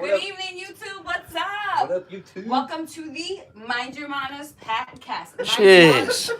Good evening, YouTube. What's up? What up, YouTube? Welcome to the Mind Your Manners podcast. Jeez.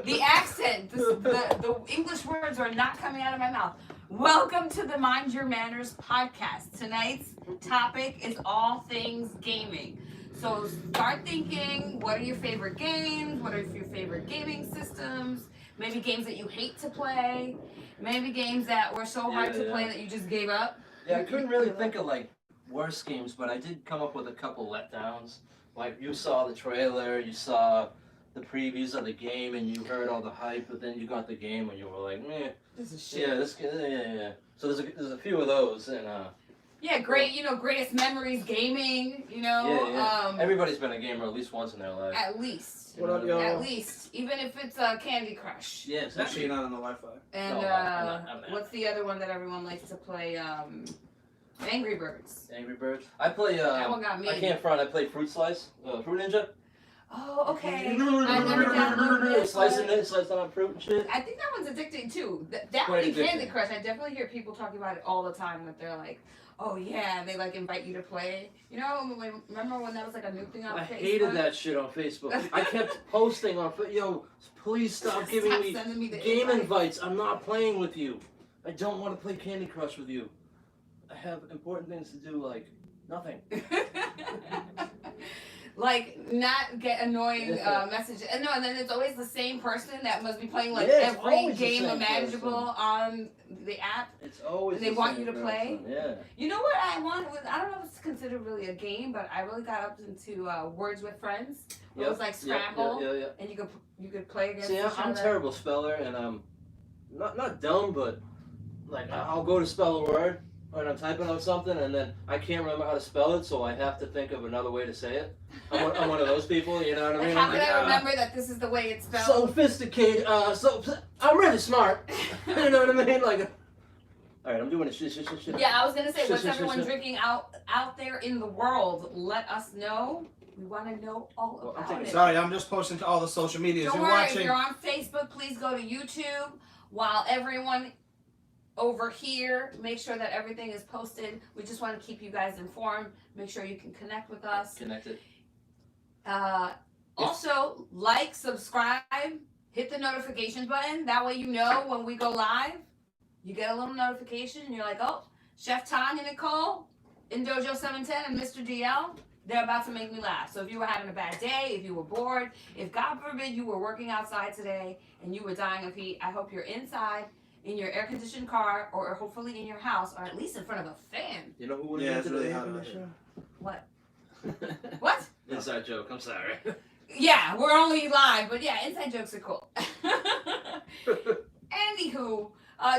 The accent, the English words are not coming out of my mouth. Welcome to the Mind Your Manners podcast. Tonight's topic is all things gaming. So start thinking, what are your favorite games? What are your favorite gaming systems? Maybe games that you hate to play. Maybe games that were so hard to play that you just gave up. Yeah, I couldn't really think of like worse games, but I did come up with a couple letdowns. Like you saw the trailer, you saw the previews of the game, and you heard all the hype, but then you got the game and you were like, meh. This is shit. Yeah. So there's a few of those, and yeah, great. Greatest memories gaming. Everybody's been a gamer at least once in their life. At least. What up, y'all? At least, even if it's Candy Crush. Yeah, Actually, exactly. not on the Wi-Fi. And No, I'm not. what's the other one that everyone likes to play? Angry Birds. Angry Birds. I play. That one got me. I can't front. I play Fruit Slice, Fruit Ninja. Oh, okay. I never downloaded it. Slicing on fruit and shit. I think that one's addicting too. That one Quite and Candy addicting. Crush. I definitely hear people talking about it all the time. That they're like, oh yeah, and they like invite you to play. Remember when that was like a new thing on I Facebook? hated that shit on Facebook. I kept posting on, please stop giving Stop me sending me the game invite. invites. I'm not playing with you. I don't want to play Candy Crush with you. I have important things to do, like nothing. Like not get annoying messages. And then it's always the same person that must be playing like Yeah, it's every always the game same imaginable person. on the app. It's always They the want same you to play? person. Yeah. You know what I want? I don't know if it's considered really a game, but I really got up into Words with Friends. It was like Scrabble, Yeah. and you could play against See, each I'm a other. terrible speller, and I'm not dumb, but like I'll go to spell a word, and I'm typing out something, and then I can't remember how to spell it, so I have to think of another way to say it. I'm one of those people, you know what I Like, mean? how I'm can like, I remember that this is the way it's spelled? Sophisticated, I'm really smart. You know what I mean? Like, all right, I'm doing a shit. Yeah, I was gonna say, what's Shit. everyone drinking out there in the world? Let us know. We want to know all Well, I'm about taking- it. Sorry, I'm just posting to all the social medias. Don't You're worry, if watching. you're on Facebook, please go to YouTube. While everyone over here, make sure that everything is posted. We just want to keep you guys informed. Make sure you can connect with us. Connected. Also, like, subscribe, hit the notifications button. That way you know when we go live. You get a little notification and you're like, oh, Chef Tanya Nicole, in Dojo 710 and Mr. DL, they're about to make me laugh. So if you were having a bad day, if you were bored, if God forbid you were working outside today and you were dying of heat, I hope you're inside in your air-conditioned car or hopefully in your house or at least in front of a fan. You know who would Yeah, have it's been to really the hot air out here. What? conditioner? What? Inside joke. I'm sorry. Yeah, we're only live, but yeah, inside jokes are cool. Anywho,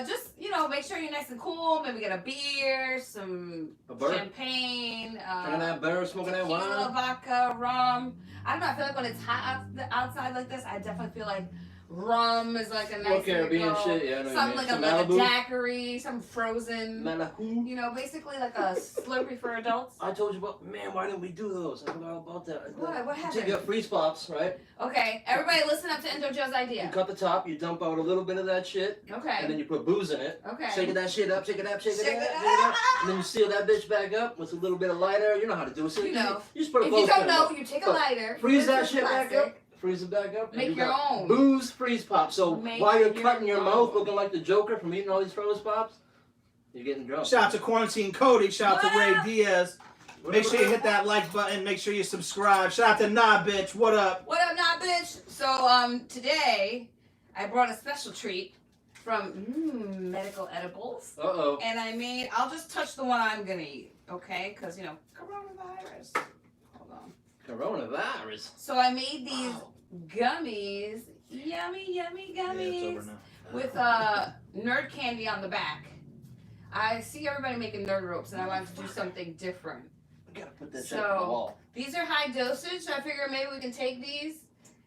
just, make sure you're nice and cool. Maybe get a beer, some A bird? champagne, Drinking that beer, smoking that tequila, wine. vodka, rum. I don't know, I feel like when it's hot outside like this, I definitely feel like rum is like a nice Caribbean go. shit, yeah, I know what you Something mean. like Some a Malibu? daiquiri, some frozen, Malibu. basically like a Slurpee for adults. I told you about, man, why didn't we do those? I forgot all about that. What You happened? take your freeze pops, right? Okay, everybody listen up to Endo Joe's You idea. cut the top, you dump out a little bit of that shit, Okay. and then you put booze in it. Okay. Shake that shit up, shake it up, shake it Shake up, it shake it up. up. And then you seal that bitch back up with a little bit of lighter. You know how to do it. So You know. You just put a If you don't clothespin know, in it. you take a But lighter, Freeze put it that in shit back plastic, up. Freeze it back up. and Make you your got own. Booze freeze pop. So Make while you're your cutting your own. mouth looking like the Joker from eating all these froze pops, you're getting drunk. Shout out to Quarantine Cody. Shout out to Ray What? Diaz. Make sure you hit that like button. Make sure you subscribe. Shout out to Nah Bitch. What up? What up, nah, bitch? So, today, I brought a special treat from Medical Edibles. Uh-oh. And I'll just touch the one I'm gonna eat, okay? Because, coronavirus. Hold on. Coronavirus. So I made these gummies, yummy gummies, with nerd candy on the back. I see everybody making nerd ropes, and I wanted to do something different. We gotta put this shit on the So wall. these are high dosage, so I figure maybe we can take these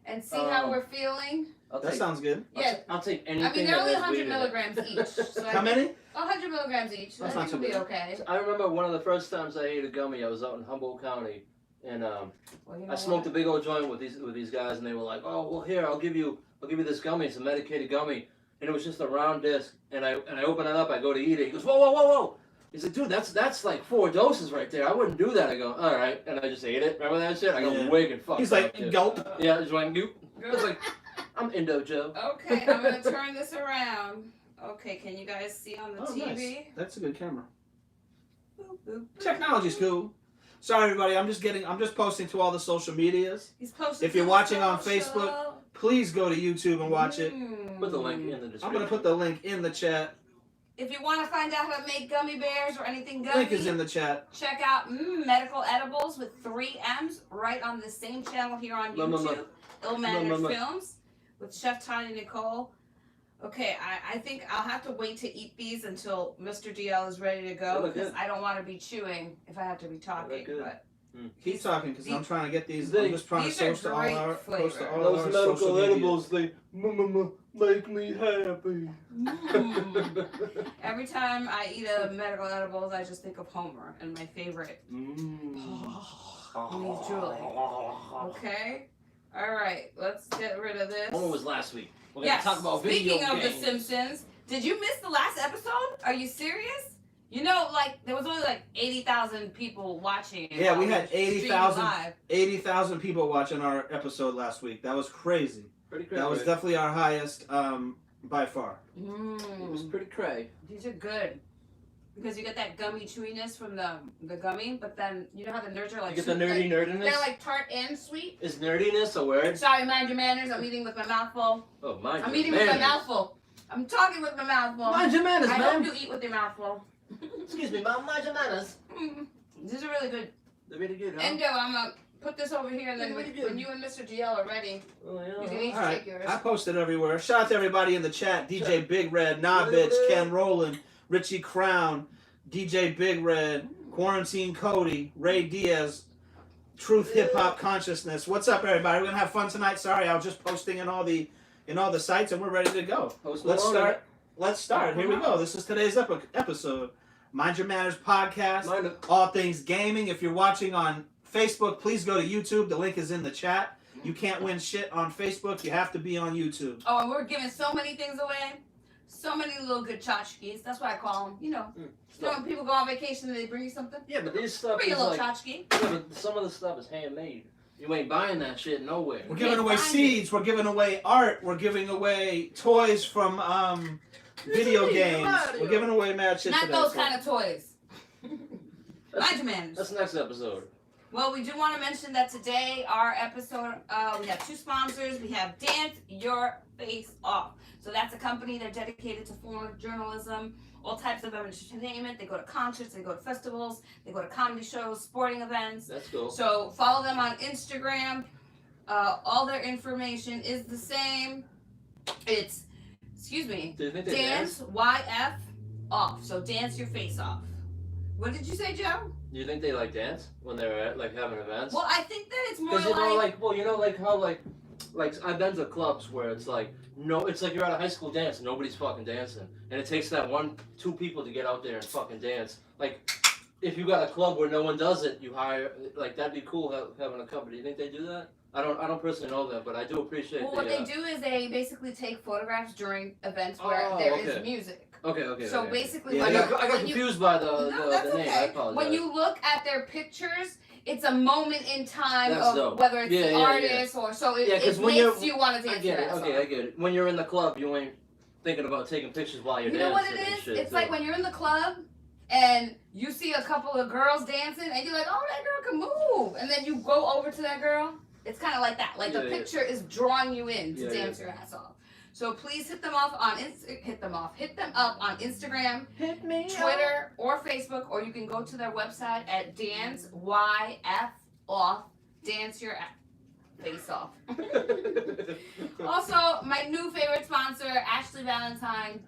and see how we're feeling. That sounds good. I'll take anything. They're only that has 100 weed in it. milligrams each. So How many? 100 milligrams each. That's I not think too it'll be bad. okay. I remember one of the first times I ate a gummy. I was out in Humboldt County, and Well, you know I smoked a what? big old joint with these guys, and they were like, "Oh, well, here, I'll give you this gummy. It's a medicated gummy." And it was just a round disc, and I open it up. I go to eat it. He goes, "Whoa, whoa, whoa, whoa! He's like, dude, that's like 4 doses right there. I wouldn't do that. I go, all right, and I just ate it. Remember that shit? I go, wicked fuck. He's like, gulp. Yeah, just went goop. I was like, I'm Indo Joe. Okay, I'm gonna turn this around. Okay, can you guys see on the TV? Nice. That's a good camera. Boop, boop, boop. Technology's cool. Sorry, everybody. I'm just posting to all the social medias. He's posting. If you're watching on Facebook, please go to YouTube and watch it. Put the link in the description. I'm gonna put the link in the chat. If you want to find out how to make gummy bears or anything gummy, Link is in the chat. check out Medical Edibles with 3 M's right on the same channel here on YouTube. Ill Mannered Films with Chef Tanya Nicole. Okay, I think I'll have to wait to eat these until Mr. DL is ready to go because I don't want to be chewing if I have to be talking. But keep talking because I'm trying to get these. I'm just trying to post to all our Those medical edibles, they make me happy. Every time I eat a medical edibles, I just think of Homer and my favorite. When he's drooling. Okay. All right, let's get rid of this. Homer was last week. We're Yes. gonna talk about video Speaking of games. The Simpsons, did you miss the last episode? Are you serious? You know, like there was only like 80,000 people watching. Yeah, we had 80,000 live. 80,000 people watching our episode last week. That was crazy. Pretty crazy. That was definitely our highest by far. It was pretty cray. These are good. Because you get that gummy chewiness from the gummy, but then you know how the nerds are like. You get the nerdy nerdiness? They're like tart and sweet. Is nerdiness a word? Sorry, mind your manners. I'm eating with my mouth full. Oh, mind your manners. I'm eating with my mouth full. I'm talking with my mouth full. Mind your manners, I man. hope you eat with your mouth full. Excuse me, mom. Mind your manners. These are really good. They're really good, huh? Endo, I'm gonna put this over here, and then when you and Mr. GL are ready, Oh, yeah. you can each All right, take yours. I posted everywhere. Shout out to everybody in the chat. DJ Big Red, Nah Bitch, Ken Rowland, Richie Crown, DJ Big Red, Quarantine Cody, Ray Diaz, Truth Hip Hop Consciousness. What's up, everybody? We're gonna have fun tonight. Sorry, I was just posting in all the sites, and we're ready to go. Let's start. Here we go. This is today's episode. Mind Your Manners podcast. All things gaming. If you're watching on Facebook, please go to YouTube. The link is in the chat. You can't win shit on Facebook. You have to be on YouTube. Oh, and we're giving so many things away. So many little good tchotchkes. That's what I call them. You know when people go on vacation and they bring you something? Yeah, but this stuff Bring is a little like... tchotchke. Yeah, but some of the stuff is handmade. You ain't buying that shit nowhere. We're giving away seeds. We're giving away art. We're giving away toys from video games. We're giving away mad shit Not today. those kind of toys. Mind your manners. That's next episode. Well, we do want to mention that today, our episode, we have 2 sponsors. We have Dance Your Face Off. So that's a company. They're dedicated to foreign journalism, all types of entertainment. They go to concerts, they go to festivals, they go to comedy shows, sporting events. That's cool. So follow them on Instagram. All their information is the same. It's, excuse me, Do you think they Dance YF Off. So Dance Your Face Off. What did you say, Joe? Do you think they like dance when they're at like having events? Well, I think that it's more Because like you know like how like I've been to clubs where it's like it's like you're at a high school dance and nobody's fucking dancing, and it takes that 1-2 people to get out there and fucking dance. Like if you got a club where no one does it, you hire like that'd be cool having a company. You think they do that? I don't personally know that, but I do appreciate. Well, what they do is they basically take photographs during events where there is music. Okay. So basically, Yeah, when I got confused by the that's name. I okay. apologize. When you look at their pictures, it's a moment in time That's of dope. whether it's the Yeah. artist or so it makes you want to dance. I get it. Okay, I get it. When you're in the club, you ain't thinking about taking pictures while you're You dancing. know what it and is? shit, It's so. like when you're in the club and you see a couple of girls dancing and you're like, oh, that girl can move. And then you go over to that girl. It's kind of like that. Like the picture is drawing you in to dance your ass off. So please hit them up on Instagram, Hit me Twitter, or Facebook, or you can go to their website at Dance YF Off. Dance your face off. Also, my new favorite sponsor, Ashley Valentine.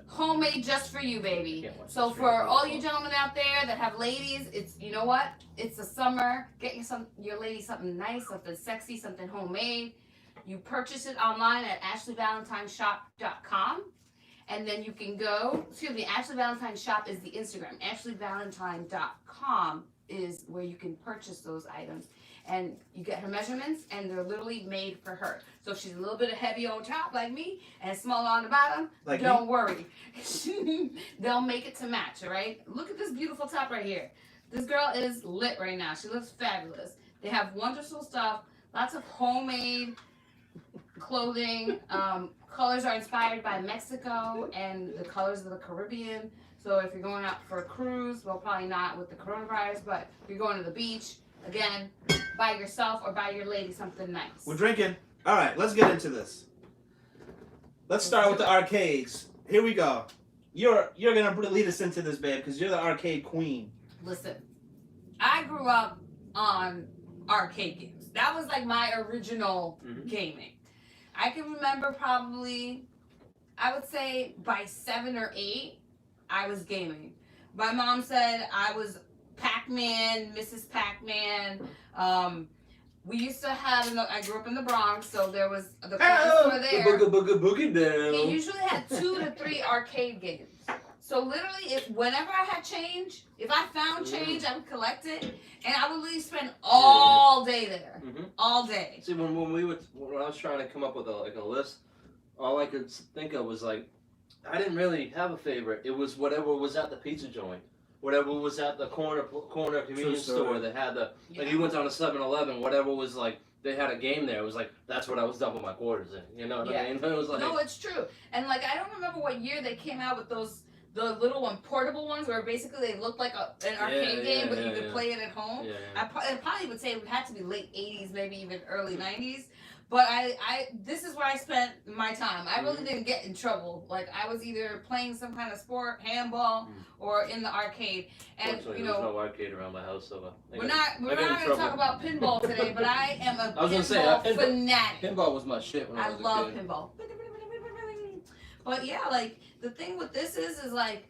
Homemade just for you, baby. So for all you gentlemen out there that have ladies, it's, you know what? It's the summer. Get your lady something nice, something sexy, something homemade. You purchase it online at ashleyvalentineshop.com. And then you can go, Ashley Valentine shop is the Instagram. AshleyValentine.com is where you can purchase those items. And you get her measurements, and they're literally made for her. So if she's a little bit heavy on top like me and smaller on the bottom, don't worry. They'll make it to match, all right? Look at this beautiful top right here. This girl is lit right now. She looks fabulous. They have wonderful stuff, lots of homemade clothing. Colors are inspired by Mexico and the colors of the Caribbean. So if you're going out for a cruise, well, probably not with the coronavirus, but if you're going to the beach, again, buy yourself or buy your lady something nice. We're drinking. All right, let's get into this. Let's start with the arcades. Here we go. You're gonna lead us into this, babe, because you're the arcade queen. Listen, I grew up on arcade games. That was like my original gaming. I can remember probably, I would say by 7 or 8, I was gaming. My mom said I was Pac-Man, Mrs. Pac-Man. We used to have, I grew up in the Bronx, so there was the corner store there. Boogie down. He usually had 2 to 3 arcade games. So literally, whenever I had change, if I found change, I would collect it, and I would literally spend all day there, all day. See, when I was trying to come up with a list, all I could think of was like, I didn't really have a favorite. It was whatever was at the pizza joint, whatever was at the corner convenience store that had the like. You went down to 7-Eleven, whatever was like. They had a game there. It was like that's what I was dumping my quarters in. You know what I mean? It was like no, it's true. And like I don't remember what year they came out with those. The little portable ones where basically they looked like an arcade game, but you could play it at home. I probably would say it would have to be late 80s, maybe even early 90s. But this is where I spent my time. I really didn't get in trouble. Like I was either playing some kind of sport, handball, or in the arcade. And there's no arcade around my house, so we're not going to talk about pinball today. But I am a pinball fanatic. Pinball was my shit when I was a kid. I love pinball. But yeah, like the thing with this is like,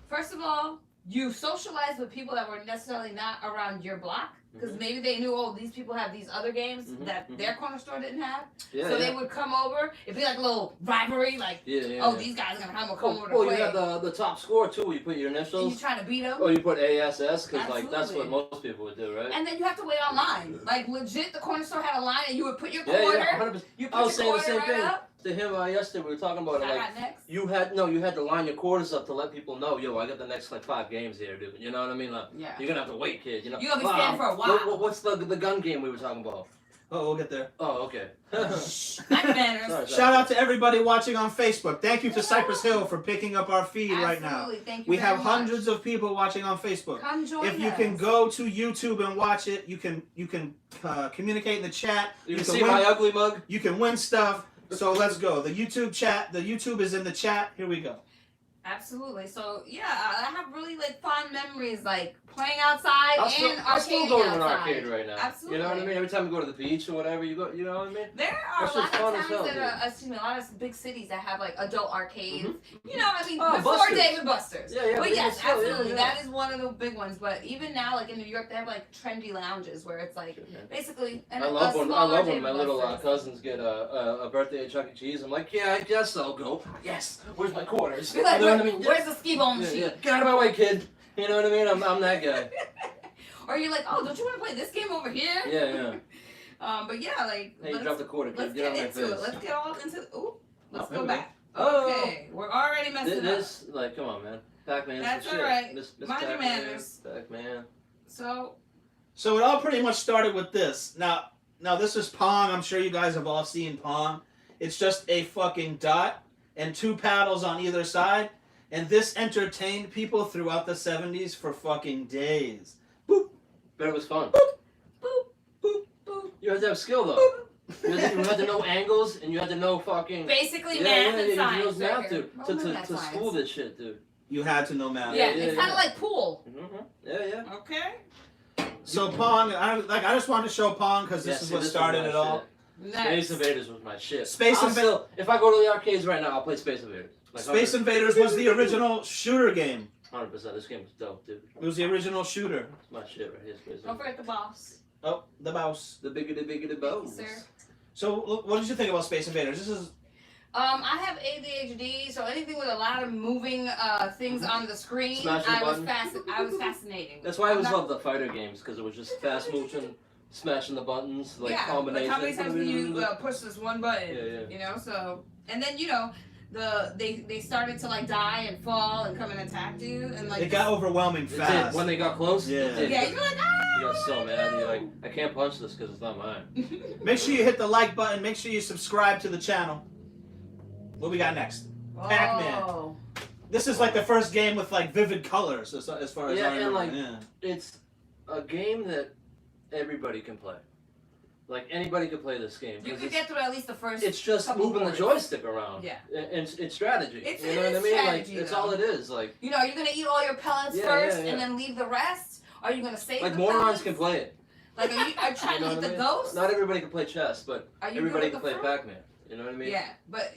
first of all, you socialize with people that were necessarily not around your block because maybe they knew, oh, these people have these other games that their corner store didn't have. So they would come over. It'd be like a little rivalry, like, oh, these guys are gonna come over to play. Well, you have the top score too. You put your initials. And you're trying to beat them. Or you put ASS because like that's what most people would do, right? And then you have to wait online. Like legit, the corner store had a line, and you would put your quarter. You put your quarter right up. To him yesterday, we were talking about it. Like you had to line your quarters up to let people know, yo, I got the next like 5 games here, dude. You know what I mean? Like, you're gonna have to wait, kid. You know. You're gonna be standing for a while. What's the gun game we were talking about? Oh, we'll get there. Oh, okay. Sorry. Shout out to everybody watching on Facebook. Thank you to Cypress Hill for picking up our feed right now. Thank you we have much. Hundreds of people watching on Facebook. Come join If you can go to YouTube and watch it, you can communicate in the chat. You can see my ugly mug. You can win stuff. So let's go. The YouTube is in the chat. Here we go. Absolutely. So yeah, I have really like fond memories, like playing outside and arcading outside. I still go to an arcade right now. Absolutely. You know what I mean? Every time we go to the beach or whatever, you go. You know what I mean? There are a lot of towns a lot of big cities that have like adult arcades. You know, I mean, before Busters. David Buster's. Yeah. But yes, absolutely, that is one of the big ones. But even now, like in New York, they have like trendy lounges where it's like basically I love when my little cousins get a birthday at Chuck E. Cheese. I'm like, yeah, I guess I'll go. Yes. Where's my quarters? Be like, where's the ski ball machine? Get out of my way, kid. You know what I mean? I'm that guy. Or you're like, oh, don't you want to play this game over here? Yeah. But yeah, like. Hey, you dropped the quarter, kid. Let's get into it. Let's get all into. Ooh, let's go back. Oh. Okay, we're already messing up. Like, come on, man. Pac-Man. That's all right. Mind your manners. Pac-Man. So it all pretty much started with this. Now this is Pong. I'm sure you guys have all seen Pong. It's just a fucking dot and 2 paddles on either side. And this entertained people throughout the 70s for fucking days. Boop. But it was fun. boop, boop, boop, boop. You had to have skill, though. You had to know angles, and you had to know fucking... Basically math and science. You had to know math, to school this shit, dude. You had to know math. Yeah, it's kind of like pool. Yeah. Okay. So Pong, I just wanted to show Pong because this is what started it all. Nice. Space Invaders was my shit. If I go to the arcades right now, I'll play Space Invaders. Like Space Invaders was the original shooter game. 100%. This game was dope, dude. It was the original shooter. It's my shit right here, Space Invaders. Don't forget the boss. Oh, the boss. The biggity boss. Thank you, sir. So, what did you think about Space Invaders? This is I have ADHD, so anything with a lot of moving things on the screen, Smashing I was buttons. fascinating. That's why I always loved the fighter games, because it was just fast motion, smashing the buttons, like combinations. Like how many times can you push this one button? Yeah. You know, so and then they started to like die and fall and come and attack you and like It got overwhelming It fast. did. When they got close, Yeah. it did. yeah, you're like ah. You got so mad. You're like, I can't punch this because it's not mine. Make sure you hit the like button. Make sure you subscribe to the channel. What we got next? Pac-Man. Oh. This is like the first game with like vivid colors, as far as I Yeah, remember. and like it's a game that everybody can play. Like anybody can play this game. You 'cause could get through at least the first. It's just couple moving boards. the joystick around. Yeah. And it's strategy. It you know what I is mean? strategy, Like it's though. all it is. Like You know, are you gonna eat all your pellets Yeah, first yeah, yeah. and then leave the rest? Are you gonna save like the morons pellets? can play it. Like are you trying You know to hit what I the mean? ghost? Not everybody can play chess, but Are you everybody good can with the play fruit? Pac-Man. You know what I mean? Yeah, but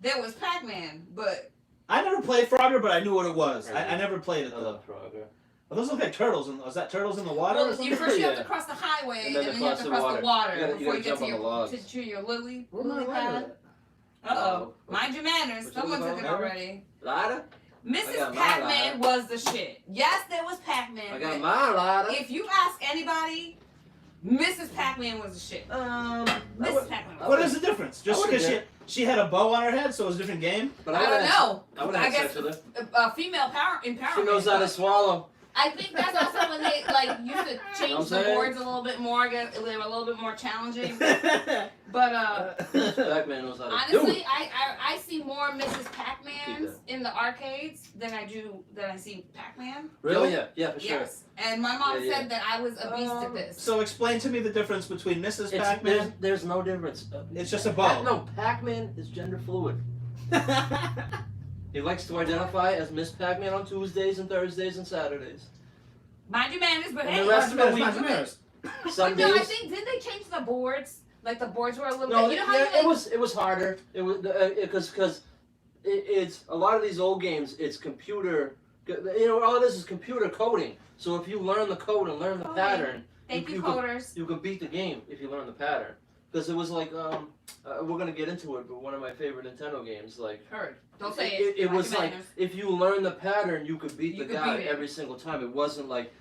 there was Pac-Man, but I never played Frogger, but I knew what it was. I never played it I though. love Frogger. Oh, those look like turtles. Was that turtles in the water? or well, something? you first you have Yeah. to cross the highway And and then then you have to cross the water You gotta before you get jump to on the logs. your lily What am I lily writing pad. with? Uh-oh. Mind your manners. Which Someone one took was it that? already. Ladder? I Mrs. got my Pac-Man ladder. was the shit. Yes, there was Pac-Man. I got but my ladder. if you ask anybody, Mrs. Pac-Man was the shit. Mrs. Pac-Man. What is the difference? Just would've because she had a bow on her head, so it was a different game? But I don't know. I would have I had guess sex with her. Female power empowerment. She knows how to swallow. I think that's also when they like used to Know what change I'm the saying? boards a little bit more. They were a little bit more challenging. But Pac-Man knows how to do honestly, it. I see more Mrs. Keep Pac-Mans in the arcades than I see Pac-Man. Really? Oh, yeah, for sure. Yes, and my mom Yeah, said that I was a beast at this. So explain to me the difference between Mrs. Pac-Man. There's no difference. It's just a bow. No, Pac-Man is gender fluid. He likes to identify as Miss Pac-Man on Tuesdays and Thursdays and Saturdays. Mind your manners, but And hey, the rest of it, Mind your we- manners. Some but no, I days. think didn't they change the boards? Like the boards were a little No, bit. You know how yeah, you like, it was harder. It was because it's a lot of these old games. It's computer. You know, all this is computer coding. So if you learn the code and learn the Coding. pattern, thank you, you can- coders. you can beat the game if you learn the pattern. Because it was like we're gonna get into it, but one of my favorite Nintendo games, like Heard. Don't say it. it Mind was your like manners. if you learn the pattern, you could beat You the could guy beat it. every single time. It wasn't like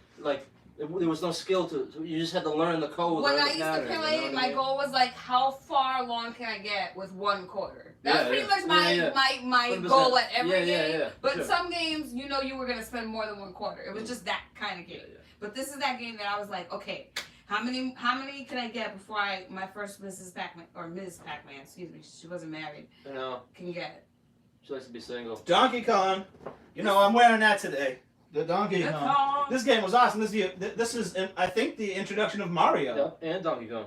there was no skill to it. You just had to learn the code. When learn I the used to pattern, play, you know what I my mean? goal was like, how far along can I get with one quarter? That was Yeah, pretty yeah. much my Yeah, my 100%. goal at every Yeah, game. yeah, But sure. some games, you know, you were gonna spend more than one quarter. It was just that kind of game. Yeah, yeah. But this is that game that I was like, okay, how many can I get before my first Mrs. Pac-Man or Ms. Pac-Man, excuse me, she wasn't married, You know, can get? she likes to be single. Donkey Kong. You know, I'm wearing that today. The Donkey Good Kong. call. This game was awesome. This is, I think, the introduction of Mario. Yeah, and Donkey Kong.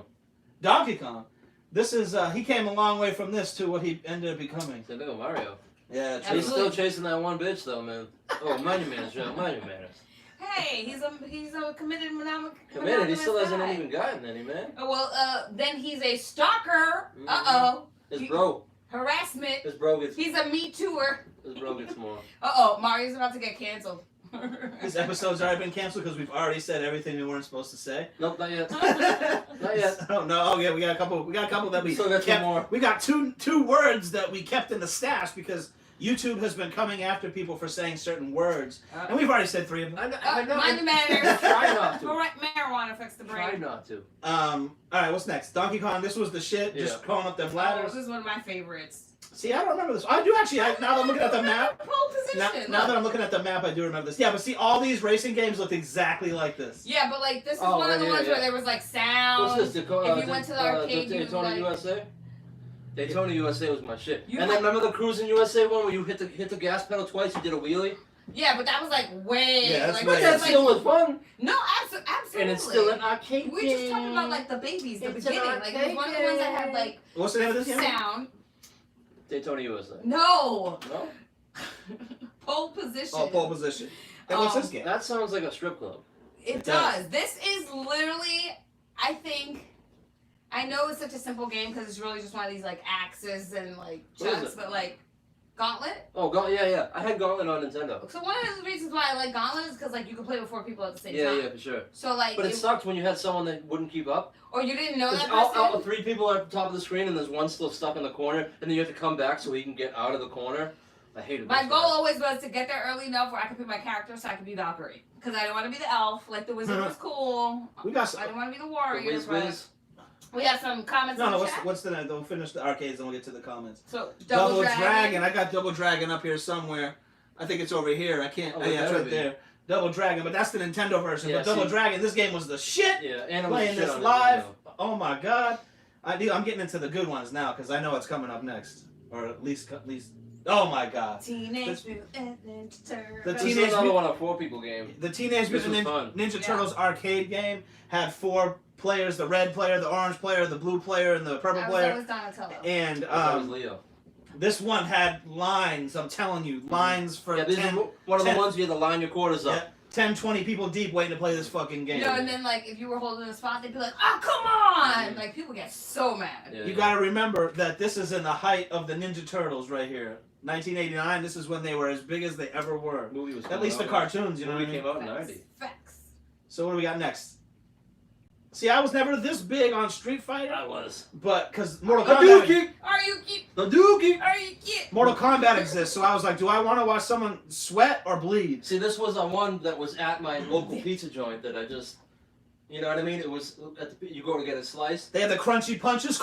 Donkey Kong. This is, he came a long way from this to what he ended up becoming. Same thing with Mario. Yeah, Absolutely. He's still chasing that one bitch though, man. Oh, mind your manners, Joe. Mind your manners. Hey, he's a committed Committed. He still monogamous hasn't guy. even gotten any, man. Oh, well, then he's a stalker. Mhm. Uh-oh. His bro Harassment. gets He's a Me Tooer. his bro gets more. Uh-oh, Mario's about to get canceled. This episode's already been canceled because we've already said everything we weren't supposed to say. Nope, not yet. Not yet. Oh no! Oh yeah, we got a couple. We got a couple that we Still got two kept. more. We got two words that we kept in the stash because YouTube has been coming after people for saying certain words, and we've already said 3 of them. I know. Mind your manners. Try not to. Marijuana affects the Try brain. not to. All right, what's next? Donkey Kong. This was the shit. Just Yeah. crawling up them Oh, ladders. this is one of my favorites. See, I don't remember this. I do actually. Now that I'm looking at the map. Pole position. Now that look. I'm looking at the map, I do remember this. Yeah, but see, all these racing games look exactly like this. Yeah, but like this is Oh, one of the yeah, ones yeah. where there was like sound. What's this? if you went to the arcade, you Daytona like- USA. Daytona USA was my shit. You And had- then remember the Cruising USA one where you hit the gas pedal twice, you did a wheelie. Yeah, but that was like way. Yeah, that's like, way- But this that's is, still like, was fun. no, absolutely. And it's still an arcade We're just talking about like the babies, the It's an beginning. Like it was one of the ones that had like What's the name of this game? sound. Daytona USA. No. No? Pole position. Oh, pole position. And what's this game? That sounds like a strip club. It does. This is literally, I think. I know it's such a simple game because it's really just one of these like axes and like What is chucks, it? but like Gauntlet. Oh, yeah. I had Gauntlet on Nintendo. So one of the reasons why I like Gauntlet is because like you can play with 4 people at the same Yeah, time. yeah, for sure. So like. But it sucked when you had someone that wouldn't keep up. Or you didn't know that Out person. of 3 people at the top of the screen, and there's one still stuck in the corner, and then you have to come back so he can get out of the corner. I hated My those goal guys. always was to get there early enough where I could pick my character so I could be Valkyrie. Because I didn't want to be the elf. Like the wizard was cool. We got some, I didn't want to be the The warrior. Whiz. We have some comments no, in no. the What's chat. what's the next? We'll finish the arcades and we'll get to the comments. So Double Dragon. I got Double Dragon up here somewhere. I think it's over here. I can't. Oh, yeah, it's better right be. there. Double Dragon, but that's the Nintendo version. Yeah, but Double see- Dragon, this game was the shit. Yeah, and Playing this live. Oh my god. I'm getting into the good ones now because I know it's coming up next, or at least. Oh my god. Teenage Mutant Ninja Turtles. The This Teenage is another Mut- one, a 4-people game. The Teenage This Mutant was fun. Ninja Yeah. Turtles arcade game had 4 players: the red player, the orange player, the blue player, and the purple I was player. always Donatello. And That was Leo. this one had lines. I'm telling you, lines for Yeah, this 10, is one of the 10 ones you had to line your quarters up. Yeah. 10, 20 people deep waiting to play this fucking game. And then like if you were holding a spot, they'd be like, "Oh, come on!" Mhm. Like people get so mad. Yeah, You yeah. got to remember that this is in the height of the Ninja Turtles right here. 1989, this is when they were as big as they ever were. Movie was At coming least the out. cartoons, you know what I Movie mean? came out in Facts. 90. Facts. So what do we got next? See, I was never this big on Street Fighter, I was. but because Mortal The Kombat, Dookie! Are you cute? The Dookie! Are you cute? Mortal Kombat exists, so I was like, do I want to watch someone sweat or bleed? See, this was a one that was at my local pizza joint that I just, you know what I mean? It was, you go to get a slice. They had the crunchy punches.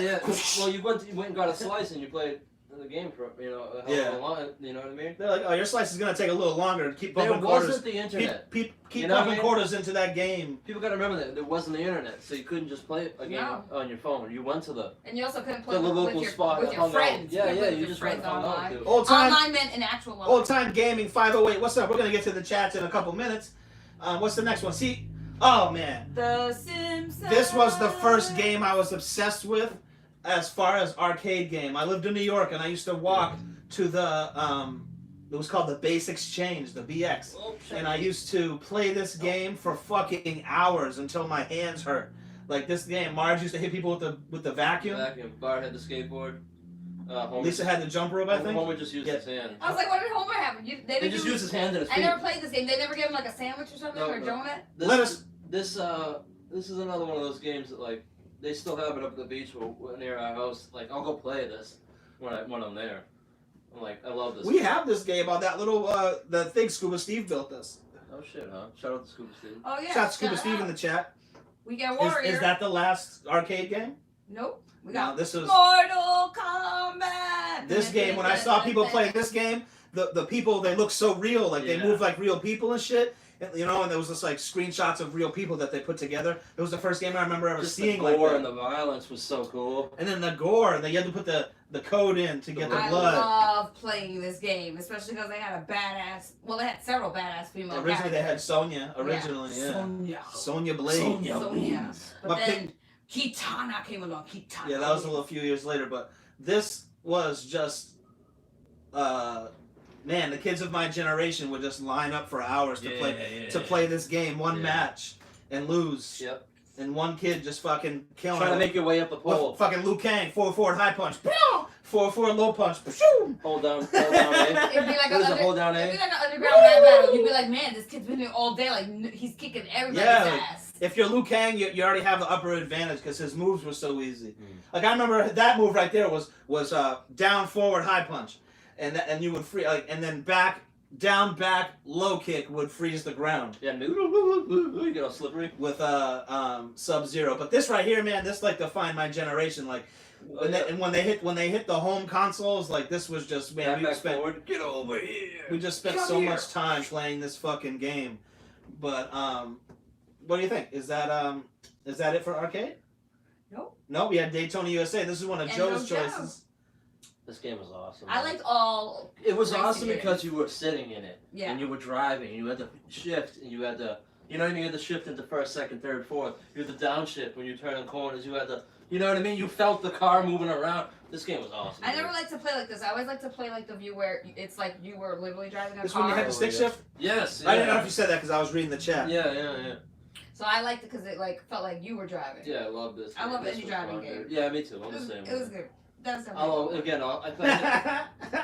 Yeah. Well, you went and got a slice and you played the game for, you know, a hell of a lot, you know what I mean? They're like, oh, your slice is gonna take a little longer to keep There pumping quarters. wasn't the internet. Keep You know what I pumping mean? quarters into that game. People gotta remember that there wasn't the internet, so you couldn't just play a game No. on your phone. You went to the And you also couldn't play the with local your, spot with that your hung friends. out. Yeah, couldn't play yeah, with you your just went friends and hung out. online. Dude. Online meant an actual life. Old time gaming 508. What's up? We're gonna get to the chats in a couple minutes. What's the next one? See, oh man, The Simpsons. this was the first game I was obsessed with, as far as arcade game. I lived in New York and I used to walk to the it was called the Base Exchange, the BX, and I used to play this game for fucking hours until my hands hurt. Like this game, Marge used to hit people with the vacuum. Vacuum. Bart had the skateboard. Homer, Lisa had the jump rope, I think. Homer just used his hand. I was like, what did Homer have? They just used his hand and his I feet. never played this game. They never gave him like a sandwich or something No, or a no. donut. This is another one of those games that like they still have it up at the beach near our house. Like I'll go play this when I'm there. I'm like, I love this. We have this game on that little the thing Scuba Steve built us. Oh shit, huh? Shout out to Scuba Steve. Oh yeah. Shout out to Scuba Steve in the chat. We get Warrior. Is that the last arcade game? Nope. We No, got this is Mortal Kombat. this game. When I saw people play this game, the people, they look so real, like they Yeah. move like real people and shit. And, you know, and there was just like screenshots of real people that they put together. It was the first game I remember ever Just seeing the like gore that. and the violence was so cool. And then the gore, you had to put the code in to get the I blood. love playing this game, especially because they had a badass. Well, they had several badass female. Originally they had characters. Sonya. Originally, yeah. Sonya. Sonya Blade. Sonya. But My then Kitana came along. Kitana. Yeah, that was a little few years later, but this was just, man, the kids of my generation would just line up for hours to play this game, one match, and lose. Yep. And one kid just fucking killing Trying to it. make your way up the pole. Fucking Liu Kang, 4-4 high punch, 4-4 low punch, Hold down A. It'd be like What is a it? Hold down It'd be A. like an underground rap battle. You'd be like, man, this kid's been here all day. Like he's kicking everybody's Yeah. ass. If you're Liu Kang, you already have the upper advantage because his moves were so easy. Like I remember that move right there was down forward high punch, and you would free and then down back low kick would freeze the ground Yeah, you get all slippery. with Sub-Zero. But this right here, man, this like defined my generation. Like and when they hit the home consoles, like this was just man, Back forward. Get over here. we just spent Come so here. much time playing this fucking game. But what do you think? Is that it for arcade? Nope. No, we had Daytona USA. This is one of And Joe's no Joe. choices. This game was awesome. I liked all. It was racing awesome games. because you were sitting in it. Yeah. And you were driving, and you had to shift, and you had to, you know what I mean? You had to shift into first, second, third, fourth. You had to downshift when you turn corners. You had to, you know what I mean? You felt the car moving around. This game was awesome. I never liked to play like this. I always like to play like the view where it's like you were literally driving a This car. one you had the stick shift? Yes. I didn't know yeah. if you said that because I was reading the chat. Yeah. So I liked it because it like felt like you were driving. Yeah, I love this. I love This any was driving fun, game. dude. Yeah, me too. I'm It was, the same it was way. good. That's okay. Oh, again, I think.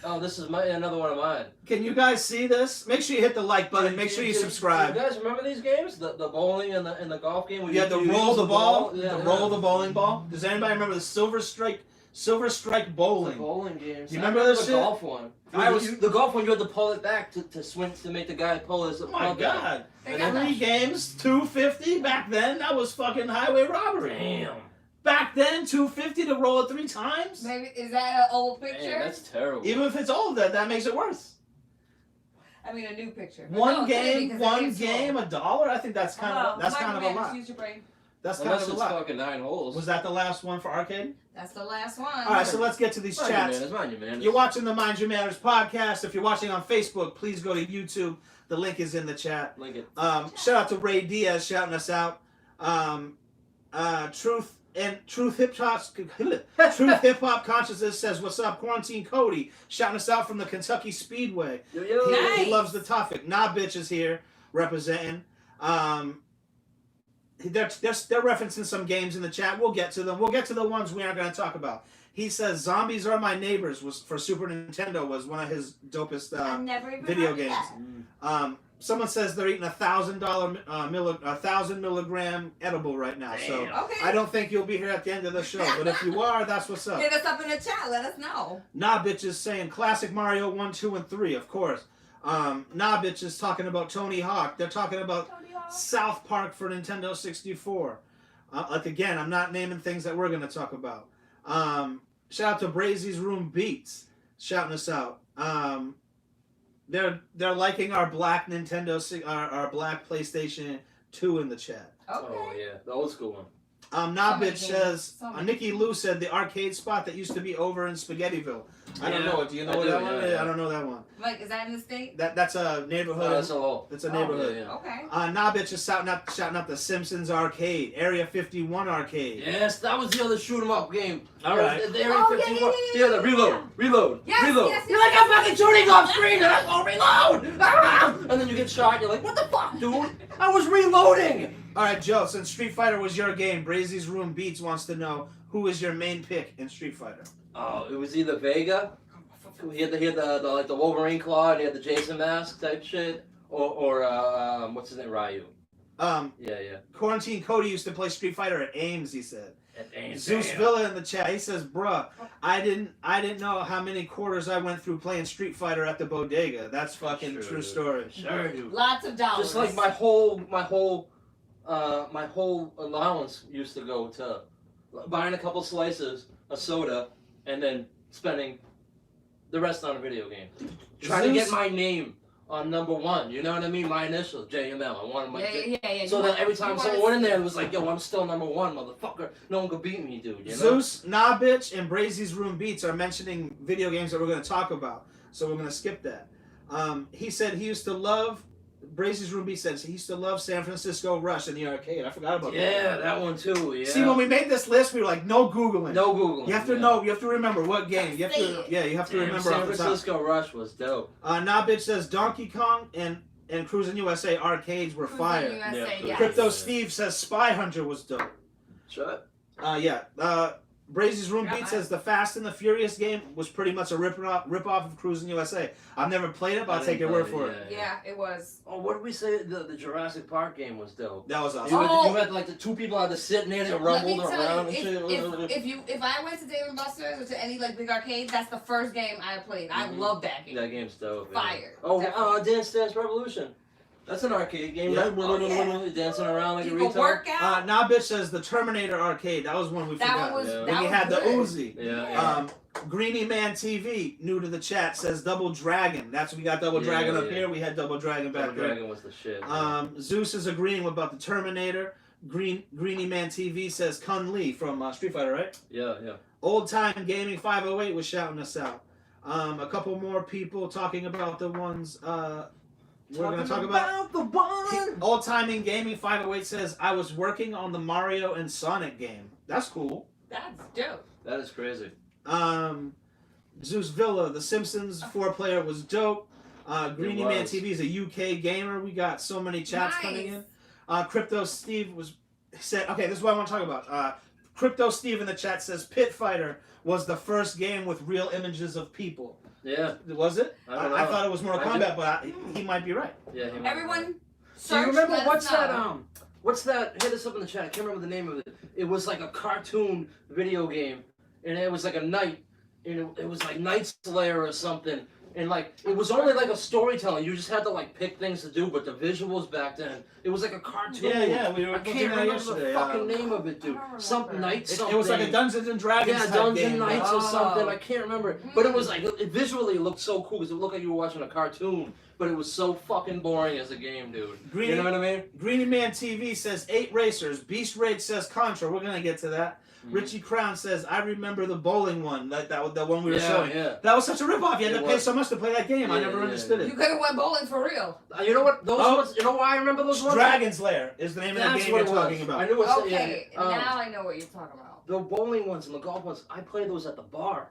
Oh, this is another one of mine. Can you guys see this? Make sure you hit the like button. Make sure you subscribe. Do you guys remember these games? The bowling and the golf game? You had to roll the ball. Yeah, roll the bowling ball. Does anybody remember the Silver Strike bowling? The bowling games. Do you remember this the shit? golf one. The golf one, you had to pull it back to swing to make the guy pull his. Oh my god! They got Three games, $250 back then. That was fucking highway robbery. Damn. Back then, $250 to roll it 3 times. Maybe is that an old picture? Man, that's terrible. Even if it's old, that makes it worse. I mean, a new picture. But One no, game, because one the game's game, slow. $1. I think that's kind of Mike, a man, lot. use your brain. That's kind Unless of a it's lot. fucking 9 holes. Was that the last one for arcade? That's the last one. All right, so let's get to these chats. Mind your manners. You're watching the Mind Your Manners podcast. If you're watching on Facebook, please go to YouTube. The link is in the chat. Link it. Shout out to Ray Diaz shouting us out. Truth Hip Hop Consciousness says, "What's up, Quarantine Cody?" Shouting us out from the Kentucky Speedway. Yo. Nice. He loves the topic. Nah, bitch is here representing. They're referencing some games in the chat. We'll get to them. We'll get to the ones we aren't going to talk about. He says, "Zombies Are My Neighbors" was for Super Nintendo was one of his dopest I never even video heard games. that. Someone says they're eating $1,000 milligram edible right now. So Okay. I don't think you'll be here at the end of the show. But if you are, that's what's up. Hit us up in the chat. Let us know. Nah, bitch is saying classic Mario 1, 2, and 3, of course. Nah, bitch is talking about Tony Hawk. They're talking about South Park for Nintendo 64. Like again, I'm not naming things that we're gonna talk about. Shout out to Brazy's Room Beats shouting us out. They're liking our black our black PlayStation 2 in the chat. Okay. Oh yeah, the old school one. Nah, So many bitch games. says So many Nikki Lou said the arcade spot that used to be over in Spaghettiville. I don't know it. Do you know I that do, one? yeah. I don't know that one. Mike, is that in the state? That's a neighborhood. That's a low. That's a neighborhood. Yeah. Okay. Nah, bitch is shouting out the Simpsons arcade, Area 51 arcade. Yes, that was the other shoot 'em up game. All right. The Area Oh, yeah, 51. yeah. The reload. Yes, yes, You're yes, like, I'm fucking shooting off screen and I'm going reload. Ah! And then you get shot and you're like, what the fuck, dude? I was reloading. All right, Joe. Since Street Fighter was your game, Brazy's Room Beats wants to know who is your main pick in Street Fighter. Oh, it was either Vega. He had the Wolverine claw and he had the Jason mask type shit, or what's his name, Ryu. Yeah. Quarantine Cody used to play Street Fighter at Ames. He said. And Zeus Villa in the chat. He says, "Bruh, I didn't know how many quarters I went through playing Street Fighter at the bodega. That's fucking true story." Sure, dude. Lots of dollars. Just like my whole allowance used to go to buying a couple slices of soda and then spending the rest on a video game. Trying to get my name on number 1. You know what I mean? My initials, JML. I wanted my Yeah. So that every time someone went in there, it was like, yo, I'm still number 1, motherfucker. No one could beat me, dude. You know? Zeus, Nah Bitch, and Brazy's Room Beats are mentioning video games that we're going to talk about, so we're going to skip that. He said he used to love. Brazy's Room Beats says he used to love San Francisco Rush in the arcade. I forgot about that. Yeah, that one too. Yeah. See, when we made this list, we were like, no Googling. No Googling. You have to know. You have to remember what game. You have to. Yeah, you have to remember San off the top. Francisco Rush was dope. Nah Bitch says Donkey Kong and Cruisin' USA arcades were fire. USA, Yeah. yes. Crypto Steve says Spy Hunter was dope. Shut. Brazy's Room Yeah, Beat says the Fast and the Furious game was pretty much a rip off of Cruisin' USA. I've never played it, but I'll take your word for it. Yeah, it was. Oh, what did we say? The Jurassic Park game was dope. That was awesome. You had like the 2 people had to sit near there, Let me rumbled tell around you, and shit. if I went to Dave & Buster's or to any like big arcade, that's the first game I played. I love that game. That game's dope. Fire. Oh, Dance Dance Revolution. That's an arcade game, Yeah. right? Oh, yeah. Dancing around like You a can retard. work out. Nah Bitch says the Terminator arcade. That was one we That forgot. one was. Yeah. That When you was had the good. Uzi. Yeah. Greeny Man TV, new to the chat, says Double Dragon. That's we got Double Yeah, Dragon up yeah. here. We had Double Dragon back Double there. Dragon was the shit. Man. Zeus is agreeing about the Terminator. Greeny Man TV says Kun Lee from Street Fighter, right? Yeah. Old Time Gaming 508 was shouting us out. A couple more people talking about the ones we're going to talk about. the one. Old Time in Gaming 508 says, I was working on the Mario and Sonic game. That's cool. That's dope. That is crazy. Zeus Villa, the Simpsons 4-player was dope. Greeny Man was. TV is a UK gamer. We got so many chats Nice. coming in. Crypto Steve said, okay, this is what I want to talk about. Crypto Steve in the chat says Pit Fighter was the first game with real images of people. Yeah. Was it? I don't know. I thought it was Mortal Kombat, but he might be right. Yeah. He might be Everyone, right. search. Do you remember let what's us know. that? What's that? Hit us up in the chat. I can't remember the name of it. It was like a cartoon video game, and it was like a knight, and it was like Night Slayer or something. And like it was only like a storytelling. You just had to like pick things to do. But the visuals back then, it was like a cartoon. Yeah, we were I looking can't at it remember yesterday. the fucking name of it, dude. I don't Some remember. night something. It was like a Dungeons and Dragons Yeah, type Dungeon game. Knights Oh. or something. I can't remember. But it was like visually it looked so cool because it looked like you were watching a cartoon. But it was so fucking boring as a game, dude. You know what I mean? Greeny Man TV says 8 racers. Beast Rage says Contra. We're gonna get to that. Richie Crown says, I remember the bowling one, that one we were showing. Yeah. That was such a ripoff. You had It to pay was. so much to play that game. I never understood You it. could have went bowling for real. You know what? Those ones. You know why I remember those ones? Dragon's Lair is the name of the That's game what you're it was. talking about. I knew it's Okay, yeah, now I know what you're talking about. the bowling ones and the golf ones. I played those at the bar.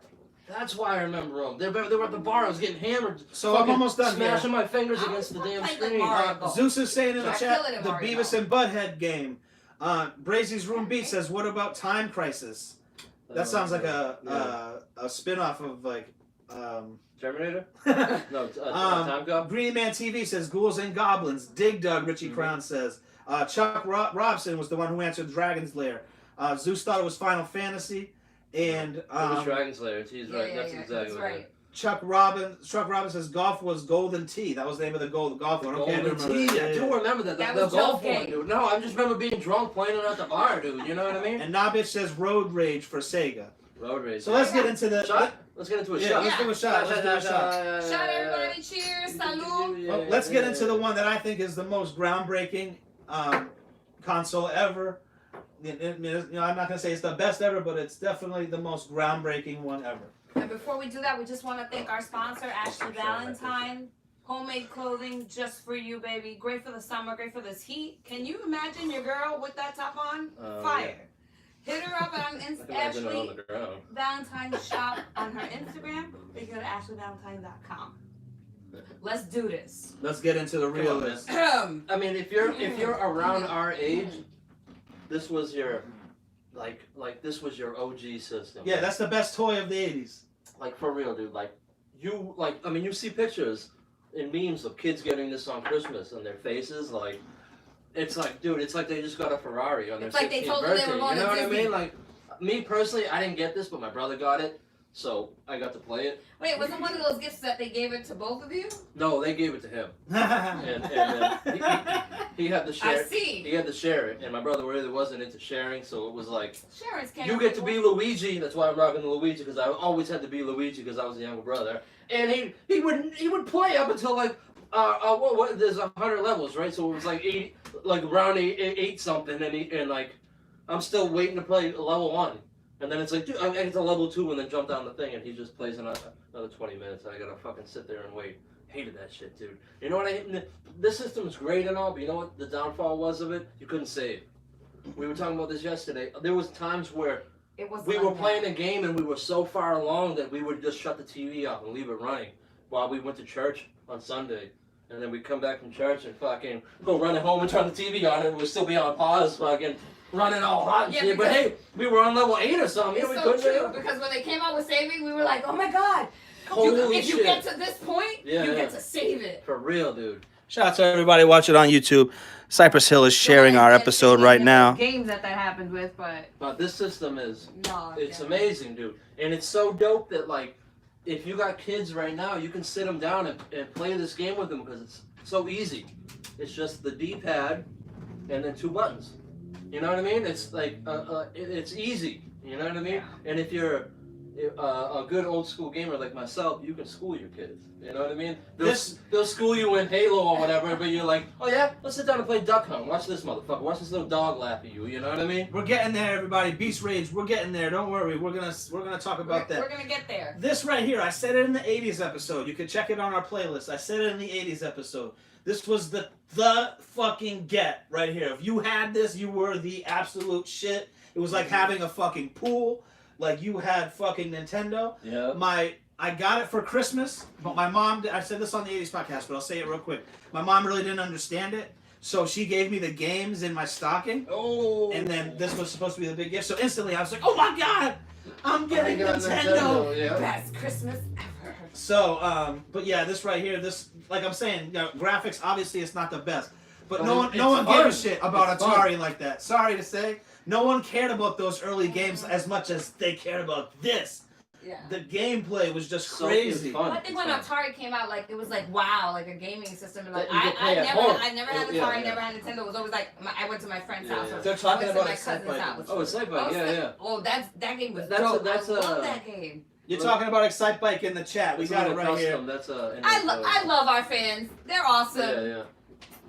That's why I remember them. They were at the bar. I was getting hammered. So I'm almost done here. Smashing my fingers I against the was damn playing the screen. Mario Golf. Zeus is saying in the I chat, kill it in the Mario Beavis Golf. and Butthead game. Brazy's Room Beat says, what about Time Crisis? That sounds like a spin-off of like... Terminator? No, Time Cop? Greeny Man TV says, Ghouls and Goblins. Dig Dug, Richie Crown says. Chuck Robson was the one who answered Dragon's Lair. Zeus thought it was Final Fantasy. And It was Dragon Slayer. He's right. Yeah, That's yeah, exactly that's what right. Chuck Robin says golf was Golden Tee. That was the name of the golf one. Okay, I Golden remember Tee. that. I do remember that. That The was golf Joe's one, game. dude. No, I just remember being drunk playing it at the bar, dude. You know what I mean? And Nabitch says Road Rage for Sega. Road race. So let's get into the Shot? Let's get into a Yeah, shot. let's do a shot. Let's do a shot. Shout everybody, cheers, salud. Well, let's get into the one that I think is the most groundbreaking console ever. You know, I'm not gonna say it's the best ever, but it's definitely the most groundbreaking one ever. And before we do that, we just want to thank our sponsor, Ashley Valentine. Homemade clothing just for you, baby. Great for the summer, great for this heat. Can you imagine your girl with that top on? Fire. Hit her up on I can imagine it on Ashley the ground. Valentine shop on her Instagram. Or you go to ashleyvalentine.com. Let's do this. Let's get into the real Come on, list. I mean, if you're around our age, this was your like this was your OG system. Yeah, that's the best toy of the 80s. Like for real, dude. I mean, you see pictures in memes of kids getting this on Christmas and their faces like. It's like, dude, it's like they just got a Ferrari on their 16th It's like they told them birthday. they were going You know to what I Disney. mean? Like, me personally, I didn't get this, but my brother got it, so I got to play it. Wait, was it one of those gifts that they gave it to both of you? No, they gave it to him, and he had to share. I see. He had to share it, and my brother really wasn't into sharing, so it was like, Sharon's came you get to be Luigi. That's why I'm rocking the Luigi, because I always had to be Luigi because I was the younger brother, and he would play up until like. What? There's 100 levels, right? So it was like 80, like around eight something, and like, I'm still waiting to play level 1, and then it's like, dude, I get to level 2, and then jump down the thing, and he just plays another 20 minutes. I gotta fucking sit there and wait. Hated that shit, dude. You know what I hate? This system is great and all, but you know what the downfall was of it? You couldn't save. We were talking about this yesterday. There was times where we were playing a game and we were so far along that we would just shut the TV off and leave it running while we went to church on Sunday. And then we'd come back from church and fucking go running home and turn the TV on, and we'd still be on pause, fucking running all hot and shit. But hey, we were on level 8 or something. It's We so couldn't true, do it. because when they came out with saving, we were like, oh my god. Holy If you shit. get to this point, Yeah, you yeah. get to save it. For real, dude. Shout out to everybody watching on YouTube. Cypress Hill is sharing our episode right now. Games that happened with, But this system is, no, it's amazing, dude. And it's so dope that, like, if you got kids right now, you can sit them down and play this game with them because it's so easy. It's just the D-pad and then 2 buttons. You know what I mean? It's like, it's easy. You know what I mean? Yeah. And if you're a good old school gamer like myself, you can school your kids. You know what I mean? They'll school you in Halo or whatever, but you're like, oh yeah, let's sit down and play Duck Hunt. Watch this motherfucker. Watch this little dog laugh at you. You know what I mean? We're getting there, everybody. Beast Rage, we're getting there. Don't worry. We're gonna talk about that. We're gonna get there. This right here, I said it in the 80s episode. You can check it on our playlist. I said it in the 80s episode. This was the fucking get right here. If you had this, you were the absolute shit. It was like having a fucking pool. Like you had fucking Nintendo. Yeah. I got it for Christmas, but my mom, I said this on the 80s podcast, but I'll say it real quick. My mom really didn't understand it. So she gave me the games in my stocking, Oh. and then this was supposed to be the big gift. So instantly I was like, "Oh my god, I'm getting got Nintendo!" Yeah. Best Christmas ever. So, but yeah, this right here, this, like I'm saying, you know, graphics, obviously it's not the best. But But no one it's gave fun. a shit about It's Atari fun. like that. Sorry to say. No one cared about those early games as much as they cared about this. Yeah. The gameplay was just So crazy. it's fun. I think when Atari came out, like it was like wow, like a gaming system, and like That you could play at I home. never had Atari, Yeah, yeah. never had Nintendo. It was always like I went to my friend's Yeah, house. yeah. Or They're talking I went to about my Excite cousin's Bike. house. Oh, it's like yeah. Oh, that game was That's dope. that's I love a- that game. You're talking about Excite Bike in the chat. We It's a got it little right here. custom. That's a. I love our fans. They're awesome. Yeah.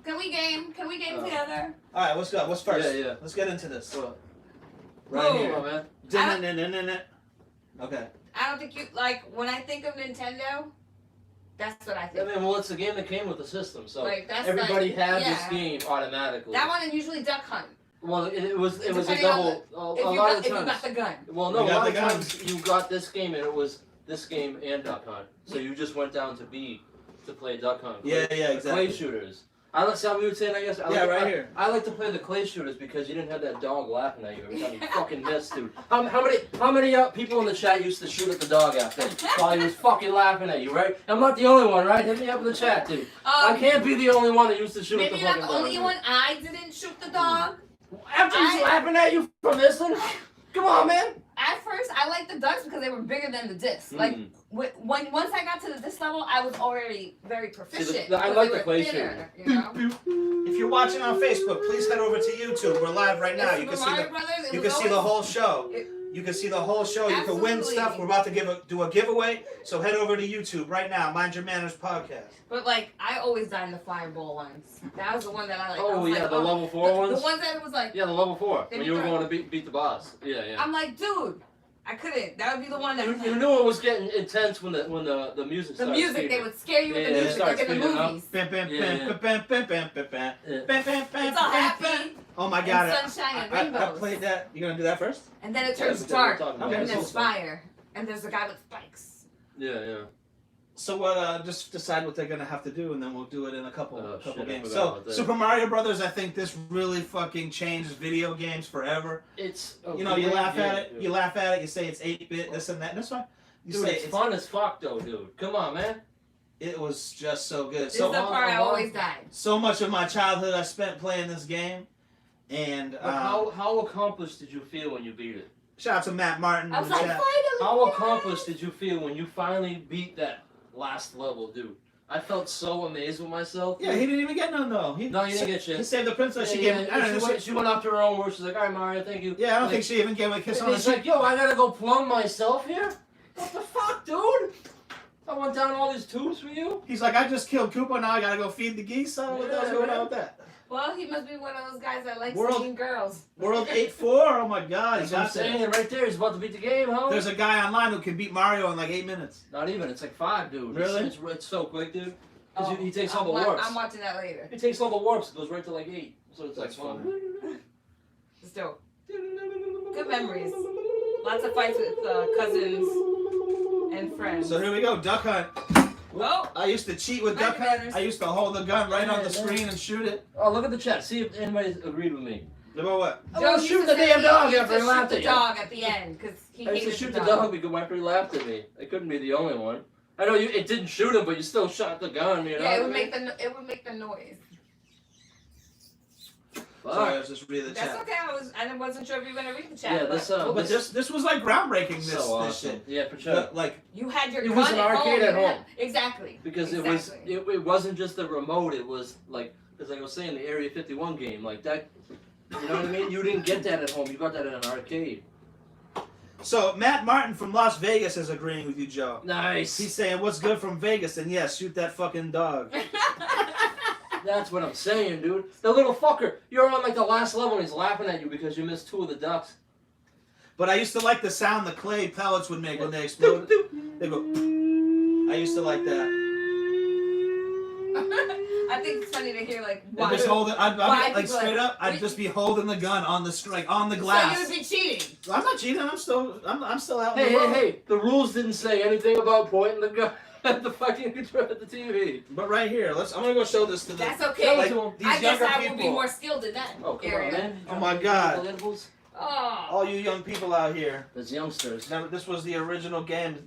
Can we game? Can we game Oh. together? All right, what's go? What's first? Yeah. Let's get into this. Well, Right Whoa. here. come on, man. Okay. I don't think you like when I think of Nintendo. That's what I I think. mean, well, it's a game that came with the system, so Like, that's everybody like- had yeah. this game automatically. That one and usually Duck Hunt. Well, it was a Depending on double. If A you lot got of if you times. got the gun. Well, no, You a got lot the of gun. times you got this game and it was this game and Duck Hunt. So you just went down to B to play Duck Hunt. Yeah, Clay- yeah, the exactly. Clay shooters. I like how we were saying. I guess. Yeah, right here. I like to play the clay shooters because you didn't have that dog laughing at you every time you fucking missed, dude. How many people in the chat used to shoot at the dog after while he was fucking laughing at you, right? I'm not the only one, right? Hit me up in the chat, dude. I can't be the only one that used to shoot at Maybe the you're fucking not dog. the only dude. one. I didn't shoot the dog. After he's laughing at you from this one, come on, man. At first, I liked the ducks because they were bigger than the discs. Like once I got to the disc level, I was already very proficient. I because like they the were clay thinner, shooter. you know? If you're watching on Facebook, please head over to YouTube. We're live right now. You Super can see Mario the Brothers, it you was can see the always- whole show. it- You can see the whole show. You can win Absolutely. stuff. We're about to do a giveaway. So head over to YouTube right now. Mind Your Manners podcast. But like, I always died in the fireball ones. That was the one that I like. I Oh was yeah, like, the level 4 the ones. ones that it was like, Yeah, the level 4 They when beat you were the- going to beat the boss. Yeah. I'm like, dude, I couldn't. That would be the one that You knew it was getting intense when the music the started. music, they speeding. would scare you with Yeah, the it music, starts like in the speeding up. movies. Bam, bam, Yeah, bam, yeah. bam, bam, bam, bam, bam, Yeah. bam, bam, bam, It's all bam, bam. happy, Oh my and god! sunshine and I rainbows. played that. You gonna do that first? And then it Yeah, turns that's what dark, we're talking about. Okay, and there's cool. fire, and there's a guy with spikes. Yeah. So what? Just decide what they're gonna have to do, and then we'll do it in a couple Oh, shit, I games. forgot So about that. Super Mario Brothers, I think this really fucking changed video games forever. It's You know, you laugh at it. You laugh at it. You say it's 8-bit, this and that. And that's fine. You Dude, say it's fun as fuck though, dude. Come on, man. It was just so good. This So is the part I always died. so much of my childhood I spent playing this game, and Like, how accomplished did you feel when you beat it? shout out to Matt Martin I in was the like, chat. finally. How yes! accomplished did you feel when you finally beat that last level, dude? I felt so amazed with myself. Yeah, he didn't even get none though. No, you didn't get shit. He saved the princess. She Yeah, gave. yeah, I don't know. she went up to her own words. She's like, all right, Mario, thank you. Yeah, I don't Like, think she even gave him a kiss and on the he's cheek. like, yo, I gotta go plumb myself here? What the fuck, dude? I went down all these tubes for you? He's like, I just killed Koopa. Now I gotta go feed the geese. So what the hell's going on with that? Well, he must be one of those guys that likes World- seeing girls. World 8-4. Oh my God, That's he what I'm got saying there. right there. He's about to beat the game, huh? There's a guy online who can beat Mario in like 8 minutes. Not even. It's like 5, dude. Really? It's so quick, dude. 'Cause Oh, he takes all I'm the wa- warps. I'm watching that later. He takes all the warps. It goes right to like 8. So it's That's like fun. Still, good memories. Lots of fights with cousins and friends. So here we go, Duck Hunt. Well, I used to cheat with Duck Hunt. I used to hold the gun right on the screen and shoot it. Oh, look at the chat. See if anybody's agreed with me. About what? Joe, used shoot to the say damn he dog used after to he laughed shoot at the you. dog at the end because he I used hated to shoot the dog because after he laughed at me. I couldn't be the only one. I know it didn't shoot him, but you still shot the gun. You know. Yeah, it what would I mean? make the noise. Sorry, I Fuck. was just reading the That's chat. okay. I wasn't sure if you were gonna read the chat. Yeah, this But this was like groundbreaking. This So this awesome. shit. Yeah, for sure. But, like you had your It gun was an at arcade home. at you had- home. Exactly. Because Exactly. it wasn't just the remote. It was like, because like I was saying, the Area 51 game like that. You know what I mean? You didn't get that at home. You got that in an arcade. so, Matt Martin from Las Vegas is agreeing with you, Joe. Nice. He's saying, "What's good from Vegas?" And yes, shoot that fucking dog. That's what I'm saying, dude. The little fucker. You're on like the last level and he's laughing at you because you missed 2 of the ducks. But I used to like the sound the clay pellets would make when they exploded. They go. I used to like that. I think it's funny to hear like And why. just hold it. I'd why like people straight like- up. I'd just be holding the gun on the on the So glass. you would be cheating. I'm not cheating. I'm still out. Hey, in the hey, world. hey. The rules didn't say anything about pointing the gun. at the fucking control at the TV. But right here, I'm gonna go show this to the. That's okay. Like, Show these I guess younger I people. will be more skilled in that Oh, come area. on, man. Oh my God. Oh. All you young people out here. There's youngsters. Now, this was the original game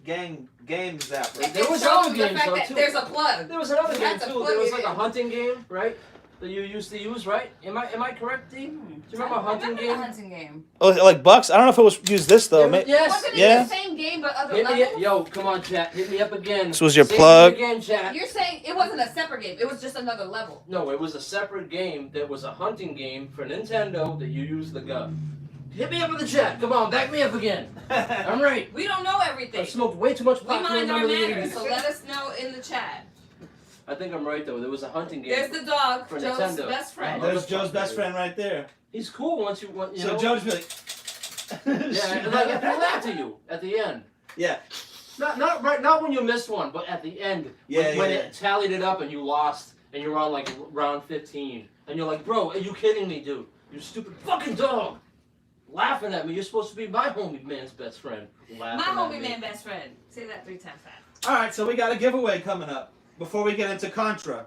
zapper. It There was shows other the games, fact though, that too. there's a plug. There was another You game have to too. plug There was it like a in. hunting game, right? That you used to use, right? Am I correct, D? Do you remember a hunting The game? hunting game. Oh, like Bucks? I don't know if it was use this though. Yes. Wasn't it Yeah. the same game but other Hit me, levels? yo, come on, chat. Hit me up again. This was your Say it plug. again, chat. You're saying it wasn't a separate game. It was just another level. No, it was a separate game that was a hunting game for Nintendo that you used the gun. Hit me up in the chat. Come on, back me up again. I'm right. We don't know everything. I've smoked way too much We pot to mind our remember the manners, 80s. so let us know in the chat. I think I'm right though. There was a hunting game. There's the dog, For Joe's Nintendo. best friend. There's Joe's best friend right there. He's cool once you want. You So know? Joe's be like. Yeah, like if he laughed at you at the end. Yeah. Not when you missed one, but at the end. Yeah, when yeah. it tallied it up and you lost and you're on like round 15 and you're like, bro, are you kidding me, dude? You stupid fucking dog. Laughing at me. You're supposed to be my homie man's best friend. My Laughing at homie me. man best friend. Say that 3 times fast. All right, so we got a giveaway coming up before we get into Contra.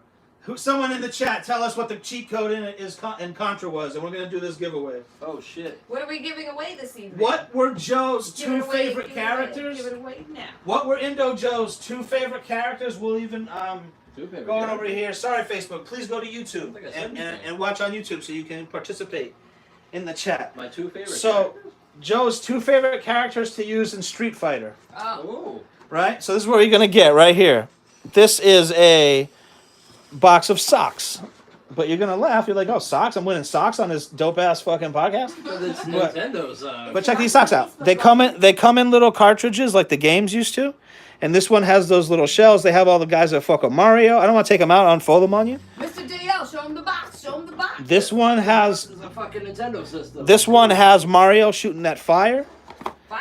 Someone in the chat, tell us what the cheat code in Contra was, and we're gonna do this giveaway. Oh shit. What are we giving away this evening? What were Joe's Give two it away, favorite give it away, characters? Give it away now. What were Indo Joe's 2 favorite characters? We'll even Two favorite going over characters. here. Sorry, Facebook. Please go to YouTube I think I said and anything. watch on YouTube so you can participate in the chat. My 2 favorite. So, characters? Joe's 2 favorite characters to use in Street Fighter. Oh. Oh. Right? So this is what you're gonna get right here. This is a box of socks. But you're gonna laugh. You're like, oh, socks? I'm winning socks on this dope ass fucking podcast. But it's But- Nintendo's. But check these socks out. They come in little cartridges like the games used to, and this one has those little shells. They have all the guys that fuck with Mario. I don't want to take them out, unfold them on you. Mr. DL, show him the box. Show him the box. This one has This is a fucking Nintendo system. Mario shooting that fire,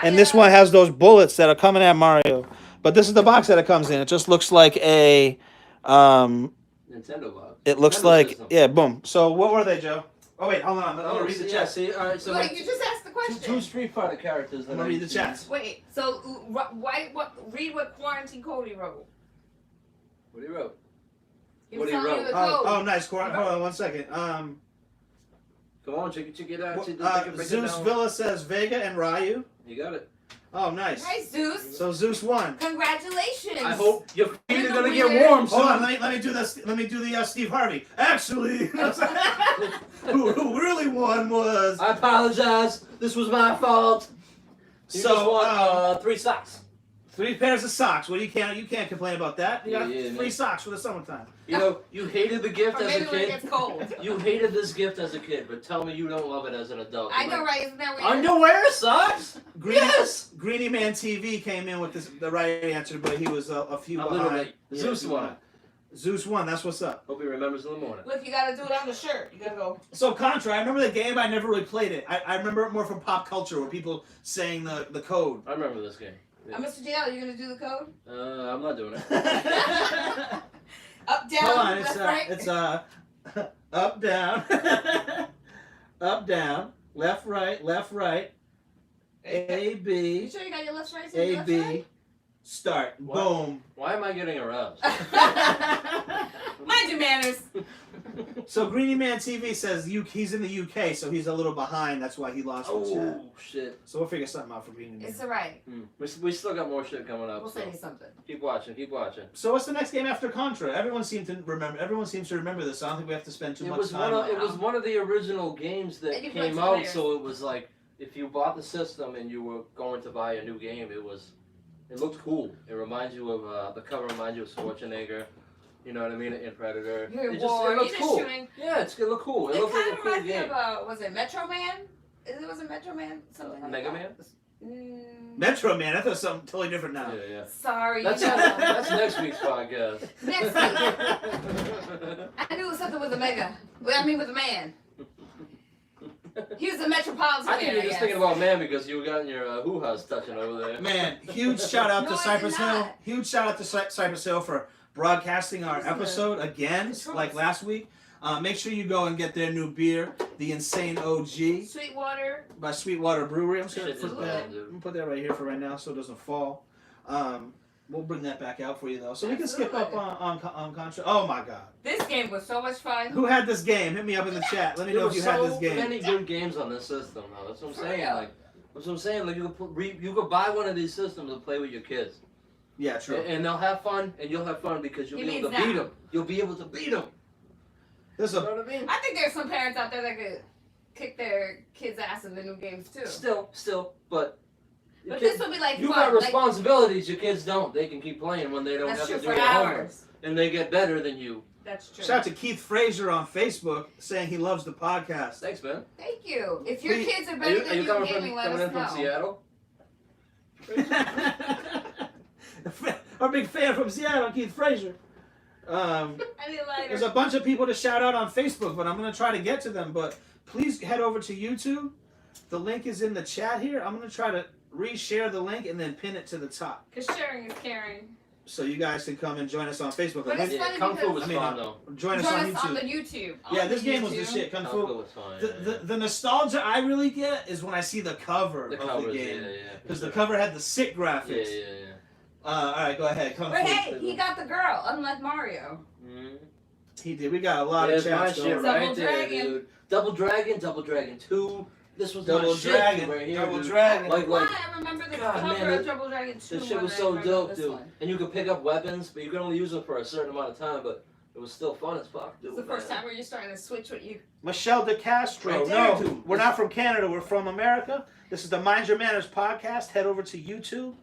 and this Fire. one has those bullets that are coming at Mario. But this is the box that it comes in. It just looks like a Nintendo box. It looks Nintendo like system. yeah, boom. So what were they, Joe? Oh wait, hold on. I'm gonna read the yeah, chat. see, all right, so Wait, you just asked the question. two Street Fighter characters. That I'm gonna I read the use. chat. Wait, so read what Quarantine Cody wrote. What he wrote? He What was he telling you wrote? the code. Oh, nice. Hold on 1 second. Come on, check it out. Zeus Villa says Vega and Ryu. You got it. Oh, nice. Hi, Zeus. So Zeus won. Congratulations. I hope your feet You're are the gonna get winner. warm Hold on, soon. let me do this. Let me do the Steve Harvey. Actually, who really won was I apologize. This was my fault. You So, just won 3 socks. 3 pairs of socks. Well, you can't complain about that. You got Yeah, free man. socks for the summertime. You know, you hated the gift Or as maybe a when it kid. gets cold. You hated this gift as a kid, but tell me you don't love it as an adult. I You're know, like, right? Isn't that weird? Underwear socks? Yes. Greeny Man TV came in with the right answer, but he was a few A little behind. bit. Yeah, Zeus a few won. behind. Zeus won. That's what's up. Hope he remembers in the morning. Look, you gotta do it on the shirt. You gotta go. So Contra, I remember the game. I never really played it. I remember it more from pop culture, where people saying the code. I remember this game. Yeah. Mr. DL, you gonna do the code? I'm not doing it. Up, down, Hold on, left, right. it's up, down, up, down, left, right, A, You B, sure you got your left, right? A, left, B, start, What? boom. Why am I getting aroused? right? Mind your manners. So Greeny Man TV says he's in the UK, so he's a little behind. That's why he lost the chat. Oh shit! So we'll figure something out for Greeny Man. It's alright. We still got more shit coming up. We'll so send you something. keep watching. Keep watching. So what's the next game after Contra? Everyone seems to remember this. So I don't think we have to spend too It much was time. it was one of the original games that And you played came two out. players. So it was like if you bought the system and you were going to buy a new game, it looked cool. It reminds you of the cover reminds you of Schwarzenegger. You know what I mean? In Predator. You're It war. it You're looks just cool. shooting. Yeah, it looked cool. It It looked like kind a of cool reminds me game. of, was it Metro Man? Was it Metro Man? Something like Mega that? Man? Metro Man. I thought something totally different now. Yeah, yeah. Sorry, That's you know. that's next week's podcast. Next week. I knew it was something with a mega. Well, I mean with a man. He was a metropolitan I think man, you're just guess. thinking about man because you got your hoo-ha's touching over there. Man, huge shout out No, to I Cypress did Hill. not. Huge shout out to Cypress Hill for broadcasting our Listen to episode again, the like last week. Make sure you go and get their new beer, the Insane OG Sweetwater. by Sweetwater Brewery. I'm just gonna Shit put is that. good, dude. I'm gonna put that right here for right now so it doesn't fall. We'll bring that back out for you though. So we can skip up on Contra. Oh my God. This game was so much fun. Who had this game? Hit me up in the chat. Let me know if you had this game. There were so many good games on this system, though. That's what I'm saying. Like, that's what I'm saying. Like, you could buy one of these systems and play with your kids. Yeah, true. And they'll have fun, and you'll have fun because you'll be able to beat them. You'll be able to beat them. You know what I mean? I think there's some parents out there that could kick their kids' ass in the new games too. Still, but this will be like you fun. got responsibilities. Your kids don't. They can keep playing when they don't have to do their homework, and they get better than you. That's true. Shout out to Keith Frazier on Facebook saying he loves the podcast. Thanks, man. Thank you. If your kids are better than you in gaming, let us know. From Seattle? Our big fan from Seattle, Keith Frazier. There's a bunch of people to shout out on Facebook, but I'm going to try to get to them. But please head over to YouTube. The link is in the chat here. I'm going to try to reshare the link and then pin it to the top. Because sharing is caring. So you guys can come and join us on Facebook. But it's funny Kung Fu was fun, though. Join us on the YouTube. Yeah, this game was the shit. Kung Fu was fun. The nostalgia I really get is when I see the cover of the game. Because the cover had the sick graphics. Yeah. All right, go ahead. Kung But Fu. hey, he got the girl, unlike Mario. He did. We got a lot of chats going. Right there, dude. Double Dragon 2. This was Double Dragon right here. Double Dragon. Like, I remember the cover of Double Dragon 2. This shit was so dope, dude. And you could pick up weapons, but you could only use them for a certain amount of time. But it was still fun as fuck, dude. It's the first time where you're starting to switch what you. Michelle De Castro. Right there, no, dude. We're not from Canada. We're from America. This is the Mind Your Manners podcast. Head over to YouTube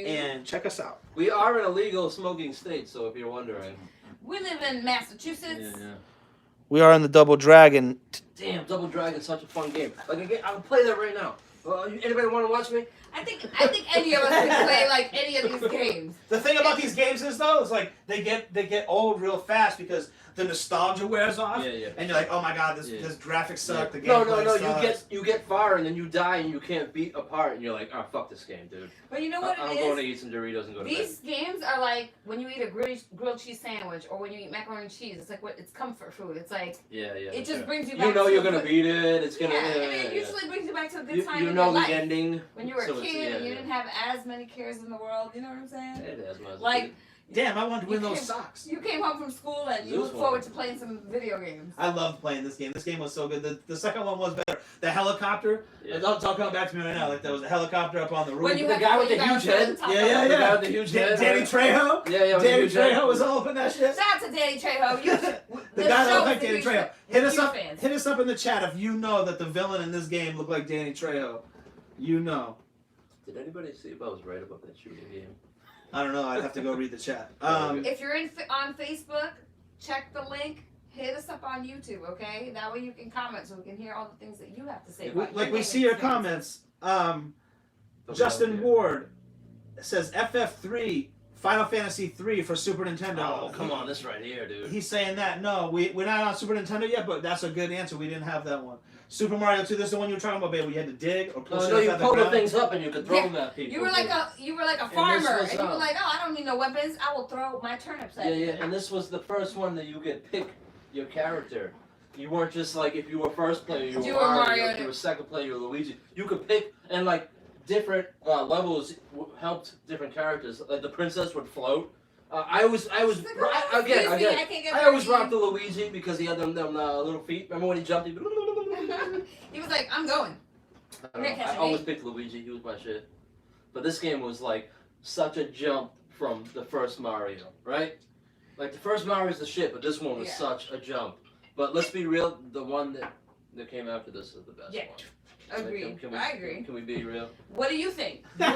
and check us out. We are in a legal smoking state, so if you're wondering. We live in Massachusetts. Yeah. We are in the Double Dragon. Damn, Double Dragon's such a fun game. Like, again, I would play that right now. Anybody want to watch me? I think any of us can play like any of these games. The thing about these games is though, is like they get old real fast because the nostalgia wears off. Yeah. And you're like, oh my god, this graphics suck. The No. sucks. You get far and then you die and you can't beat apart and you're like, oh fuck this game, dude. But you know what I'm going to eat some Doritos and go to bed. These games are like when you eat a grilled cheese sandwich or when you eat macaroni and cheese. It's like it's comfort food. It's like it just brings you back. You know you're gonna beat it. It's gonna. It usually brings you back to a good time. You know in your the life. ending. When you were a kid and you didn't have as many cares in the world. You know what I'm saying? It has my like. Damn, I wanted to win those socks. You came home from school and you look forward to playing some video games. I loved playing this game. This game was so good. The second one was better. The helicopter. It's all coming back to me right now. Like there was a helicopter up on the roof. The guy with the huge head. Yeah. The guy with the huge head. Danny Trejo. Yeah. Danny Trejo was all up in that shit. Shout out to Danny Trejo. The guy that looked like Danny Trejo. Hit us up in the chat if you know that the villain in this game looked like Danny Trejo. You know. Did anybody see if I was right about that shooting game? I don't know. I'd have to go read the chat. If you're on Facebook, check the link. Hit us up on YouTube, okay? That way you can comment so we can hear all the things that you have to say. We see your comments. Justin Ward says FF3, Final Fantasy 3 for Super Nintendo. Oh, come on. This right here, dude. He's saying that. No, we're not on Super Nintendo yet, but that's a good answer. We didn't have that one. Super Mario 2, this is the one you were talking about, babe, where you had to dig or pull you pull the things up and you could throw them at people. You were like a farmer, and you were like, oh, I don't need no weapons. I will throw my turnips at you. Yeah, and this was the first one that you could pick your character. You weren't just like, if you were first player, you were Mario. If you were second player, you were Luigi. You could pick, and like, different levels helped different characters. Like, the princess would float. I always rocked the Luigi because he had them little feet. Remember when he jumped? He was like, I'm going. I always picked Luigi. He was my shit. But this game was like such a jump from the first Mario, right? Like the first Mario is the shit, but this one was such a jump. But let's be real, the one that came after this is the best one. Agreed. I agree. Can we be real? What do you think? 1,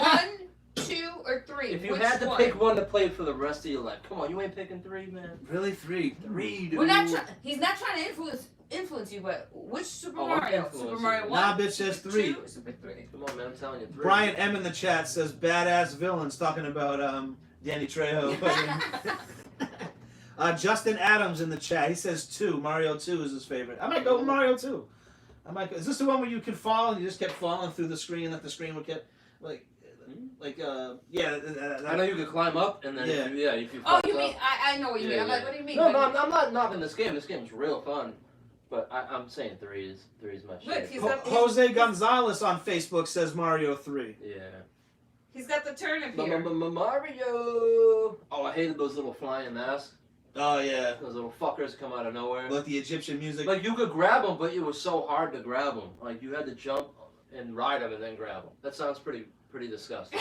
2, or 3? If you had to pick one to play for the rest of your life, come on, you ain't picking 3, man. Really, 3, dude. He's not trying to influence you, but which Super Mario? Super Mario 1? Nah, bitch, says 3. Super 3. Come on, man, I'm telling you, 3. Brian M in the chat says badass villains talking about Danny Trejo. Justin Adams in the chat, he says 2. Mario 2 is his favorite. I might go with Mario 2. Is this the one where you could fall and you just kept falling through the screen that the screen would get I know you could climb up and then if you oh, you mean I know what you mean. I'm like, what do you mean? No, I'm not knocking this game. This game's real fun. But I'm saying 3 is my shit. Jose Gonzalez on Facebook says Mario 3. Yeah. He's got the turnip here. Mario. Oh, I hated those little flying masks. Oh yeah. Those little fuckers come out of nowhere. Like the Egyptian music. Like you could grab them, but it was so hard to grab them. Like you had to jump and ride them and then grab them. That sounds pretty disgusting.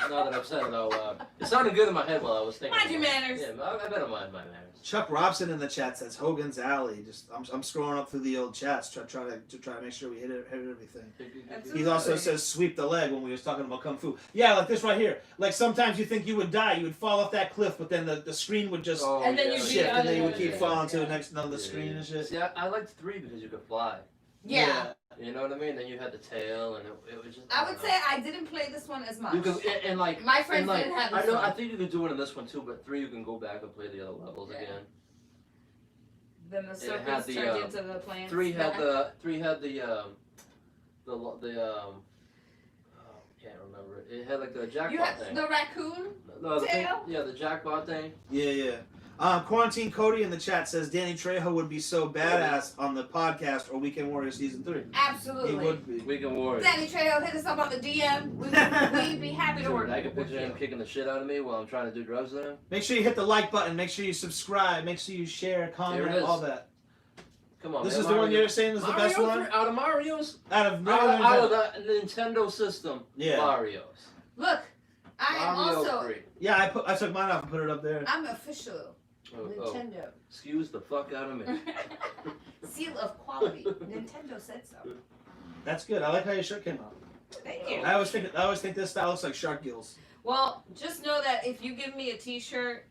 Now that I've said it out loud, it sounded good in my head while I was thinking. Mind your manners. Yeah, I better mind my manners. Chuck Robson in the chat says Hogan's Alley. Just I'm scrolling up through the old chats try to make sure we hit everything. Absolutely. He also says sweep the leg when we was talking about kung fu. Yeah, like this right here. Like sometimes you think you would die, you would fall off that cliff, but then the screen would just And then you'd be shift, and then you would keep yeah. falling to the next another screen and shit. See, I liked 3 because you could fly. Yeah. You know what I mean? Then you had the tail, and it was just. I would say I didn't play this one as much. You could, and like My friends and like, didn't have I this know. one. I think you could do it in this one too, but 3 you can go back and play the other levels Yeah. again. Then the had serpents the, turned into the plants. 3 had back. the can't remember it. It had like the You jackpot had thing. the raccoon? No, the thing, tail? yeah, the jackpot thing. Yeah. Quarantine Cody in the chat says Danny Trejo would be so badass on the podcast or Weekend Warrior Season 3. Absolutely. He would be. Weekend Warrior. Danny Trejo, hit us up on the DM. We'd be happy to work I can with picture him you. kicking the shit out of me while I'm trying to do drugs with him. Make sure you hit the like button. Make sure you subscribe. Make sure you share, comment, There it is. all that. Come on, This man. is the one you're saying is the best Mario one? out of Mario's. Out of Out of the Nintendo system. Yeah. Mario's. Look, I am Mario also. 3. Yeah, I took mine off and put it up there. I'm official. Oh, Nintendo. excuse the fuck out of me. Seal of quality. Nintendo said so. That's good. I like how your shirt came out. Thank you. I always think this style looks like shark gills. Well, just know that if you give me a T-shirt,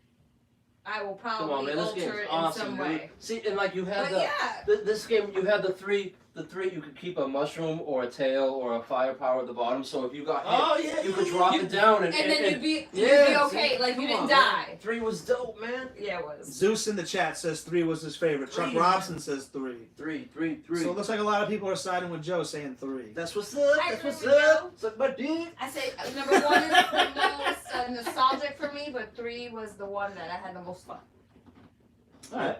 I will Come probably on, man. This alter game's it in awesome, some dude. way. See, and like you had But yeah. this game, you had the three. You could keep a mushroom or a tail or a firepower at the bottom. So if you got hit, yeah. you could drop it down and And then you'd be yeah, okay, see, like you come didn't on, die. Man. 3 was dope, man. Yeah, it was. Zeus in the chat says 3 was his favorite. Chuck 3. Robson says 3. 3. So it looks like a lot of people are siding with Joe saying 3. That's what's up. I That's what's agree with up. Suck my dick. I say number 1 is the most nostalgic for me, but 3 was the one that I had the most fun. Alright.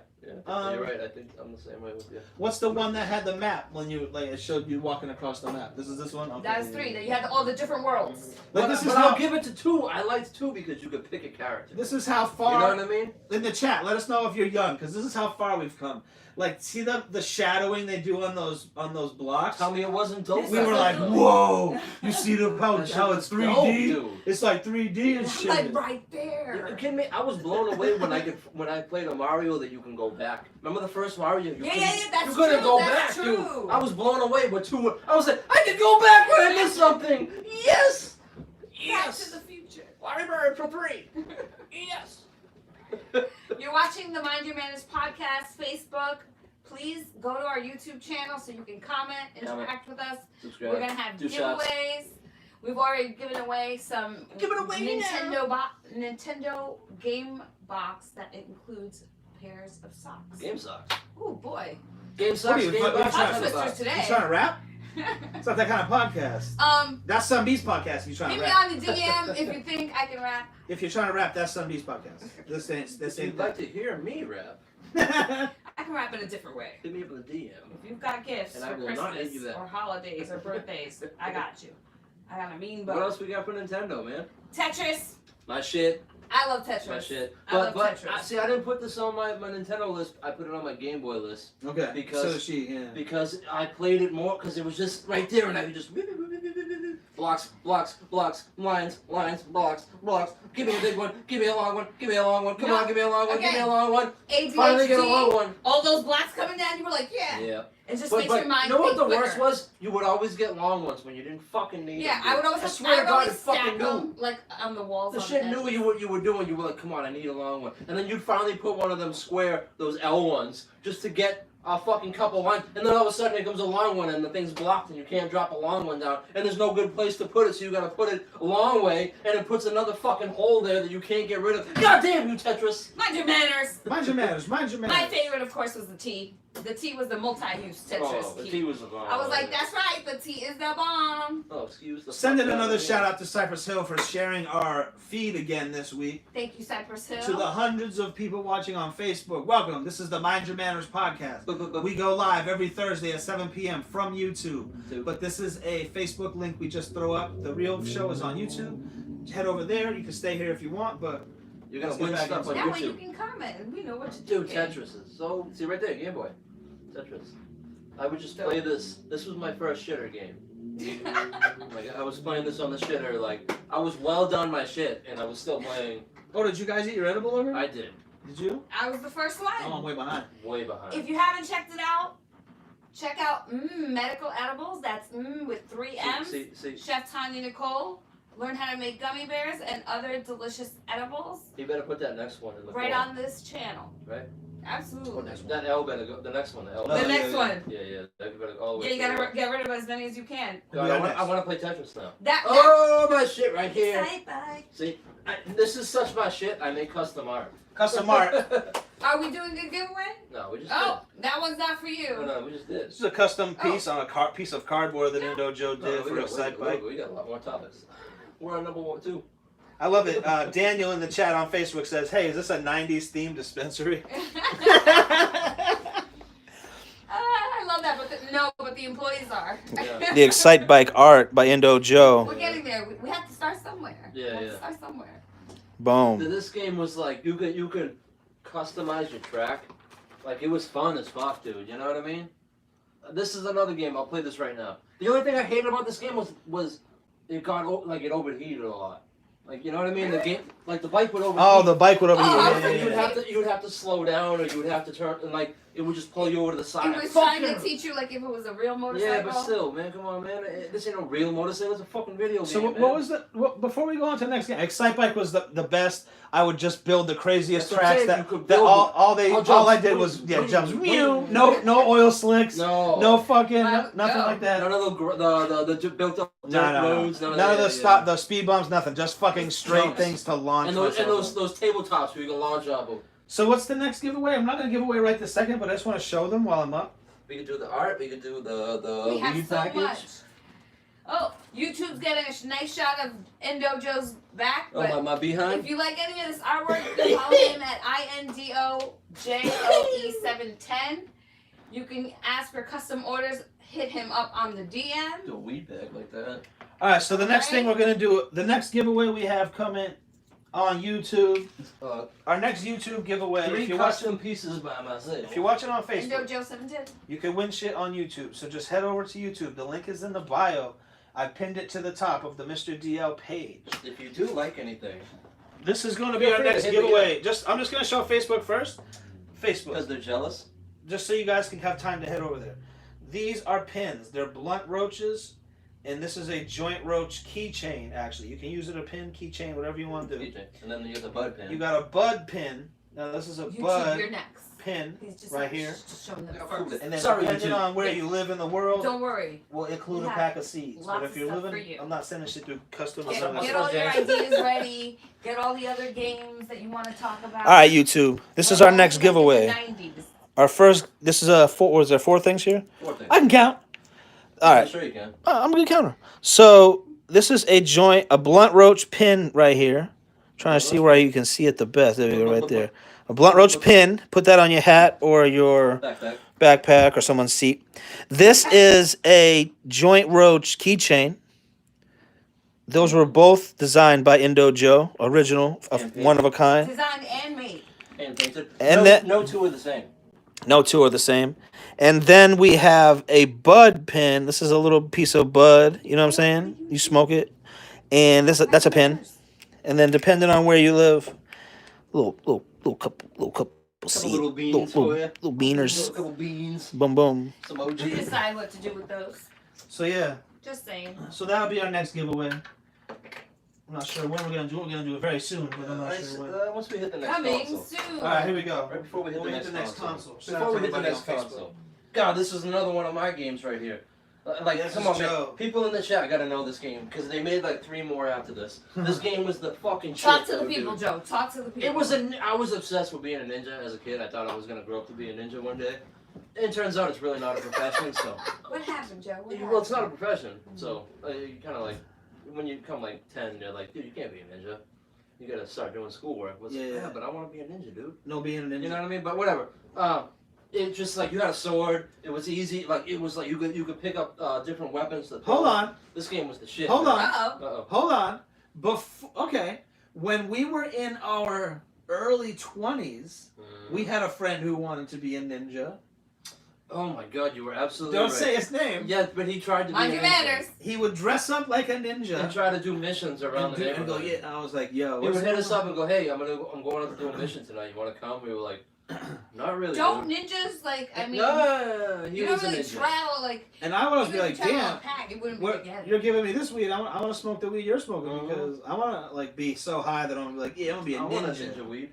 Yeah, you're right. I think I'm the same way with you. What's the one that had the map when you it showed you walking across the map? This is this one? Okay. That is 3. That you had all the different worlds. But this is but how I'll give it to 2. I liked 2 because you could pick a character. this is how You far know what I mean? in the chat. Let us know if you're young, because this is how far we've come. Like, see the shadowing they do on those blocks? Tell me it wasn't dope. We were like, whoa! You see how it's 3D? Dope, dude. It's like 3D and It's shit. like right You there. kidding me? I was blown away when I played a Mario that you can go back. Remember the first Mario? You That's you couldn't true. go That's back, true. dude. I was blown away with 2. I was like, I can go back when I missed something. Yes. Back Yes. to the future. Library for 3. Yes. You're watching the Mind Your Manners podcast, Facebook. Please go to our YouTube channel so you can comment, interact with us. Subscribe. We're gonna have Do giveaways. shots. We've already given away some Give it away Nintendo game box that includes pairs of socks. Game socks. Oh boy. Game What socks. are you, Game fucking box. trying Tongue to- twisters You today. trying to rap? It's not that kind of podcast. That's Sun B's podcast if you're trying Hit to me rap. on the DM if you think I can rap. If you're trying to rap, that's Sun B's podcast. This If ain't you'd like to hear me rap, that. I can rap in a different way. hit me up in the DM. If you've got gifts And I for will not hit Christmas you back. or holidays or birthdays, I got you. I got a mean What bow. else we got for Nintendo, man? Tetris. My shit. I love Tetris. My shit. I love But Tetris. see, I didn't put this on my Nintendo list. I put it on my Game Boy list Okay. Because- so does she, yeah. because I played it more because it was just right there, and I could just blocks, lines, blocks. Give me a big one. Give me a long one. Give me a long one. Come No. on, give me a long one. Give Okay. me a long one. Finally get a long ADHD. one. All those blocks coming down, you were like, yeah. Yeah. It just But makes your mind you know what think the quicker. worst was? You would always get long ones when you didn't fucking need Yeah, them. I would always I have, swear I to would God, always you fucking stack knew. them like on the walls. The on shit the knew edges. you were doing. You were like, come on, I need a long one. And then you'd finally put one of them square, those L ones, just to get a fucking couple lines. And then all of a sudden it comes a long one and the thing's blocked and you can't drop a long one down. And there's no good place to put it, so you gotta put it a long way. And it puts another fucking hole there that you can't get rid of. God damn you, Tetris! Mind your manners. Mind your manners. Mind your manners. My favorite, of course, was the T. The T was the multi-use Tetris Oh, the key. T was the bomb. I was like, that's right, the T is the bomb. Oh, excuse the. Sending another shout out to Cypress Hill for sharing our feed again this week. Thank you, Cypress Hill. To the hundreds of people watching on Facebook, welcome. This is the Mind Your Manners podcast. We go live every Thursday at 7 p.m. from YouTube. But this is a Facebook link we just throw up. The real show is on YouTube. Head over there. You can stay here if you want, but you're gonna win stuff on that YouTube. way you can comment. We know what to do. Dude, Tetris is so. See right there, Game Boy. Tetris. I would just play this. This was my first shitter game. Like I was playing this on the shitter. Like I was well done my shit, and I was still playing. Oh, did you guys eat your edible already? I did. Did you? I was the first one. Oh, I'm way behind. Way behind. If you haven't checked it out, check out Medical Edibles. That's with 3 M's. See. Chef Tanya Nicole. Learn how to make gummy bears and other delicious edibles. You better put that next one in the right form. on this channel. Right. Absolutely. That L better go. The next one. The L. The next one. Yeah. That better all the way. Yeah, you gotta get rid of as many as you can. God, I want to play Tetris now. That my shit right here. Bye. See, this is such my shit. I make custom art. Custom art. Are we doing a giveaway? No, we just that one's not for you. did. No, we just did. This is a custom piece on a piece of cardboard that Indo Joe did for Excite Bike. We got a lot more topics. We're on number 2. I love it. Daniel in the chat on Facebook says, "Hey, is this a '90s themed dispensary?" I love that, but the employees are. Yeah. The Excite Bike art by Indo Joe. We're getting there. We have to start somewhere. Yeah. To start somewhere. Boom. This game was like you could customize your track. Like it was fun as fuck, dude. You know what I mean? This is another game. I'll play this right now. The only thing I hated about this game was it got it overheated a lot. Like you know what I mean? The game, like the bike would overheat. Oh, the bike would overheat. You would have to slow down, or you would have to turn, and like it would just pull you over to the side. It was trying to teach you like if it was a real motorcycle. Yeah, but still, man, come on, man. This ain't no real motorcycle. It's a fucking video game. So man. what was the before we go on to the next game? Excite Bike was the best. I would just build the craziest That's what I'm tracks saying, that, you could that build all I did was jumps. No oil slicks. No fucking nothing like that. None of the built up dirt roads. None of the speed bumps. Nothing. Just fucking straight things to launch. And those tabletops where you can launch off of. So what's the next giveaway? I'm not gonna give away right this second, but I just want to show them while I'm up. We could do the art. We could do the we have weed so package. much. Oh, YouTube's getting a nice shot of Indo Joe's back. But my behind. if you like any of this artwork, you can follow him at INDOJOE710. You can ask for custom orders. Hit him up on the DM. Do a weed bag like that. All right. So the next thing we're gonna do, the next giveaway we have coming on YouTube. Our next YouTube giveaway. 3 custom pieces by myself. If you're watching on Facebook, Indo Joe 710. you can win shit on YouTube. So just head over to YouTube. The link is in the bio. I pinned it to the top of the Mr. DL page. If you do like anything, this is going to be our next giveaway. I'm just going to show Facebook first. Facebook. Because they're jealous. Just so you guys can have time to head over there. These are pins. They're blunt roaches. And this is a joint roach keychain, actually. You can use it a pin, keychain, whatever you want to do. And then you get the bud pin. You got a bud pin. Now, this is a YouTube, bud you're next. pin Just right here. Just show them first. And then depending on where you live in the world, don't worry. we'll include a pack of seeds. But if you're for living, you. I'm not sending shit through custom. Get all your ideas ready. Get all the other games that you want to talk about. All right, YouTube. This is our next giveaway. 90s. Our first. This is a 4. Was there 4 things here? 4 things. I can count. All right. Sure you can. I'm a good counter. So this is a blunt roach pin right here. Trying to see where you can see it the best. There we go, right there. A blunt roach pin. Put that on your hat or your backpack or someone's seat. This is a joint roach keychain. Those were both designed by Indo Joe, original, one of a kind. Designed and made. And painted. And no 2 are the same. No 2 are the same. And then we have a bud pin. This is a little piece of bud. You know what I'm saying? You smoke it. And that's a pin. And then depending on where you live, little couple seeds. Little beans for you. Little beaners. Couple beans. Boom, boom. Some You OG. decide what to do with those. So, yeah. Just saying. So, that'll be our next giveaway. I'm not sure when we're going to do it. We're going to do it very soon, but I'm not sure when. Once we hit the next Coming console. soon. All right, here we go. Right before we hit the next console. Before we hit the next console. God, this is another one of my games right here. Like, This come is on, man. Joe. People in the chat gotta know this game because they made like 3 more after this. This game was the fucking shit. Talk to the though, people, dude. Joe. Talk to the people. I was obsessed with being a ninja as a kid. I thought I was gonna grow up to be a ninja one day. It turns out it's really not a profession, so. What happened, Joe? What Well, it's not a happened? profession, so you kind of like, when you come like 10, you're like, dude, you can't be a ninja. You gotta start doing schoolwork. Yeah. But I want to be a ninja, dude. No being a ninja. You know what I mean? But whatever. It just like you had a sword. It was easy. Like it was like you could pick up different weapons. Hold on. This game was the shit. Hold on. Uh-oh. Hold on. Okay. When we were in our early 20s, we had a friend who wanted to be a ninja. Oh my god, you were absolutely Don't right. say his name. Yeah, but he tried to Mind be your a ninja. manners. He would dress up like a ninja. And try to do missions around the and go, neighborhood. yeah. I was like, yo. He would what's hit us going up and go, hey, I'm going up to do a mission tonight. You want to come? We were like, not really. Don't dude. ninjas, like, I mean, No, he you was don't really a ninja. travel, like, And I would be even like, if you travel in damn. a pack, it wouldn't be What, together. you're giving me this weed. I want to smoke the weed you're smoking Mhm. because I want to like be so high that I'm gonna be like, yeah, I'm gonna be a I want a ninja. ninja weed.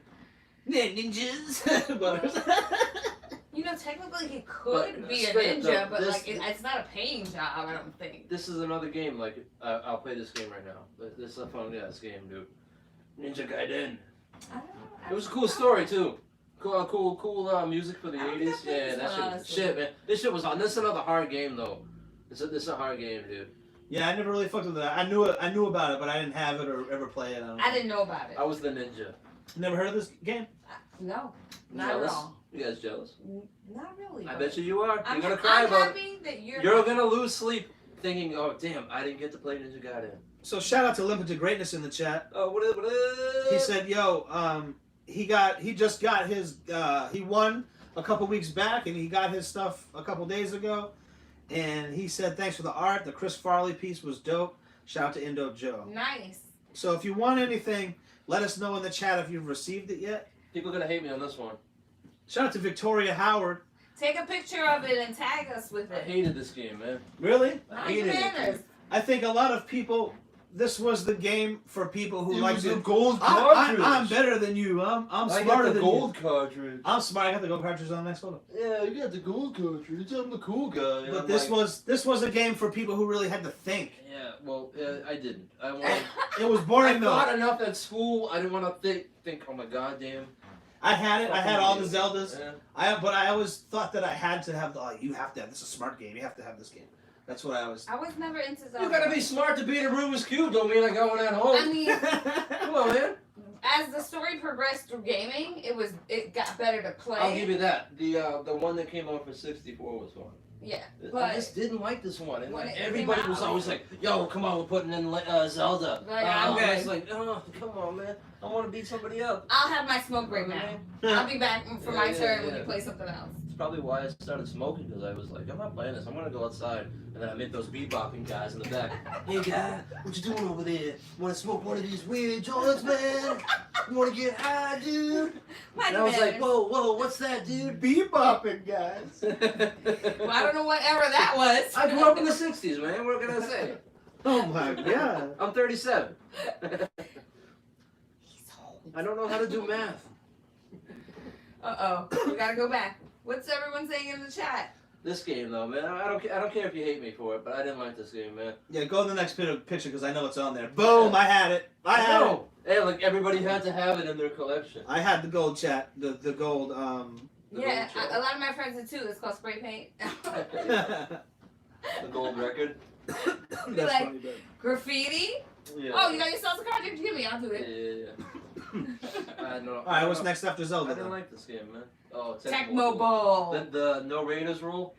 Yeah, ninjas. But- You know, technically he could But, be a straight up, ninja, though, but this- like it's not a paying job, I don't think. This is another game. Like I'll play this game right now. This is a fun ass game, dude. Ninja Gaiden. I don't know. It was a cool story too. Cool music for the I don't 80s. think Yeah, this that one, shit was honestly. shit, man. This shit was on. This is another hard game though. This is a hard game, dude. yeah, I never really fucked with that. I knew about it, but I didn't have it or ever play it. I didn't know about it. I was the ninja. Never heard of this game. No, not Jealous? at all. You guys jealous? Not really. I but bet you are. I'm, You're gonna cry I'm about it. happy that you're. You're gonna lose sleep thinking, oh damn, I didn't get to play Ninja Gaiden. So shout out to Limited Greatness in the chat. Oh, what up, what up? He said, "Yo, he just got his he won a couple weeks back and he got his stuff a couple days ago, and he said thanks for the art. The Chris Farley piece was dope. Shout out to Indo Joe. Nice. So if you want anything, let us know in the chat if you've received it yet. People are gonna hate me on this one. Shout out to Victoria Howard. Take a picture of it and tag us with I it. hated this game, man. Really? I Mind your hated manners. it. I think a lot of people. This was the game for people who like to. gold I'm better than you. I'm I smarter got the than gold you. cartridge. I'm smart. I got the gold cartridge on the next photo. Yeah, you got the gold cartridge. I'm the cool guy. But I'm this like, was a game for people who really had to think. Yeah, well, I didn't. I wanted. It was I boring though. thought enough at school. I didn't want to think. Oh my god, damn. I had it. I had all the Fucking Zeldas. Yeah. But I always thought that I had to have the. Oh, you have to have this. Is a smart game. You have to have this game. That's what I was. I was never into Zelda. You gotta be smart to beat a Rubik's Cube. Don't mean I got one at home. I mean, Come on, man. as the story progressed through gaming, it got better to play. I'll give you that. The one that came out for 64 was fun. Yeah, I but just didn't like this one. And when like, it came everybody out, was always like, "Yo, come on, we're putting in Zelda." Like, I okay. was like, "Oh, come on, man. I want to beat somebody else." I'll have my smoke break now. I'll be back for my Yeah, turn when yeah. you play something else. It's probably why I started smoking, because I was like, I'm not playing this. I'm gonna go outside. And then I met those bebopping guys in the back. Hey guy, what you doing over there? Want to smoke one of these weird joints, man? You want to get high, dude? And I was like, whoa, what's that, dude? Bebopping, guys. Well, I don't know what era that was. I grew up in the 60s, man. What can I say? Oh my god. I'm 37. He's old. I don't know how to do math. Uh oh, we gotta go back. What's everyone saying in the chat? This game, though, man. I don't care if you hate me for it, but I didn't like this game, man. Yeah, go to the next picture because I know it's on there. Boom! I had it. I had it. know. Hey, like everybody had to have it in their collection. I had the gold chat. The gold. The Yeah, gold a lot of my friends did too. It's called spray paint. The gold record. That's like- funny, but. Graffiti. Yeah. Oh, you got your salsa card? Give me. I'll do Yeah, it. yeah. I know. All right, what's next after I Zelda? didn't Then? like this game, man. Oh, Tecmo Bowl. The no Raiders rule.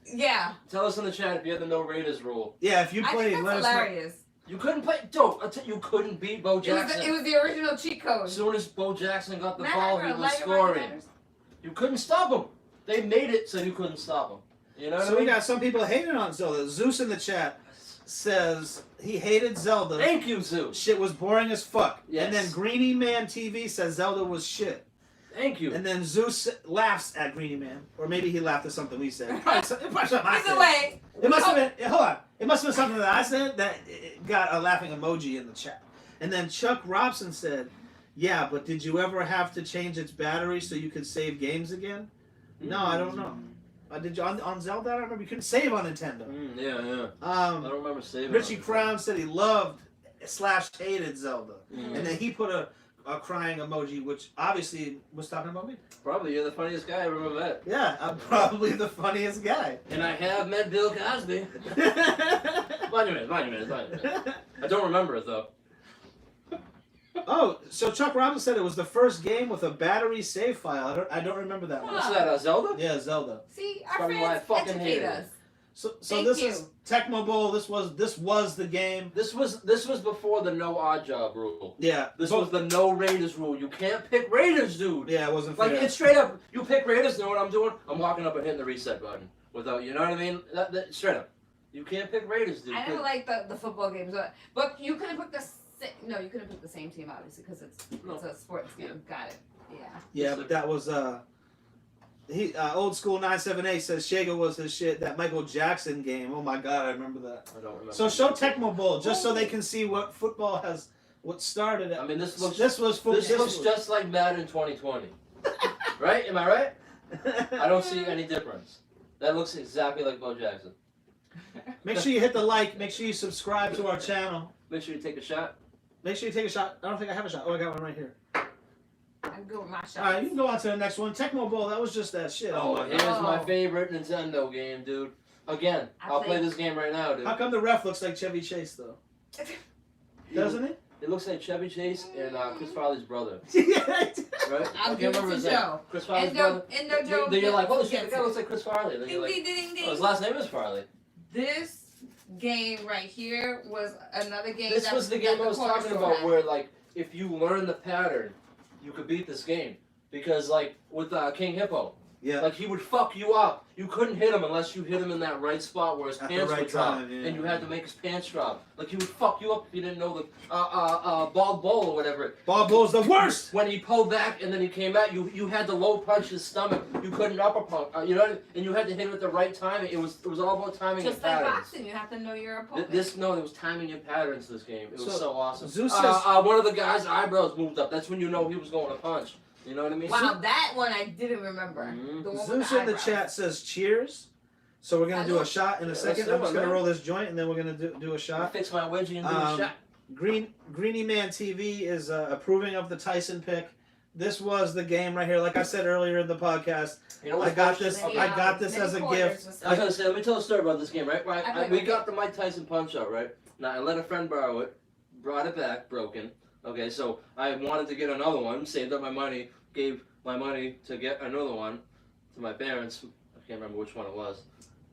Yeah. Tell us in the chat if you had the no Raiders rule. Yeah, if you I play, think let that's us know. hilarious. You couldn't play. Don't. You couldn't beat Bo Jackson. It was the original cheat code. As soon as Bo Jackson got the Matt, ball, I'm he gonna was light your scoring. margaritas. You couldn't stop him. They made it so you couldn't stop him. You know what So I we mean? got some people hating on Zelda. Zeus in the chat says he hated Zelda. Thank you, Zeus. Shit was boring as fuck. Yes. And then Greenie Man TV says Zelda was shit. Thank you. And then Zeus laughs at Greenie Man. Or maybe he laughed at something we said. Probably something I Either said. way. It must have been, hold on. It must have been something that I said that it got a laughing emoji in the chat. And then Chuck Robson said, yeah, but did you ever have to change its battery so you could save games again? No, I don't know. Did you on Zelda? I remember you couldn't save on Nintendo. Yeah. I don't remember saving. Richie on it. Crown said he loved / hated Zelda. Mm. And then he put a crying emoji, which obviously was talking about me. Probably you're the funniest guy I ever met. Yeah, I'm probably the funniest guy. And I have met Bill Cosby. Monument. I don't remember it though. Oh, so Chuck Robinson said it was the first game with a battery save file. I don't remember that one. What's that? Zelda? Yeah, Zelda. See, That's our probably why I friends fucking hate educate it. us. So Thank this you. is Tecmo Bowl. This was the game. This was before the no odd job rule. Yeah. This was the no Raiders rule. You can't pick Raiders, dude. Yeah, it wasn't Like fair. it's straight up. You pick Raiders. Know what I'm doing? I'm walking up and hitting the reset button without. You know what I mean? That straight up. You can't pick Raiders, dude. I never like the football games, but you couldn't pick you couldn't pick the same team obviously because it's a sports game. Got it. Yeah. Yeah, but that was old school 978 says Shega was his shit. That Michael Jackson game. Oh my god, I remember that. I don't remember. So show Tecmo Bowl just so they can see what football has. What started it. I mean, this looks just like Madden 2020, right? Am I right? I don't see any difference. That looks exactly like Bo Jackson. Make sure you hit the like. Make sure you subscribe to our channel. Make sure you take a shot. Make sure you take a shot. I don't think I have a shot. Oh, I got one right here. I'm good with my shots. All right, you can go on to the next one. Tecmo Bowl. That was just that shit. Oh, my here's god. my favorite Nintendo game, dude. Again, I'll play this game right now, dude. How come the ref looks like Chevy Chase though? Doesn't it? It looks like Chevy Chase and Chris Farley's brother, Yeah. right? I'll I give can't it remember to his name. Joe. Chris Farley's brother. Endo Joe. Then you're like, oh shit, gets the guy it. looks like Chris Farley. Then Ding, you're like, ding, ding, ding. oh, his last name is Farley. This game right here was another game. This was the game I was talking about had. where, like, if you learn the pattern, you could beat this game. Because, like, with King Hippo, Yeah. like, he would fuck you up. You couldn't hit him unless you hit him in that right spot where his At the pants right would drop. time, yeah. And you had to make his pants drop. Like, he would fuck you up if you didn't know the bald bull or whatever. Ball Bull's the worst. When he pulled back and then he came at you, you had to low punch his stomach. You couldn't upper punch. You know, and you had to hit him at the right time. It was all about timing Just and like patterns. boxing, you have to know your opponent. There was timing and patterns. This game, it was so awesome. Zeus says, One of the guys' eyebrows moved up. That's when you know he was going to punch. You know what I mean? Wow, that one I didn't remember. Mhm. The one with Zeus the in the eyebrows. chat says cheers. So we're gonna do a shot in a Yeah, second. let's do I'm just it, gonna man. roll this joint and then we're gonna do a I shot. fix my wedgie and do a shot. Greeny Man TV is approving of the Tyson pick. This was the game right here. Like I said earlier in the podcast, You know I what's got bullshit? this. I got this as a gift. I was gonna say, let me tell a story about this game, right? We okay. got the Mike Tyson punch out, right? Now I let a friend borrow it, brought it back, broken. Okay, so I wanted to get another one, saved up my money, gave my money to get another one to my parents. I can't remember which one it was,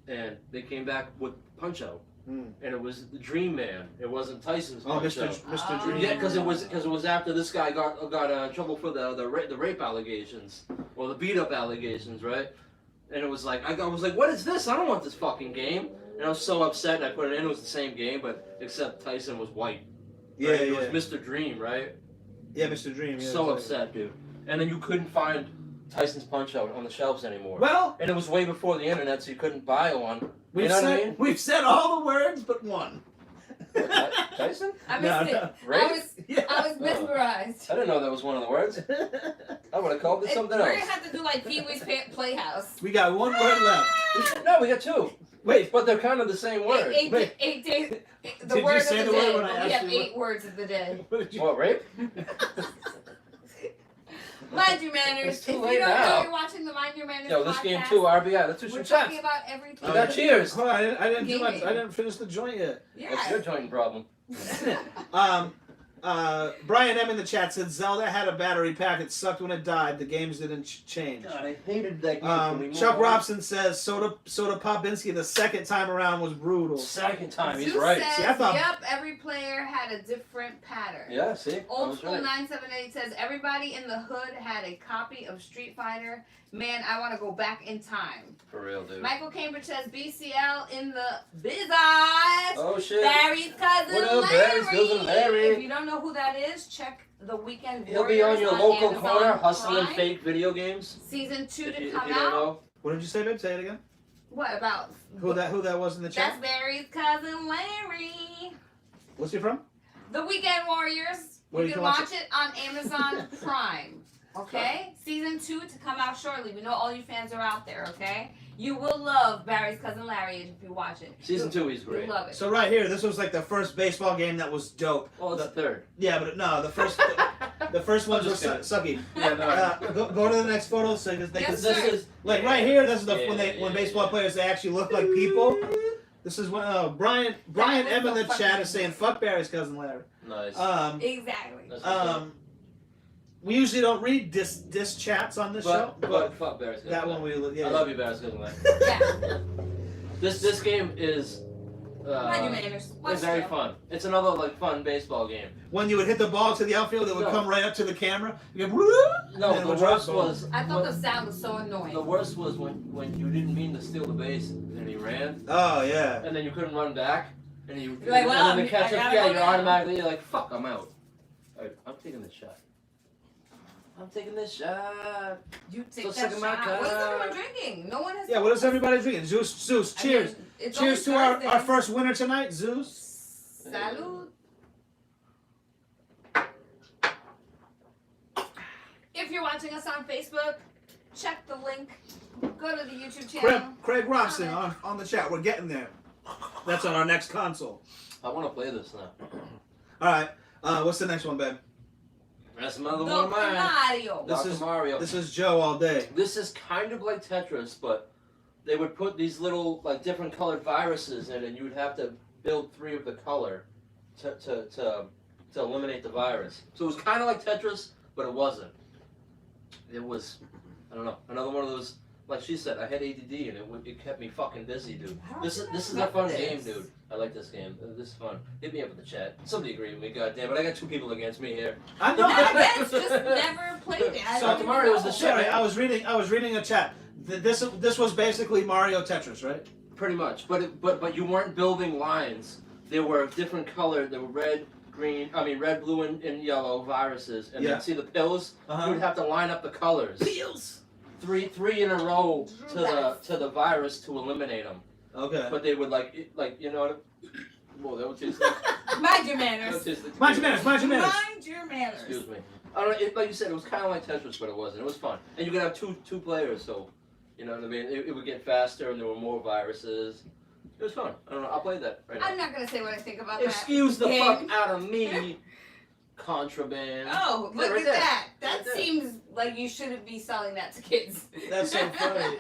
and they came back with Punch Out, and it was the Dream Man. It wasn't Tyson's Punch Out. Mr. Dream. Yeah, because it was after this guy got in trouble for the rape allegations or the beat up allegations, right? And it was like I was like, what is this? I don't want this fucking game. And I was so upset. And I put it in. It was the same game, but except Tyson was white. Yeah, Right? yeah. It was Mr. Dream, right? Yeah, Mr. Dream. Yeah, So exactly. upset, dude. And then you couldn't find Tyson's Punch Out on the shelves anymore. Well, And it was way before the internet, so you couldn't buy one. we've know what I said mean? we've said all the words but one. Tyson? I missed No, it. Rape? I was mesmerized. I didn't know that was one of the words. I would have called it something We're else. gonna have to do like Pee Wee's Playhouse. We got one word left. No, we got two. Wait, But they're kind of the same word. Eight days. The Did word you of say the the word day. when I We asked have you 8 words of the day. what did you? What, rape? Mind your manners. It's too If late you don't now. know you're watching the Mind Your Manners Yo, this podcast, game too, RBI. Let's do we're some talking shots. about everything. We got cheers. Hold on, I didn't do Gaming. I didn't finish the joint yet. That's your Yeah. joint problem. Brian M in the chat said Zelda had a battery pack. It sucked when it died. The games didn't change. God, I hated that game. Chuck Robson says Soda Popinski the second time around was brutal. Second time, he's Zeus right. says, See, I thought- yep, every player had a different pattern. Yeah, see? I Old was School right. 978 says everybody in the hood had a copy of Street Fighter. Man, I want to go back in time. For real, dude. Michael Cambridge says BCL in the Bizarre. Oh, shit. Barry's cousin What up, Larry. Barry's cousin Larry? If you don't know who that is, check the Weekend He'll Warriors be on your local Amazon corner hustling Prime. fake video games. Season 2 If to you come don't out. know. What did you say, babe? Say it again. What about? Who that was in the That's chat? Barry's cousin Larry. What's he from? The Weekend Warriors. Where You you can can watch watch it on Amazon Prime. Okay? Season 2 to come out shortly. We know all you fans are out there, okay? You will love Barry's Cousin Larry if you watch it. Season 2, he's great. You'll love it. So right here, this was like the first baseball game that was dope. Well, it's the third. Yeah, but no, the first ones were sucky. Yeah, no. Go to the next photo so they can Yes, see. sir. Like right here, this is the Yeah, when baseball players they actually look like people. This is when Brian M in the chat is saying fuck Barry's Cousin Larry. Nice. Exactly. That's we usually don't read dis chats on this show, but fuck Barry's that one we I love you, Barry's Cousin Larry. Yeah. This game is Mind your manners. Watch it's very the show. fun. It's another like fun baseball game. When you would hit the ball to the outfield, it would No. come right up to the camera. You go, and No, it the would drop worst the ball. was I thought the sound was so annoying. the worst was when you didn't mean to steal the base and he ran, Oh yeah. and then you couldn't run back, and you You're like, well, and then the catcher, I gotta yeah, go you're now. automatically you're like, fuck, I'm out. Alright, I'm taking this shot. I'm taking this shot. You take So that sick of my shot. What is car. everyone drinking? No one has. Yeah, what is everybody drinking? Zeus, I cheers. mean, it's Cheers to only our Thursday. first winner tonight, Zeus. Salud. If you're watching us on Facebook, check the link. Go to the YouTube channel. Craig Robson on the chat. We're getting there. That's on our next console. I want to play this now. All right. What's the next one, Ben? That's another one of Dr. mine. Mario. This Dr. is- Mario. This is Joe all day. This is kind of like Tetris, but they would put these little like different colored viruses in, and you would have to build 3 of the color to eliminate the virus. So it was kind of like Tetris, but it wasn't. It was, I don't know, another one of those. Like she said, I had ADD, and it kept me fucking busy, dude. How This did I is a remember fun this? game, dude. I like this game. This is fun. Hit me up in the chat. Somebody agree with me, goddamn it! I got 2 people against me here. I know. That's just never played it. I So don't tomorrow even was the know. shit. Sorry, I was reading a chat. This was basically Mario Tetris, right? Pretty much, but you weren't building lines. They were different color. They were red, blue, and yellow viruses. And Yeah. then see the pills. Uh-huh. You would have to line up the colors. Pills. Three in a row to the virus to eliminate them. Okay. But they would like you know what? Whoa, that would taste like. Mind your that manners. would taste like Mind your manners. Mind your manners. Mind your manners. Excuse me. I don't know. Like you said, it was kind of like Tetris, but it wasn't. It was fun, and you could have two players, so you know what I mean. It would get faster, and there were more viruses. It was fun. I don't know. I'll play that right now. I'm not gonna say what I think about Excuse the game. fuck out of me, contraband. that. Oh, look right at there. that. That Right there. seems like you shouldn't be selling that to kids. That's so funny.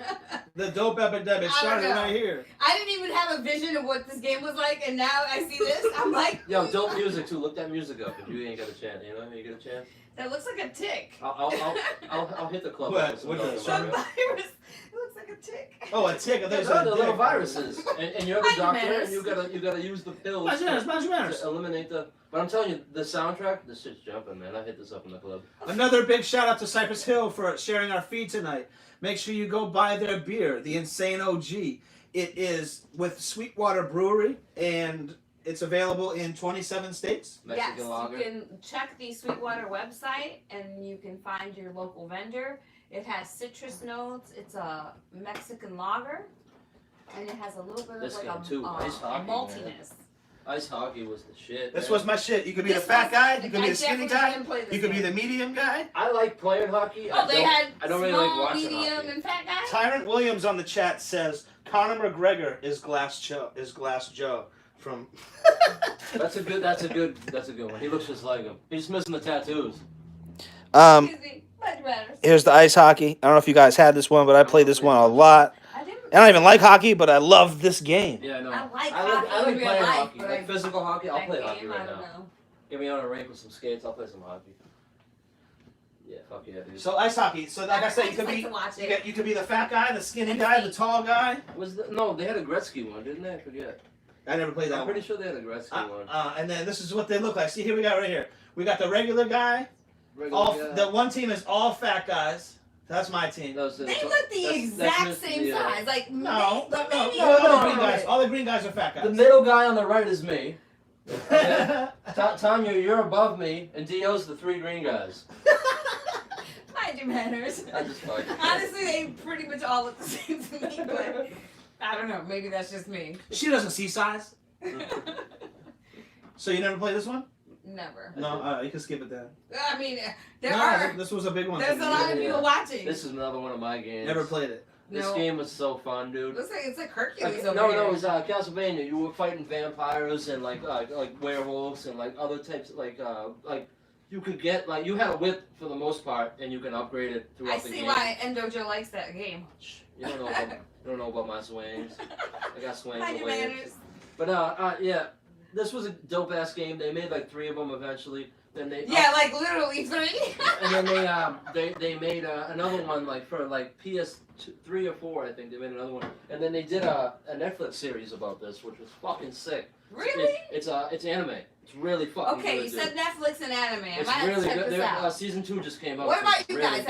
The dope epidemic I don't started know. right here. I didn't even have a vision of what this game was like, and now I see this. I'm like, Yo, dope music too. Look that music up if you ain't got a chance. You know, you get a chance. that looks like a tick. I'll hit the club. What? with some What dope does? The music. virus. It looks like a tick. Oh, a tick. I thought you Those said are a the little dick. viruses, and you're the Mind your doctor, manners. and you gotta use the pills Mind your manners. Mind your manners. to eliminate the. But I'm telling you, the soundtrack, this shit's jumping, man. I hit this up in the club. Another big shout out to Cypress Hill for sharing our feed tonight. Make sure you go buy their beer, the Insane OG. It is with Sweetwater Brewery, and it's available in 27 states. Mexican Yes, lager. you can check the Sweetwater website and you can find your local vendor. It has citrus notes. It's a Mexican lager, and it has a little bit of This like game, a, too. Ice hockey, man. maltiness. Ice hockey was the shit. This man. was my shit. You could be the This fat was- guy. You could be I the skinny definitely guy. didn't play this You could be game. the medium guy. I like playing hockey. Oh, they had I don't really small, like watching medium, hockey. and fat guys. Tyrant Williams on the chat says Conor McGregor is Glass Joe from. That's a good one. He looks just like him. He's just missing the tattoos. Excuse me, much better. Here's the ice hockey. I don't know if you guys had this one, but I played this one a lot. I didn't. I don't even like hockey, but I love this game. Yeah, no. I like I hockey like in real playing life, hockey. but Like physical hockey, I'll that play game, hockey right I don't now. know. Get me on a rink with some skates, I'll play some hockey. Yeah, fuck yeah, dude. So ice hockey. So like I said, you just could like be to watch you, it. you could be the fat guy, the skinny guy, the tall guy. No, they had a Gretzky one, didn't they? I forget. I never played that I'm one. pretty sure they had a Gretzky one. And then this is what they look like. See, here we got right here. We got the regular guy. The one team is all fat guys. That's my team. No, so They it's- look the that's exact Mr. same Zero. size. Like No, maybe all no, the green no. guys. All the green guys are fat guys. The middle guy on the right is me. Tanya, you're above me, and Dio's the 3 green guys. mind your manners. I just like it. Honestly, they pretty much all look the same to me, but I don't know. Maybe that's just me. She doesn't see size. So you never played this one? Never. No, you can skip it then. I mean, there No, are. this was a big one. There's a lot of Yeah. people watching. This is another one of my games. Never played it. This No. game was so fun, dude. Looks like it's like Hercules Like, over no, here. no, it was Castlevania. You were fighting vampires and like werewolves and like other types like you could get like you had a whip for the most part and you can upgrade it throughout I the see game. why Endojo likes that game. You don't know about my swings. I got swings Mind and your waves. manners. But yeah, this was a dope ass game. They made like 3 of them eventually. Then they Yeah, like literally 3. and then they made another one like for like PS3 or 4, I think they made another one. And then they did a Netflix series about this, which was fucking sick. Really? It's anime. It's really fucking Okay, good, you dude. said Netflix and anime. I It's might have really to check good. this out. Season 2 just came out. What so about it's you really guys?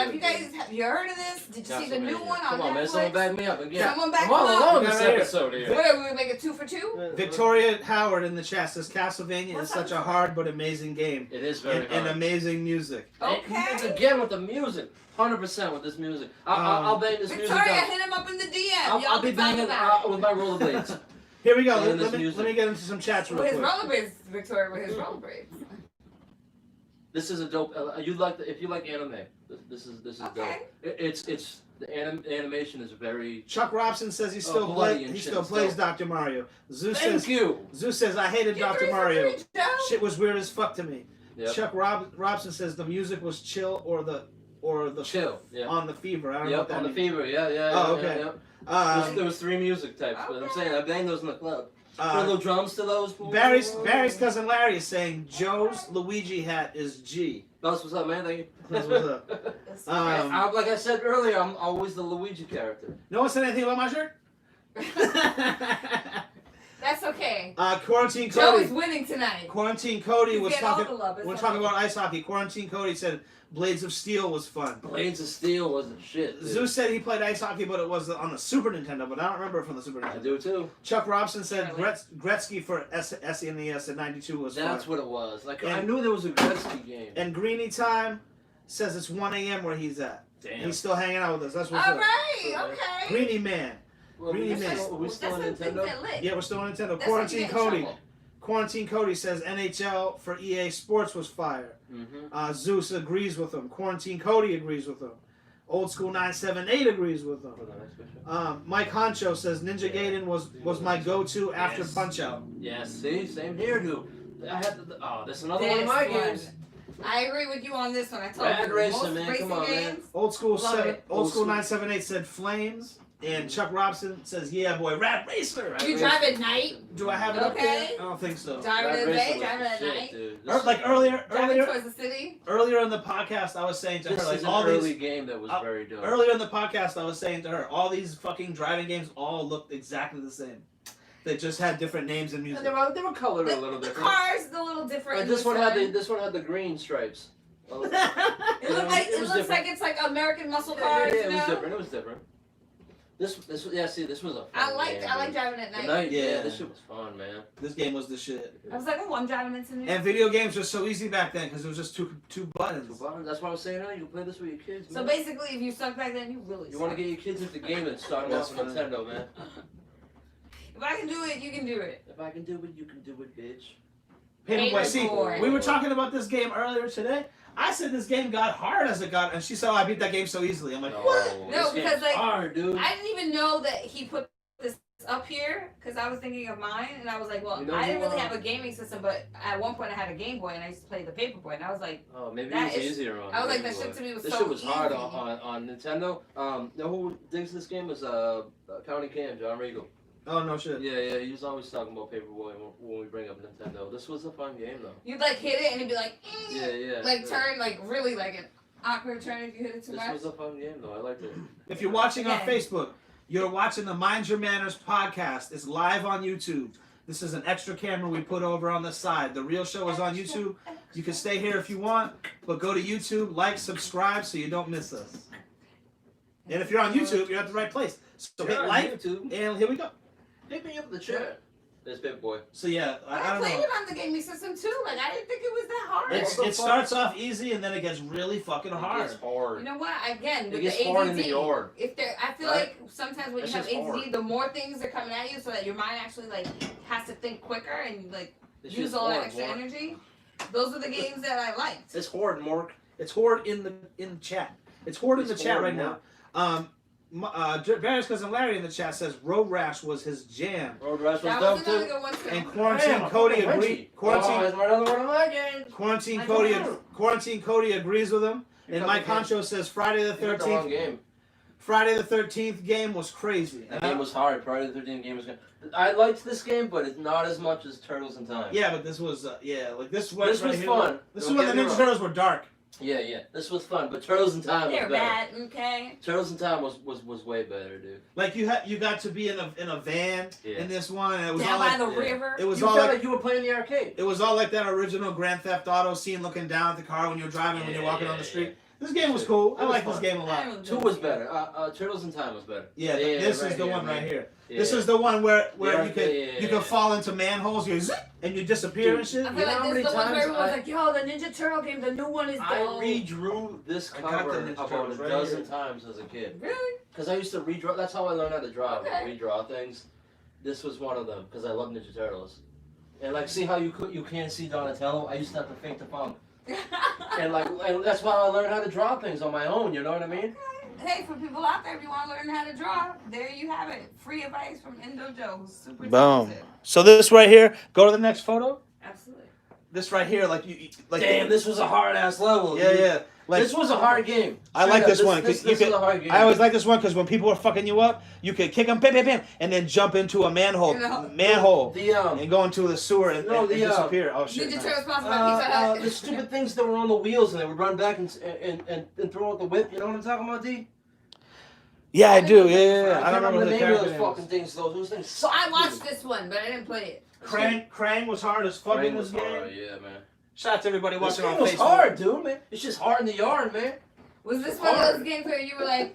good, Have you heard of this? Did you see the new Castlevania. one on Come on, man, Netflix? someone back me up again. Someone back I'm me all up. alone this Yeah, right here. episode here. What are we make it 2 for 2? Victoria Howard in the chat says Castlevania What's is such up? a hard but amazing game. It is very And hard. amazing music. Okay. And again with the music, 100% with this music. I'll bang this music Victoria, down. hit him up in the DM. I'll Y'all be can talk banging about it. with my rollerblades. Here we go. And this Let me music. get into some chats real With his quick. rollerblades, Victoria, with his rollerblades. This is a dope. If you like anime, this is dope. Okay. It's the animation is very. Chuck Robson says he still bloody and he shit still still. plays Dr. Mario. Thank you. Zeus says I hated Get Dr. 3 for Mario. 3, Joe. Shit was weird as fuck to me. Yep. Chuck Robson says the music was chill or the Chill. Yeah. on the fever. I don't know what Yep. that On the means. fever. Yeah. Oh, okay. Yeah. There was 3 music types, but I'm Okay. saying I banged those in the club. Put little drums to those. Barry's cousin Larry is saying Joe's Luigi hat is G. That's what's up, man. Thank you. That's what's up. That's Like I said earlier, I'm always the Luigi character. No one said anything about my shirt? That's okay. Quarantine Joe Cody. is winning tonight. Quarantine Cody He's was getting all talking. the love. It's We're all talking right. about ice hockey. Quarantine Cody said Blades of Steel was fun. Blades of Steel wasn't shit. Dude. Zeus said he played ice hockey, but it was on the Super Nintendo. But I don't remember it from the Super I Nintendo. do too. Chuck Robson said Really? Gretzky for SNES in '92 was That's fun. what it was. Like I And- knew there was a Gretzky game. And Greeny Time says it's 1 a.m. where he's at. Damn. He's still hanging out with us. That's what's All up. right. Okay. Greeny Man. Well, Really we nice. still, we still on That's the thing Nintendo? that lit. Yeah, we're still on Nintendo. That's Quarantine how you get in Cody. trouble. Quarantine Cody says NHL for EA Sports was fire. Mm-hmm. Zeus agrees with him. Quarantine Cody agrees with him. Old School 978 agrees with him. For the next picture. Mike Honcho says Ninja Yeah. Gaiden was my go-to after Yes. Punch Out. Yeah, see? Same here, dude. I had to, this is another one of This my one. games. I agree with you on this one. I told Rad you racing, most man. racing Come on, man. games. Old School Love it. Old School Old 978 said Flames, and Chuck Robson says Yeah Boy Rad Racer. Rad You Racer. drive at night. Do I have it up Okay. there? I don't think so. Driving Rad in the day, Racer was driving at shit, night. dude. Driving towards the city. Earlier in the podcast, I was saying to This her like is an all early these. game that was very dope. Earlier in the podcast, I was saying to her all these fucking driving games all looked exactly the same. They just had different names and music. And they were colored a little The different. cars, a little different. But in this one had one. the green stripes. It looks like It was looks different. like it's like American muscle Yeah, cars. it you was know? different. It was different. This was this was a fun I like game, dude. driving at night. The night, Yeah. yeah, this shit was fun, man. This game was the shit. I was like, oh, I'm driving into New York. And video games were so easy back then because it was just two buttons. That's what I was saying earlier. You can play this with your kids, So man. basically, if you suck back then, you really You want suck. to get your kids into the game and start them off on That's Nintendo, man. If I can do it, you can do it. If I can do it, you can do it, bitch. Paperboy. See, Paperboy. we were talking about this game earlier today. I said this game got hard as it got, and she said, "Oh, I beat that game so easily." I'm like, "What?" No, this because, game's like, hard, dude. I didn't even know that he put this up here because I was thinking of mine, and I was like, well, You know I didn't who, really have a gaming system, but at one point I had a Game Boy, and I used to play the Paperboy, and I was like, Oh, maybe That it was is- easier on. I was like, Game that Boy. shit to me was This so shit was hard easy. on Nintendo. You know who digs this game is County Cam, John Regal. Oh no shit. Yeah, he was always talking about Paperboy when we bring up Nintendo. This was a fun game though. you'd like hit it, and it'd be like, Yeah. like turn, like really like an awkward turn if you hit it too This much. was a fun game though. I liked it. If you're watching on Again. Facebook, you're watching the Mind Your Manners podcast. It's live on YouTube. This is an extra camera we put over on the side. The real show is on YouTube. You can stay here if you want, but go to YouTube, like, subscribe so you don't miss us. And if you're on YouTube, you're at the right place. So hit Yeah, like, YouTube. and here we go. Hit me up in the chat. There's Paperboy. So yeah, I I don't played know. it on the gaming system too. Like I didn't think it was that hard. It starts off easy and then it gets really fucking hard. It's hard. You know what? Again, It with gets the hard ADD, in the yard. if there, I feel Right? like sometimes when That you have shit's ADD, hard. the more things are coming at you, so that your mind actually like has to think quicker and like This use shit's all that hard, extra Mark. energy. Those are the games that I liked. It's hard, Mark. It's horde in the chat. It's horde in the It's chat horde, right now. Mark. Barry's cousin Larry in the chat says Road Rash was his jam. Road Rash was That dope was another too. good one too. And Quarantine Cody agreed. Quarantine Cody agrees with him. And Mike Honcho says Friday the 13th. Friday the 13th game was crazy. That game was hard. Friday the 13th game was good. I liked this game, but it's not as much as Turtles in Time. Yeah, but this was this was fun. This is when the Ninja Turtles were dark. Yeah. This was fun, but Turtles in Time was They're better. bad, okay? Turtles in Time was way better, dude. Like you got to be in a van in this one, and it was down all by like, the river. It was you all felt like you were playing the arcade. It was all like that original Grand Theft Auto scene, looking down at the car when you're driving, when you're walking on the street. This game was cool. I like this game a lot. 2 was better. Turtles in Time was better. Yeah, this is the one right here. Yeah. This is the one where you can fall into manholes, you zip, and you disappear and shit. I feel like this is the one where everyone's like, yo, the Ninja Turtle game, the new one is dope. I redrew this cover about a dozen times as a kid. Really? Because I used to redraw. That's how I learned how to draw. Okay. Redraw things. This was one of them because I love Ninja Turtles. And like, see how you can't see Donatello? I used to have to fake the funk. and that's why I learned how to draw things on my own. You know what I mean? Hey, for people out there, if you want to learn how to draw, there you have it. Free advice from Indo Joe, who's super Boom. talented. So this right here, go to the next photo. Absolutely. This right here, Damn, this was a hard ass level. Yeah, dude. yeah. Like, this was a hard game. I like this one This because was a hard game. I always like this one because when people are fucking you up, you could kick them, bam, bam, bam, and then jump into a manhole, and go into the sewer and disappear. Oh shit! Ninja Turtles sponsored by Pizza Hut. The stupid things that were on the wheels and they would run back and throw out the whip. You know what I'm talking about, D? Yeah, I do. Yeah. I don't remember the name of those fucking things. Those things suck. I watched this one, but I didn't play it. Krang was hard as fuck in this game. Yeah, man. Shout out to everybody watching on Facebook. It was hard, dude, man. It's just hard in the yard, man. Was this one of those games where you were like,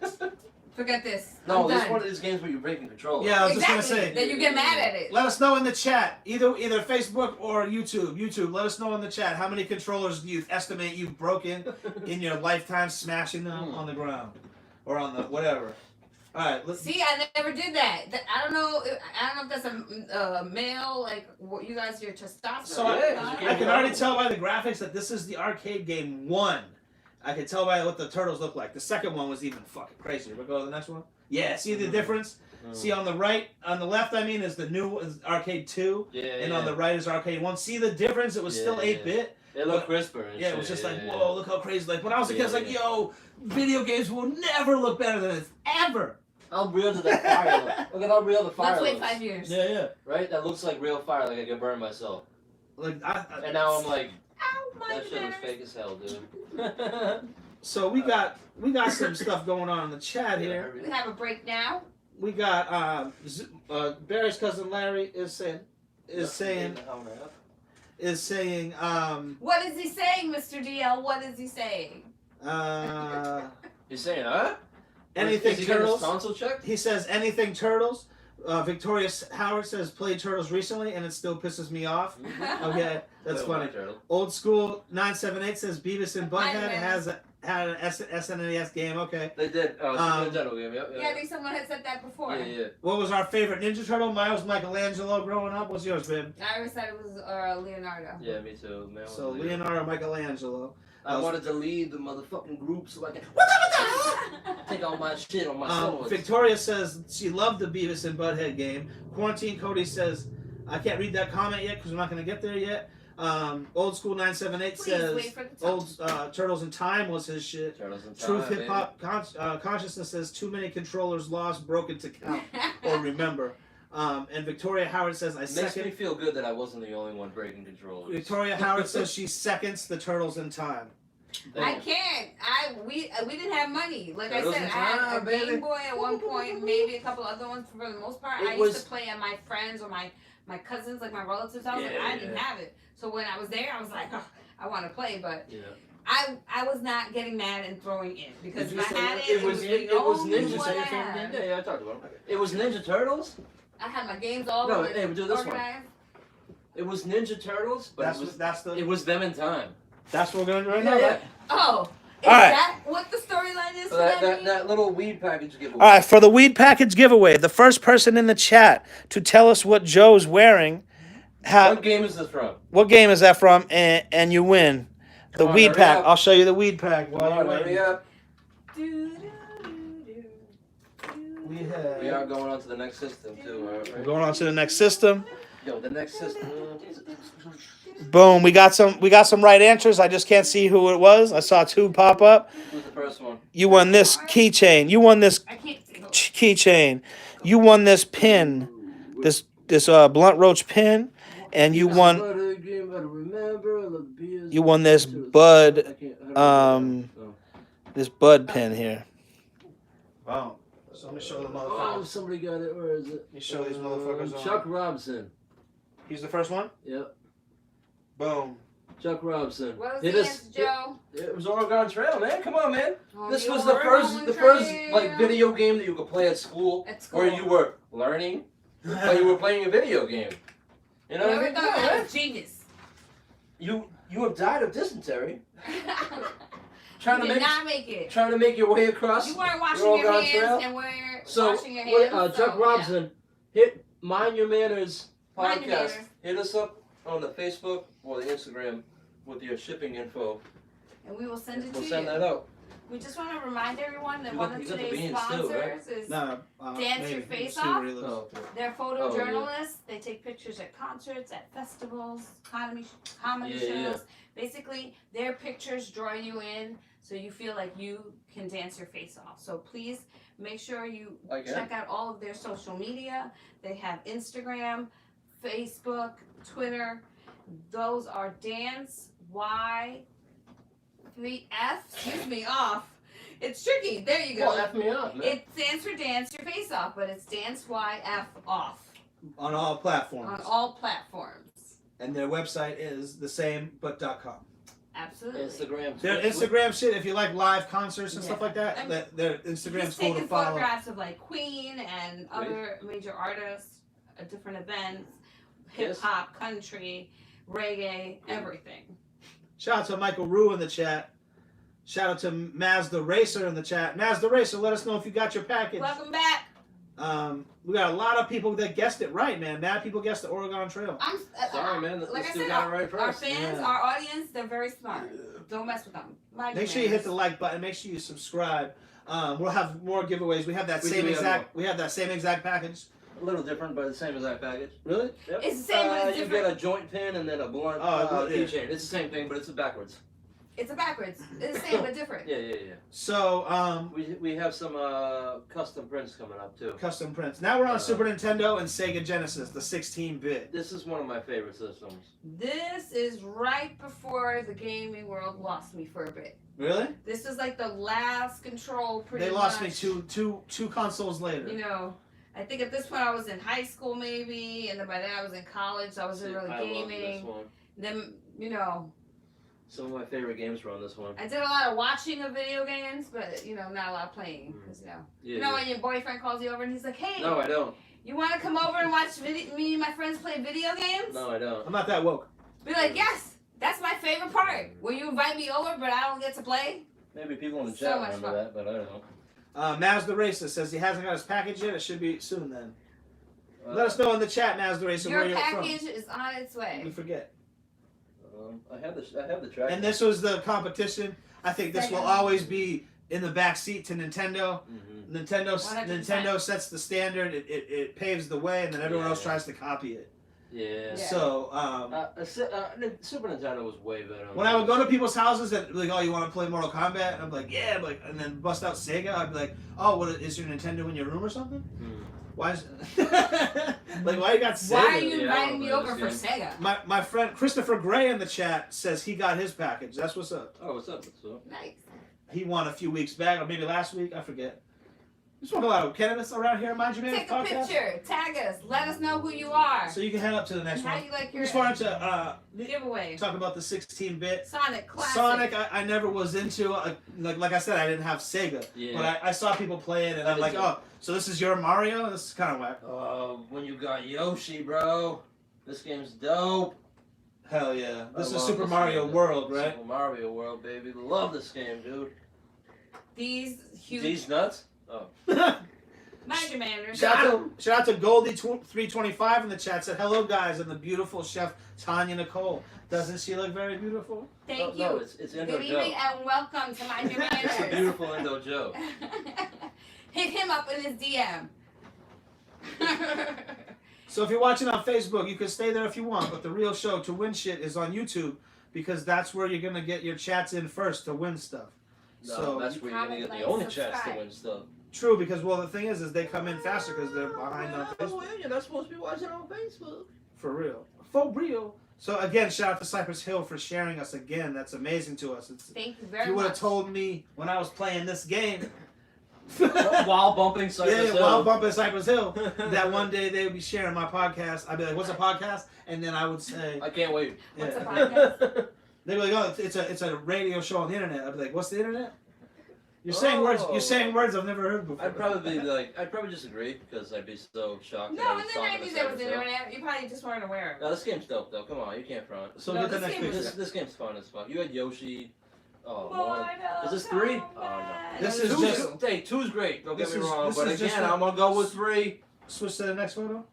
forget this? No, I'm this done. is one of these games where you're breaking control. Yeah, I was exactly. just gonna say. Then you get mad at it. Let us know in the chat, either Facebook or YouTube. YouTube, let us know in the chat how many controllers do you estimate you've broken in your lifetime, smashing them on the ground or on the whatever. All right. See, I never did that. I don't know. I don't know if that's a male, like what you guys, your testosterone. So I can already tell by the graphics that this is the arcade game 1. I can tell by what the turtles look like. The second one was even fucking crazier. We'll go to the next one. Yeah, see the difference? See on the left, I mean, is the new arcade 2, and on the right is arcade 1. See the difference? It was still 8-bit. It looked crisper. And it was just like, whoa, look how crazy. Like when I was a kid, I was like, yo, video games will never look better than this ever. How real did that fire look? Look at how real the fire Let's looks. wait 5 years. Yeah. Right? That looks like real fire, like I could burn myself. And now I'm like, ow, my that shit was fake as hell, dude. So we got some stuff going on in the chat here. We have a break now. We got Barry's cousin Larry is saying What is he saying, Mr. DL? What is he saying? He's saying, huh? Anything is he Turtles? Tonsil check? He says anything Turtles. Victoria Howard says played Turtles recently and it still pisses me off. Okay, that's funny. Old School 978 says Beavis and Butthead had an SNES game. Okay. They did. Nintendo game. Yeah, I think someone had said that before. Yeah. What was our favorite Ninja Turtle? Mine was Michelangelo growing up. What's yours, babe? I always said it was Leonardo. Yeah, me too. Man, so Leonardo, Michelangelo. I wanted to lead the motherfucking group so I can take all my shit on my swords. Victoria says she loved the Beavis and Butthead game. Quarantine Cody says, I can't read that comment yet because we're not going to get there yet. Old School 978 says Turtles in Time was his shit. Turtles in Time, Truth Hip Hop Consciousness says too many controllers lost, broken to count or remember. And Victoria Howard says Makes me feel good that I wasn't the only one breaking controllers. Victoria Howard says she seconds the Turtles in Time. I can't. We didn't have money. Like Turtles I said, in I had a Time, Game Boy at one point, maybe a couple other ones. For the most part, I used to play at my friends or my cousins, like my relatives' house. Yeah, I didn't have it. So when I was there, I was like, oh, I want to play, but yeah. I was not getting mad and throwing in because if I had it was Ninja Turtles. Yeah, I talked about it. It was Ninja Turtles. I had my games all No, hey, we do this organized. one. It was Ninja Turtles, but it was them in time. That's what we're gonna do right now. Yeah. Oh, is right. that what the storyline is for that little weed package giveaway. All right, for the weed package giveaway, the first person in the chat to tell us what Joe's wearing. What game is this from? What game is that from? And you win the weed pack. I'll show you the weed pack. Hurry up. We have. We are going on to the next system too. All right? We're going on to the next system. Yo, the next system. Boom. We got some right answers. I just can't see who it was. I saw 2 pop up. Who's the first one? You won this keychain. You won this I can't see. keychain. You won this pin. This blunt roach pin. And you won this bud this bud pin here. Wow. So let me show the Oh, somebody got it. Where is it? Let me show these motherfuckers. Chuck Robinson. He's the first one? Yep. Boom. Chuck Robinson. What was Hit the us- answer, Joe? It was Oregon Trail, man. Come on, man. Oh, This the was the Oregon first Trail. like video game that you could play at school, At school. where you were learning, but you were playing a video game. You know what I Whoever mean? thought Come on, that man. was genius. You have died of dysentery You did not make it. trying to make your way across. You weren't washing Oregon your hands Trail. and we're So, washing your hands. Chuck so, Robinson, hit Mind Your Manners Mind Your podcast. Manners. Hit us up on the Facebook or the Instagram with your shipping info. Yeah. And we will send it We'll to send you. that out. We just want to remind everyone that You one got- of you got the today's beans too, sponsors right? is No, Dance maybe. Your Face Let's see Off. where he lives. Oh, okay. They're Oh, yeah. photojournalists. They take pictures at concerts, at festivals, comedy Yeah, shows. yeah. Basically, their pictures draw you in so you feel like you can dance your face off. So please make sure you Okay. check out all of their social media. They have Instagram, Facebook, Twitter. Those are Dance Y 3F. Excuse me, off. It's tricky. There you go. Well, F me up, man. It stands for Dance Your Face Off, but it's Dance YF Off On all platforms. on all platforms. And their website is the same but.com. Absolutely. Instagram. Their Instagram shit, if you like live concerts and Yeah. stuff like that, I'm- their Instagram's He's cool to taking follow. photographs of like Queen and other major artists at different events, hip hop, country, reggae, everything. Shout out to Michael Rue in the chat. Shout out to Mazda Racer in the chat. Mazda Racer, let us know if you got your package. Welcome back. We got a lot of people that guessed it right, man. Mad people guessed the Oregon Trail. I'm Sorry, man. Like Like I still said, got it right our first. fans, Yeah. our audience, they're very smart. Don't mess with them. Mind Make your sure you hit manners. the like button. Make sure you subscribe. We'll have more giveaways. We have that We same do have exact. We have that same exact package. A little different, but the same exact package. Really? Yep. It's the same, but it's You different. get a joint pin and then a blunt Oh, yeah. keychain. It's the same thing, but it's backwards. It's a backwards. It's the same but different. Yeah. So, We have some custom prints coming up too. custom prints. Now we're on Super Nintendo and Sega Genesis, the 16-bit. This is one of my favorite systems. This is right before the gaming world lost me for a bit. Really? This is like the last control. Pretty They lost much. me two consoles later. You know, I think at this point I was in high school maybe, and then by then I was in college. So I wasn't really I love this gaming. one. Then Some of my favorite games were on this one. I did a lot of watching of video games, but not a lot of playing because Yeah. when your boyfriend calls you over and he's like, "Hey, No, I don't. you want to come over and watch me and my friends play video games?" No, I don't. I'm not that woke. Be like, "Yes, that's my favorite part. When you invite me over, but I don't get to play." Maybe people in the So chat much remember fun. that, but I don't know. Mazda Racer says he hasn't got his package yet. It should be soon then. Let us know in the chat, Mazda Racer, Your where you're package from. is on its way. We forget. I have the track. And this was the competition. I think this will always be in the back seat to Nintendo. Mm-hmm. Nintendo 100%. sets the standard. It paves the way, and then everyone else Yeah. tries to copy it. Yeah. So Super Nintendo was way better. when I would go to people's houses and be like, "Oh, you want to play Mortal Kombat?" And I'm like, "Yeah," like, and then bust out Sega. I'd be like, "Oh, what is your Nintendo in your room or something? Why is like why you got Sega?" Why are you Yeah, inviting me I over for understand. Sega? My friend Christopher Gray in the chat says he got his package. That's what's up. Oh, what's up? What's up? Nice. He won a few weeks back, or maybe last week. I forget. We smoke a lot of cannabis around here, Mind Your Manners Take a podcast. picture, tag us, let us know who you are. So you can head up to the next How one. you like We your just wanted to giveaway? talk about the 16-bit. Sonic classic. Sonic, I never was into. Like I said, I didn't have Sega, Yeah. but I saw people play it, and I'm like, oh, so this is your Mario? This is kind of whack. When you got Yoshi, bro, this game's dope. Hell yeah! This I is love Super this Mario game. World, right? Super Mario World, baby. Love this game, dude. These huge. These nuts? Oh. Mind your manners. Shout out to Goldie 325 in the chat. Said hello, guys, and the beautiful chef Tanya Nicole. Doesn't she look very beautiful? Thank you. No, it's Indo Good Joe. evening and welcome to Mind Your It's a Manners. beautiful Indo Joe. hit him up in his DM. So if you're watching on Facebook, you can stay there if you want, but the real show to win shit is on YouTube because that's where you're gonna get your chats in first to win stuff. No, So that's where you're gonna get the only chance to win stuff. true, because well the thing is they come in faster because they're behind on Facebook. Well, you're not supposed to be watching on Facebook. For real. For real. So again, shout out to Cypress Hill for sharing us again. That's amazing to us. Thank you very if you would have much. told me when I was playing this game While bumping Cypress Hill. while bumping Cypress Hill, that one day they would be sharing my podcast. I'd be like, "What's a podcast?" And then I would say, I can't wait. What's a yeah. podcast? They'd be like, "Oh, it's a radio show on the internet." I'd be like, "What's the internet?" You're saying words. You're saying words I've never heard before. I'd probably disagree because I'd be so shocked. that I No, was in the talking to 90s there was Cypress Hill. internet. You probably just weren't aware. No, this game's dope though. Come on, you can't front. So No, get the this next game picture. is- This game's fun as fuck. You had Yoshi. Oh, Boy, Lord. no, Is this 3? come Oh, no. back. This is Two's just- hey, 2's great. Don't get this me is- wrong, this but is just again, a- I'm gonna go with 3. Switch to the next photo.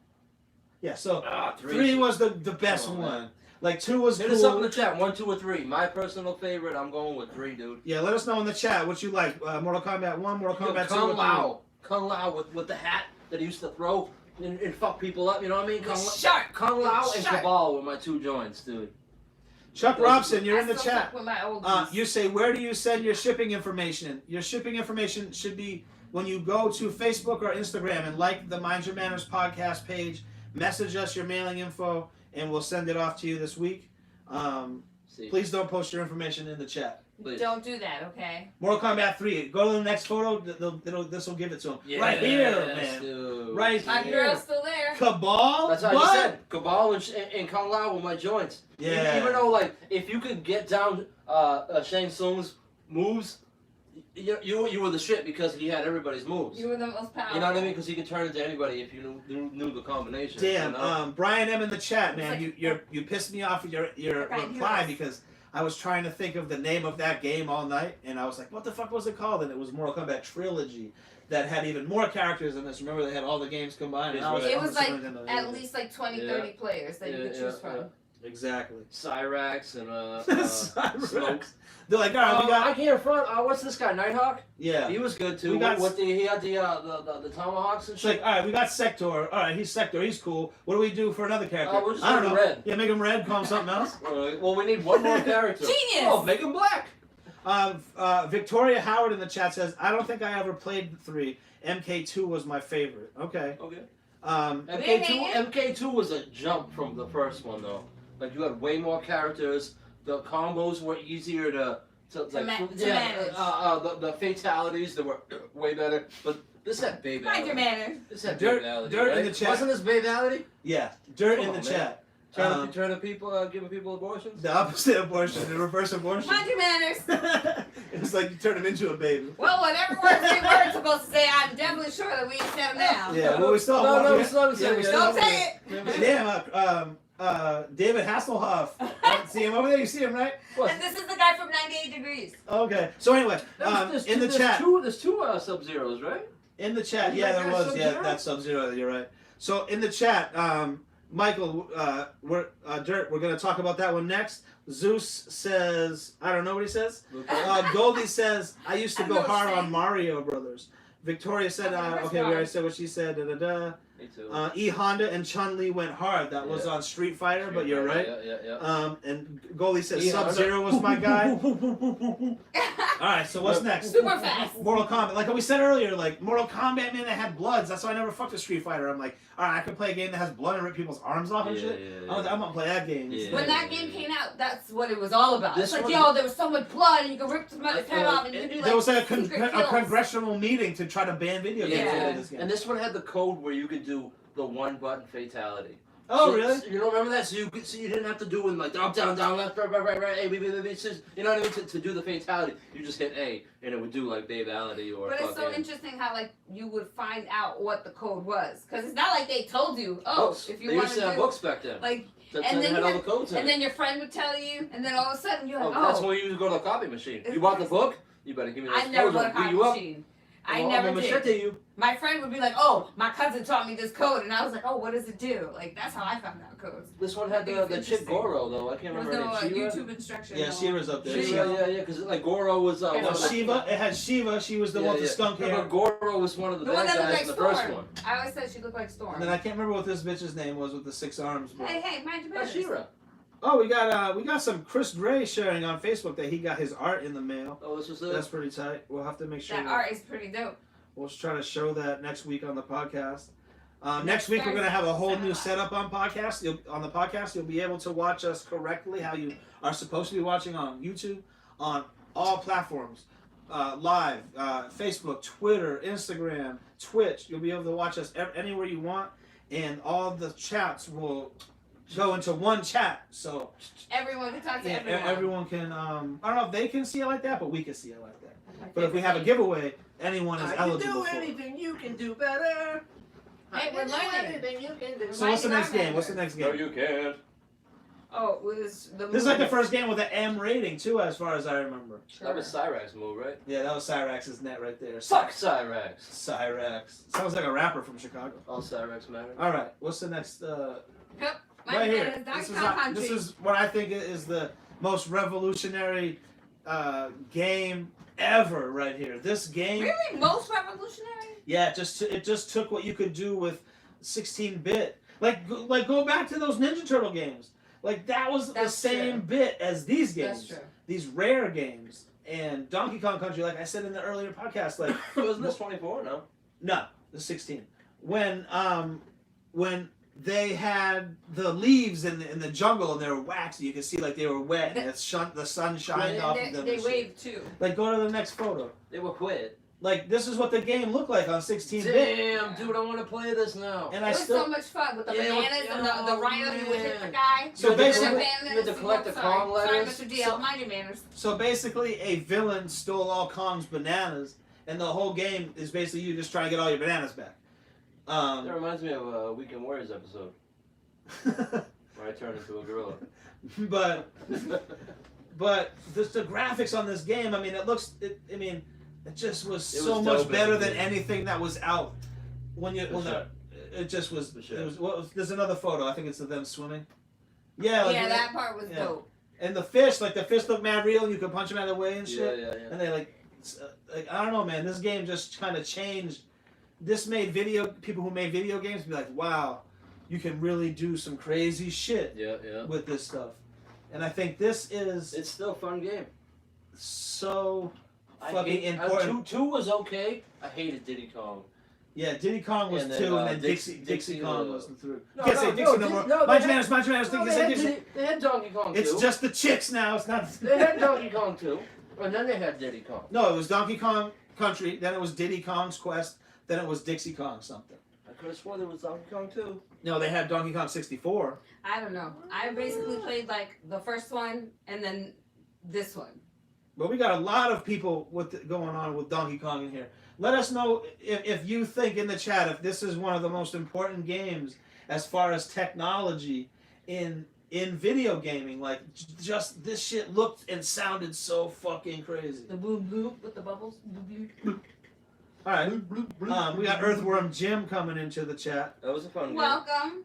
Yeah. So 3. 3 was the best Come on, one. man. Like 2 was Hit us up in cool. the chat. 1, 2, or 3. My personal favorite. I'm going with 3, dude. Yeah. Let us know in the chat what you like. Mortal Kombat 1, Mortal Kombat 2, or 3. Kung Lao with the hat that he used to throw and fuck people up. You know what I mean? Shark. Kung Lao and Shark. Cabal were my 2 joints, dude. Chuck Robson, you're in the I still chat. fuck with my old You say, where do you send your shipping information? Your shipping information should be when you go to Facebook or Instagram and like the Mind Your Manners podcast page, message us your mailing info, and we'll send it off to you this week. See, Please don't post your information in the chat. please. Don't do that, okay? Mortal Kombat 3. Go to the next photo. This will give it to him. Right here, man. Dude. Right My here. girl's still there. Cabal? That's how I what? just said. Cabal and Kung Lao were my joints. Yeah. Even though, like, if you could get down Shang Tsung's moves, you were the shit because he had everybody's moves. You were the most powerful. You know what I mean? Because he could turn into anybody if you knew the combination. Damn, You know? Brian M in the chat, man. It's You pissed me off with your Right, reply yours. because I was trying to think of the name of that game all night, and I was like, what the fuck was it called? And it was Mortal Kombat Trilogy that had even more characters in this. Remember, they had all the games combined. And I It on was the like Super Nintendo. at least like 20, 30 players that you could choose from. Exactly. Cyrax and Cyrax. Smoke. They're like, all right, we got I can't front. What's this guy? Nighthawk? yeah. He was good too. We got- He had the tomahawks and It's shit. like, all right, we got Sector. All right, he's Sector. He's cool. What do we do for another character? We'll just I don't make know. him red. Yeah, make him red. Call him something else. Well, we need one more character. Genius! Oh, make him black. Victoria Howard in the chat says, I don't think I ever played 3. MK2 was my favorite. Okay. Okay. hang MK2 was a jump from the first one though. Like you had way more characters. The combos were easier to manage. The fatalities that were way better. But this had babality. Mind your manners. This had Dirt- babality, Dirt in right? the chat. Wasn't this babality? Yeah. Dirt Come in the on, man. chat. Turning people, giving people abortions. The opposite abortion, the reverse abortion. Mind your manners. It's like you turn him into a baby. Well, whatever words we were supposed to say, I'm definitely sure that we said them now. Yeah, well, we still have No, one. we still haven't said Yeah, we it. still Don't have say it. Damn, David Hasselhoff. See him over there? You see him, right? And this is the guy from 98 Degrees. Okay. So anyway, in the chat. There's two Sub-Zeros, right? In the chat, Isn't yeah, that there guy was. Yeah, Sub-Zero? that's Sub-Zero. You're right. So in the chat, Michael, Dirt, we're gonna talk about that one next. Zeus says, I don't know what he says. Goldie says, I used to I'm go gonna hard say- on Mario Brothers. Victoria said, okay, we already said what she said. Da da da. Me too. E Honda and Chun Li went hard. That was Yeah. on Street Fighter, but you're right. Yeah. And Goldie says E Sub Honda. Zero was my guy. All right, so what's next? Super fast. Mortal Kombat. Like we said earlier, like Mortal Kombat, man, they had bloods. That's why I never fucked with Street Fighter. I'm like, all right, I can play a game that has blood and rip people's arms off and shit. I'm gonna play that game. Yeah. When that game came out, that's what it was all about. This It's like, one- yo, there was so much blood, and you could rip somebody's head off, and you could do like There was like a secret kills. congressional meeting to try to ban video games Yeah. in this game. And this one had the code where you could do the one button fatality. Oh, So- really? so you don't remember that? So you didn't have to do it like up, down, left, right, A, B, B, B, B, C. You know what I mean? To do the fatality, you just hit A, and it would do like babality or. But it's so fucking- interesting how like you would find out what the code was, because it's not like they told you. Oh, Books. if you They want used to have do books back then. like, That and then had you all had- the codes in and it. then your friend would tell you, and then all of a sudden you're like, That's oh, when you used to go to a copy machine. You bought the book. You better give me those I never codes. bought a I'll beat copy you up. machine. I I'm never gonna did. machete you. My friend would be like, "Oh, my cousin taught me this code," and I was like, "Oh, what does it do?" Like that's how I found out codes. This one had I think the it's chick interesting. Goro though. I can't There was remember no her name. Shiva? YouTube instruction. Yeah, no. She-Ra's up there. Shiva, yeah, because like Goro was Yeah, one Well, of the Shiva, it had Shiva. She was the one with the skunk Yeah, hair. but Goro was one of the The one bad that looked guys like in the first Storm. one. I always said she looked like Storm. And then I can't remember what this bitch's name was with the 6 arms. But... Hey, mind your That's business. She-Ra. Oh, we got some Chris Gray sharing on Facebook that he got his art in the mail. Oh, this was it? That's pretty tight. We'll have to make sure. That art is pretty dope. We'll try to show that next week on the podcast. Next week we're going to have a whole new setup on podcast. On the podcast, you'll be able to watch us correctly how you are supposed to be watching on YouTube, on all platforms, live, Facebook, Twitter, Instagram, Twitch. You'll be able to watch us anywhere you want, and all the chats will go into one chat. So Everyone can talk to yeah, everyone. everyone can. I don't know if they can see it like that, but we can see it like that. My But if we favorite have a thing. giveaway, anyone is I can eligible do for it. anything you can do better. Hey, we're learning. Anything you can do. So what's the next Mighty game? What's the next No, game? you can't. Oh, it was the This is like the movie. first game with an M rating too, as far as I remember. That was Cyrax's move, right? Yeah, that was Cyrax's net right there. Fuck Cyrax. Cyrax. Sounds like a rapper from Chicago. All Cyrax matter. All right, what's the next? Yep. My Right name here. is Donkey This is, Kong Country. this is what I think is the most revolutionary game ever. Right here. This game. Really? Most revolutionary? Yeah, it just took what you could do with 16-bit. Like go back to those Ninja Turtle games. Like that was the That's same true. bit as these games. That's true. These rare games. And Donkey Kong Country, like I said in the earlier podcast, like Wasn't this 24? No. no, the 16. When they had the leaves in the jungle and they were waxy, you could see like they were wet and the sun shined off of them. They and shit. waved too. Like go to the next photo. They were quit. Like this is what the game looked like on 16-bit. Damn, dude, I want to play this now. And It I was still so much fun with the Yeah, bananas and the rhino. You would hit the man. guy. So you would hit basically- the bananas, you had to collect the sorry, Kong letters. Sorry, Mr. DL, So- mind your manners. So basically, a villain stole all Kong's bananas, and the whole game is basically you just trying to get all your bananas back. That reminds me of a Weekend Warriors episode where I turned into a gorilla. but the graphics on this game, I mean, it just was It so was much dope better as a than game. anything that was out. When For sure. It just was. For sure. It was. There's another photo. I think it's of them swimming. Yeah. Like, Yeah, that part was yeah. dope. And the fish looked mad real, and you could punch them out of the way and shit. Yeah. And they like I don't know, man. This game just kind of changed. This made people who made video games be like, wow, you can really do some crazy shit Yeah. with this stuff. And I think this is It's still a fun game. so fucking important. Two was okay. I hated Diddy Kong. Yeah, Diddy Kong was And then, 2, and then Dixie Dixie Kong was- was the 3. No, You can't no, say no, Dixie no more. no, Mind they your manners, mind your manners. No, You say Dixie. they had Donkey Kong It's 2. just the chicks now. It's not. They had Donkey Kong 2. And then they had Diddy Kong. No, it was Donkey Kong Country. Then it was Diddy Kong's Quest. Then it was Dixie Kong something. I could have sworn there was Donkey Kong 2. No, they had Donkey Kong 64. I don't know. I basically played like the first one and then this one. But we got a lot of people going on with Donkey Kong in here. Let us know if you think in the chat if this is one of the most important games as far as technology in video gaming. Like, just this shit looked and sounded so fucking crazy. The boom boom with the bubbles. Boop, boop. All right, we got Earthworm Jim coming into the chat. That was a fun game. Welcome.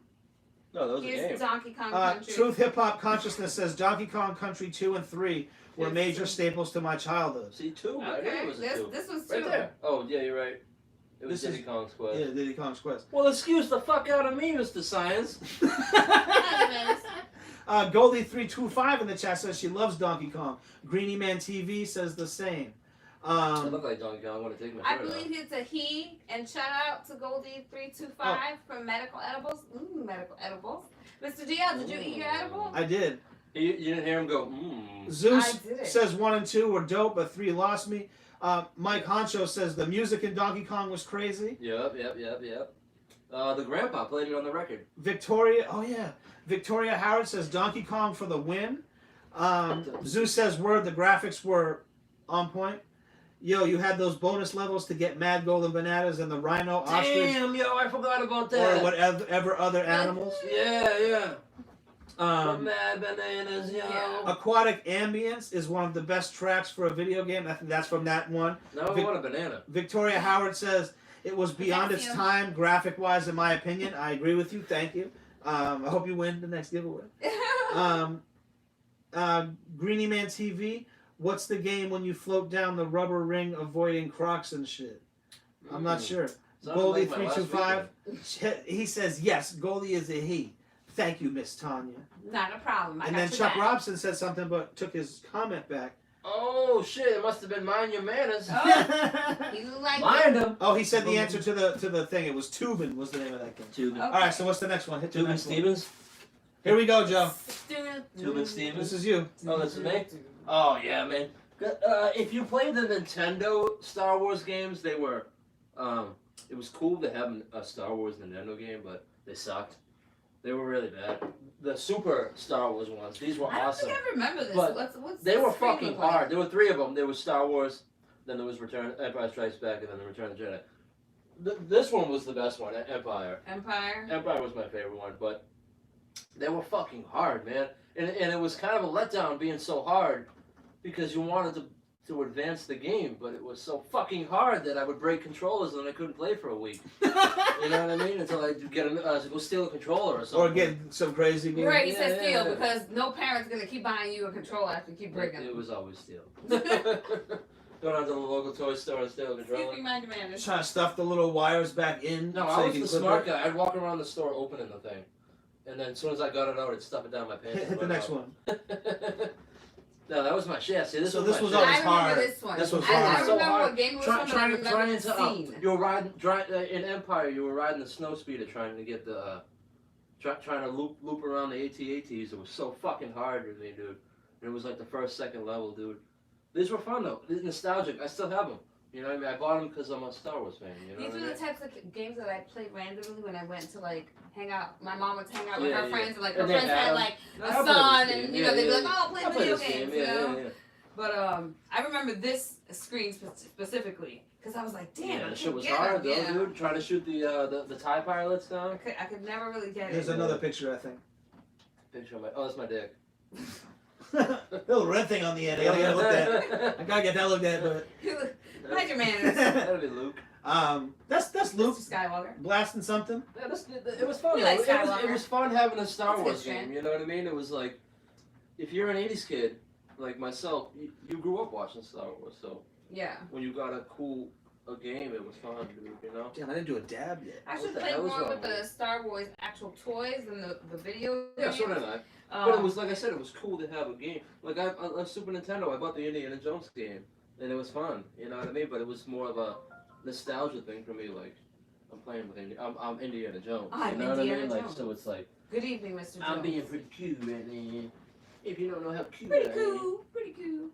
No, that was a Here's game. Donkey Kong Country. Truth Hip Hop Consciousness says Donkey Kong Country 2 and 3 were Yes. major staples to my childhood. See, 2. I knew Okay, it was a 2. this was Right two. there. Oh, yeah, you're right. It was This is- Diddy Kong's Quest. Yeah, Diddy Kong's Quest. Well, excuse the fuck out of me, Mr. Science. Goldie325 in the chat says she loves Donkey Kong. Greenie Man TV says the same. I look like Donkey Kong. I want to take my I shirt off. believe it's a he, and shout out to Goldie325 from Medical Edibles. Medical Edibles. Mr. DL, did you eat your edible? I did. You didn't hear him go, mmm. Zeus I did it. says 1 and 2 were dope, but 3 lost me. Mike Honcho says the music in Donkey Kong was crazy. Yep. The grandpa played it on the record. Victoria Howard says Donkey Kong for the win. Zeus says word the graphics were on point. Yo, you had those bonus levels to get mad golden bananas and the rhino, ostrich, Damn, yo, I forgot about or that. whatever other animals. Yeah. Mad Bananas, yo. Yeah. Aquatic Ambience is one of the best tracks for a video game. I think that's from that one. No, I want a banana. Victoria Howard says it was beyond its time, graphic-wise, in my opinion. I agree with you. Thank you. I hope you win the next giveaway. Greenie Man TV. What's the game when you float down the rubber ring avoiding crocs and shit? I'm not sure. Goldie 325. He says yes. Goldie is a he. Thank you, Miss Tanya. Not a problem. And then Chuck Robson said something, but took his comment back. Oh shit! It must have been Mind Your Manners. You like Mind him. Oh, he said the answer to the thing. It was Tubin was the name of that game. Tubin. All right, so what's the next one? Hit the Tubin next one. Stevens. Here we go, Joe. Tubin Stevens. This is you. Oh, this is me. Oh yeah, man. If you played the Nintendo Star Wars games, they were. It was cool to have a Star Wars Nintendo game, but they sucked. They were really bad. The Super Star Wars ones, these were I don't awesome. think I remember this. But What's they were the screen fucking look like? hard. There were 3 of them. There was Star Wars, then there was Empire Strikes Back, and then the Return of the Jedi. This one was the best one, Empire. Empire was my favorite one, but they were fucking hard, man. And it was kind of a letdown being so hard because you wanted to advance the game, but it was so fucking hard that I would break controllers and I couldn't play for a week. You know what I mean? Until I get go steal a controller or something. Or get some crazy game. Right, he said steal because no parent's gonna keep buying you a controller after you keep breaking It was always steal. Go down to the local toy store and steal a controller. Excuse me, mind your manners. Trying to stuff the little wires back in. No, so I you was can the clip smart it. guy. I'd walk around the store opening the thing. And then as soon as I got it out, I'd stuff it down my pants. Hit the next one. No, this was my shit. See, this So was this my was shit. always I remember hard. this one. This was I hard. remember So hard. what game it was from, but I remember the scene. You were riding in Empire. You were riding the snow speeder, trying to get the, trying to loop around the AT-ATs. It was so fucking hard with me, dude. And it was like the first, second level, dude. These were fun though. These nostalgic. I still have them. You know what I mean? I bought them because I'm a Star Wars fan. You know These what I were mean? the types of games that I played randomly when I went to like hang out. My mom would hang out with Yeah, her yeah. friends, and like And her they friends had had like No, a I played son, this and game. you know they'd be like, "Oh, I play played video this games," game. you know. Yeah. But I remember this screen specifically because I was like, "Damn, Yeah, I the shit can't was get hard it." though, dude. Trying to shoot the TIE pilots down. I could never really get There's it. another picture, I think. Picture of my. Oh, that's my dick. Little red thing on the end. I gotta get it looked at. I gotta get that looked at, but Mind your manners. That'd be Luke. that's Luke Mr. Skywalker. blasting something. Yeah, it was fun. We though. like It Skywalker. was fun having a Star That's a Wars good game. trend. You know what I mean? It was like, if you're an '80s kid like myself, you grew up watching Star Wars. So Yeah. when you got a game, it was fun, dude. You know? Damn, I didn't do a dab yet. I should the play hell is more wrong with with the Star Wars actual toys than the video Yeah, games. so did I. But it was like I said, it was cool to have a game. Like on Super Nintendo, I bought the Indiana Jones game, and it was fun. You know what I mean? But it was more of a nostalgia thing for me. Like I'm playing with I'm Indiana Jones. I'm you know what I Indiana mean? Like Jones. so, it's like Good evening, Mr. Jones. I'm being pretty cute right now. If you don't know how cute Pretty I am. cool. Pretty cool.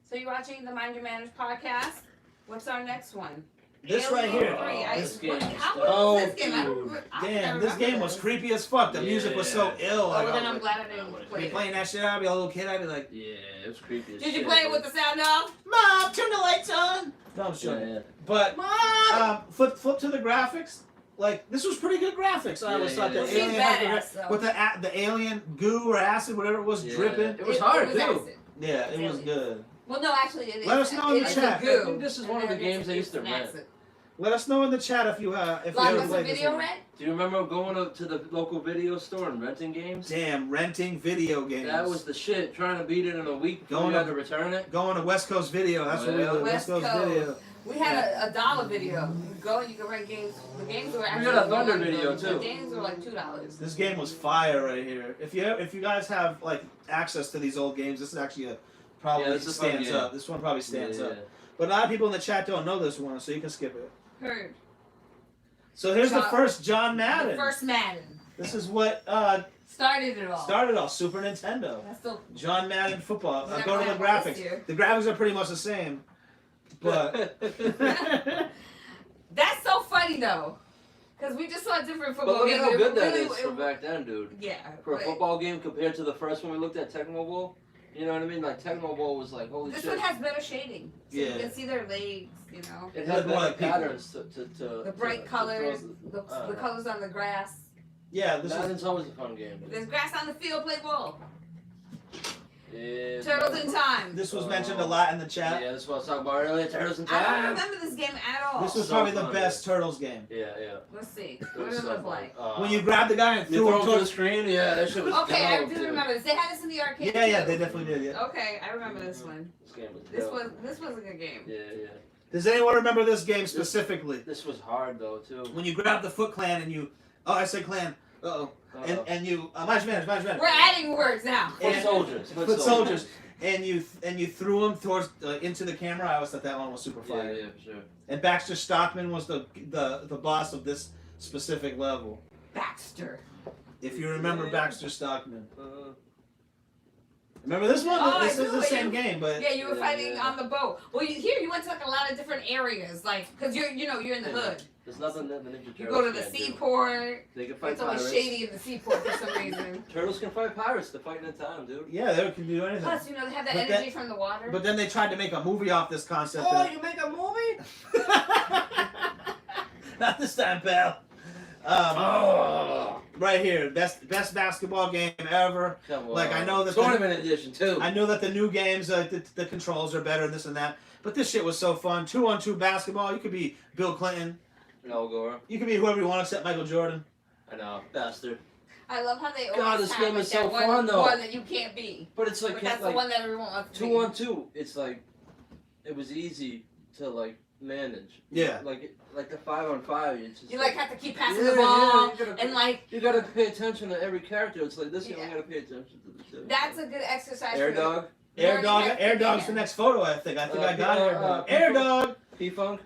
So you're watching the Mind Your Manners podcast. What's our next one? This right Alien here. 3. This game How was was this dope. game? I don't Damn, this remember game was creepy as fuck. The music was so ill. Oh, Like, well, then I I'm was glad I didn't like, play be it. playing that shit. I'd be a little kid. I'd be like, Yeah, it was creepy as Did shit. you play it with the sound off? Mom, turn the lights on. No, I'm sure. Yeah. But Mom! flip to the graphics. Like this was pretty good graphics. I always Yeah, thought yeah, the yeah. alien She's had badass, the, though. with the alien goo or acid, whatever it was, Yeah. dripping. It was hard, too. acid. Yeah, it was Alien. good. Well, no, actually, it is. Let us know in it the is chat. a goo. I think this is one of the And then games I used to it's rent. acid. Let us know in the chat if you ever Blockbuster played this Video one. Rent? Do you remember going up to the local video store and renting games? Damn, renting video games. That was the shit. Trying to beat it in a week before Going you up- had to return it. going to West Coast Video. That's what we Well, did. West West Coast Coast. Video. We had a $1 video. You go and you can rent games. The games were actually. had a Thunder $1. video, The too. games were like $2. This game was fire right here. If you guys have like access to these old games, this is actually probably Yeah, this is a fun stands game. up. This one probably stands Yeah. up. But a lot of people in the chat don't know this one, so you can skip it. Heard. So here's the John- first John Madden. The first Madden. This is what Started it all. started all Super Nintendo. That's still. John Madden football. We're not Go to gonna the have one this graphics. year. The graphics are pretty much the same, but That's so funny though, because we just saw different But football look games. at how It good that really- is for back then, dude. Yeah. For a but football game compared to the first one we looked at, Tecmo Bowl. You know what I mean? Like Tecmo Bowl was like, holy This shit. one has better shading, so Yeah. you can see their legs. You know, It Look had more better like people. patterns to the bright to colors, throw the colors on the grass. Yeah, this is. Madden's always a fun game. If there's grass on the field, play ball. Yeah, Turtles in Time. This was mentioned a lot in the chat. Yeah, that's what I was talking about earlier. Turtles in I don't Time. remember this game at all. This was So probably the fun, best Turtles game. Yeah, yeah. Let's see. It What was does it so look fun. like? When you grab the guy and You threw throw him him to the towards. screen, yeah, that shit was Okay, I dope, do dude. remember this. They had this in the arcade. Yeah, yeah, too. they definitely did. Yeah. Okay, I remember this one. This game was This dope. was a good game. Yeah, yeah. Does anyone remember this game specifically? This was hard though too. When you grab the Foot Clan and you. Oh, I said clan. Uh-oh. And you. Match manners. We're adding words now. Foot soldiers. Foot soldiers. And you threw him towards into the camera. I always thought that one was super fire. Yeah, for sure. And Baxter Stockman was the boss of this specific level. Baxter. If you remember Baxter Stockman. Uh, Remember this one? Oh, This I is do. the same game, but Yeah, you were Yeah, fighting yeah. on the boat. Well, you went to like a lot of different areas, like because you're in the hood. There's nothing that the Ninja Turtles You go to the can't do. seaport. They can fight It's always pirates. shady in the seaport for some reason. Turtles can fight pirates. They're fighting in time, dude. yeah, they can do anything. Plus, they have that But energy from the water. But then they tried to make a movie off this concept. Oh, you make a movie? Not this time, pal. Oh, Right here, best basketball game ever. come on. Like, I know that Tournament edition too. I know that the new games, the controls are better and this and that. But this shit was so fun. 2-on-2 basketball. You could be Bill Clinton. No, Gore. You could be whoever you want except Michael Jordan. I know, bastard. I love how they God, always this have game like, is so that one, fun, though. one that you can't be. But it's like, But that's the one that everyone wants to be. 2-on-2. It's like it was easy to like manage. Yeah. Like the 5-on-5. It's just You like have to keep passing Yeah, the ball, yeah, and like you gotta pay attention to every character. It's like this. You Yeah. gotta pay attention to the shit. that's a good exercise. Air for Dog, Air Dog. Learning Air Dog's everything. the next photo, I think. I got yeah, Air Dog. P-Funk. Air Dog. P-Funk.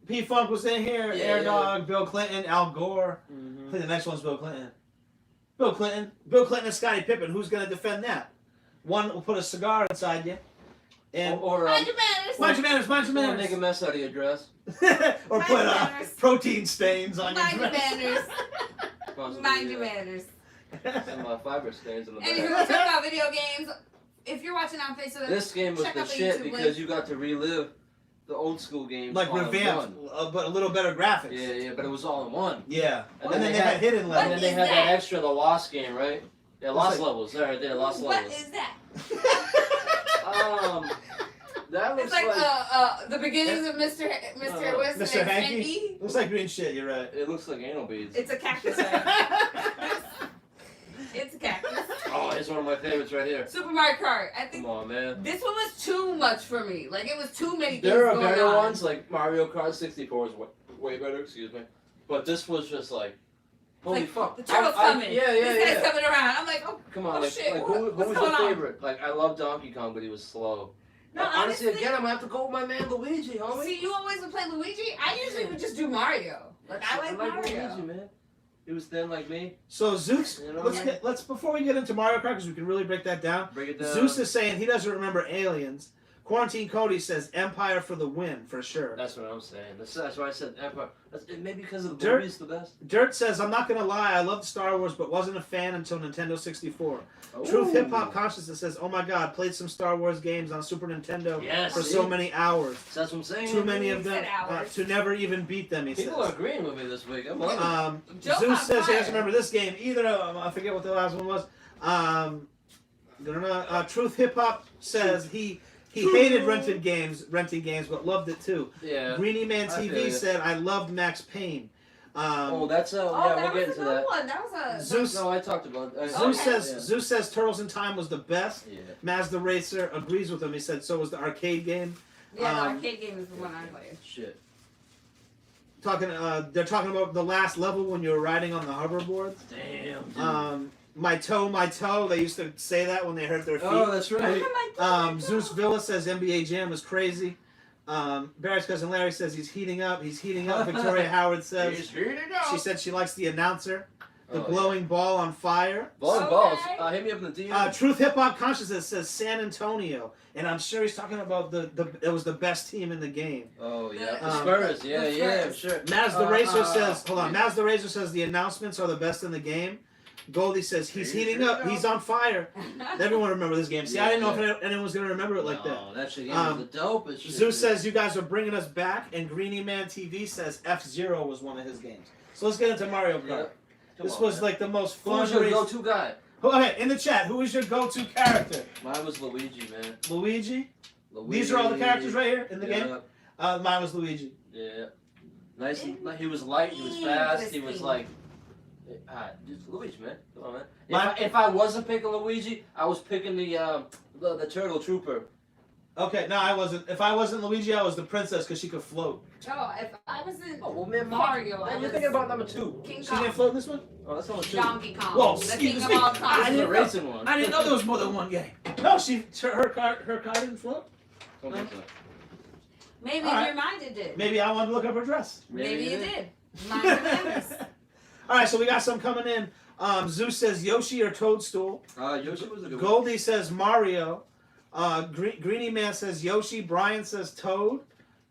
P-Funk was in here. Yeah, Air yeah. Dog. Bill Clinton. Al Gore. I Mm-hmm. think the next one's Bill Clinton. Bill Clinton. Bill Clinton and Scottie Pippen. Who's going to defend that? One will put a cigar inside you. And Or Mind your manners. mind your manners, mind your make a manners. mess out of your dress. Or Mind put your manners. protein stains on Mind your your dress. manners. Possibly, Mind your manners. Some fiber stains in the Anywho, back. we're talking about video games. If you're watching on Facebook, This game was check the out the shit YouTube because link. you got to relive the old school games. Like all in revamped, one. but a little better graphics. Yeah, yeah, but it was all in one. Yeah. And And then then they they had hidden And levels. then they is had that? that extra, the Lost game, right? Yeah, Lost like- levels. There, they Lost What levels. is that? That looks It's like the beginnings of Mr. What's his Mr. name? Hanky? Looks like green shit, you're right. it looks like anal beads. It's a cactus, right? It's a cactus. Oh, it's one of my favorites right here. Super Mario Kart. I think Come on, man. this one was too much for me. Like it was too many things There are going better on. ones, like Mario Kart 64 is way better, excuse me. But this was just like, holy Like, fuck. the turtle's coming. Yeah, This guy's coming around. I'm like, oh, Come on, Oh, like, shit, like what- who what's was going your on? favorite? Like, I love Donkey Kong, but he was slow. no, Honestly, honestly, again, I'm gonna have to go with my man Luigi, homie. see, you always would play Luigi. I usually would just do Mario. Like I like Mario. Luigi, man. He was thin like me. So Zeus, You know? let's before we get into Mario Kart, because we can really break that down. Break it down. Zeus is saying he doesn't remember Aliens. Quarantine Cody says Empire for the win, for sure. That's what I'm saying. That's why I said Empire. Maybe because of the Dirt- movie's the best. Dirt says, I'm not going to lie, I loved Star Wars, but wasn't a fan until Nintendo 64. Truth Ooh. Hip Hop Consciousness says, oh my god, played some Star Wars games on Super Nintendo Yes, for see? so many hours. That's what I'm saying. Too many of He said them hours. to never even beat them, he People are says. agreeing with me this week. I'm loving it. Joe Zeus on says he fire. doesn't remember this game either. I forget what the last one was. Truth Hip Hop says he hated renting games, but loved it too. Yeah. Greenie Man I feel TV ya. said, I loved Max Payne. Oh, that's Oh, yeah, that we'll get was a into good that. one. That was a. Zeus, No, I talked about it. Zeus says Turtles in Time was the best. Yeah. Mazda Racer agrees with him. He said so was the arcade game. Yeah, the arcade game is the one I played. Shit. They're talking about the last level when you were riding on the hoverboards. Damn, dude. My toe. They used to say that when they hurt their feet. Oh, that's right. Zeus Villa says NBA Jam is crazy. Barrett's cousin Larry says he's heating up. Victoria Howard says He's heating up. she said she likes the announcer. The Oh, glowing ball on fire. Balls, Okay. balls. Hit me up in the DM. Truth Hip Hop Consciousness says San Antonio, and I'm sure he's talking about it was the best team in the game. Oh yeah, the Um, Spurs. Yeah, the yeah, Spurs. sure. Mazda Racer says, hold on. yeah. Mazda Racer says the announcements are the best in the game. Goldie says he's heating up. He's on fire. Everyone remember this game. See, I didn't know if anyone was gonna remember it like that. No, that shit Um, was the dopest shit. Zeus dude. says you guys are bringing us back, and Greenie Man TV says F-Zero was one of his games. So let's get into Mario Kart. Come This on, was man. like the most Who fun was your race. go-to guy? Okay, in the chat, who is your go-to character? Mine was Luigi, man. Luigi? Luigi. These are all the characters right here in the Yeah. game? Mine was Luigi. Yeah. Nice. He was light. He was fast. He was like. Just Luigi, man. Come on, man. If I wasn't picking Luigi, I was picking the Turtle Trooper. Okay, no, I wasn't. If I wasn't Luigi, I was the princess because she could float. Oh, if I was in well, man, Mario, I you're was thinking about number 2. King She Kong. didn't float in this one? Oh, that's number 2. Donkey Kong. Whoa, the excuse king of me. all This time. is the racing one. I didn't know there was more than one game. No, her car didn't float. Don't think so. Maybe All right. your mind it did. Maybe I wanted to look up her dress. Maybe you did. Mine remembers. All right, so we got some coming in. Zeus says Yoshi or Toadstool. Yoshi was a good one. Goldie says Mario. Greeny Man says Yoshi. Brian says Toad.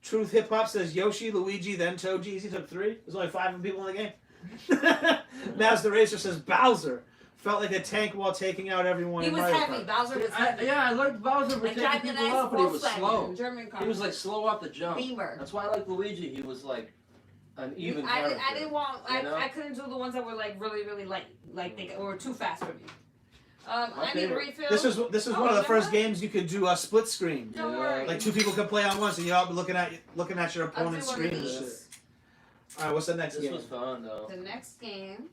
Truth Hip Hop says Yoshi, Luigi, then Toad. Jeez, he took 3. There's only 5 people in the game. Mazda Racer says Bowser. Felt like a tank while taking out everyone He in was Mario heavy. Kart. Bowser was heavy. I liked Bowser for Like taking driving a people nice out, but he was Volkswagen, slow. German car. He was like slow off the jump. Beamer. That's why I like Luigi. He was like an even character. I didn't want. You know? I couldn't do the ones that were like really really light, like they or too fast for me. I need a favorite. refill. This is Oh, one of the you first know games you could do a split screen. Don't Yeah. worry. Like 2 people could play on once, and you all be looking at your I'll do opponent's one of screen and these. shit. All right, what's the next This game? was fun though. The next game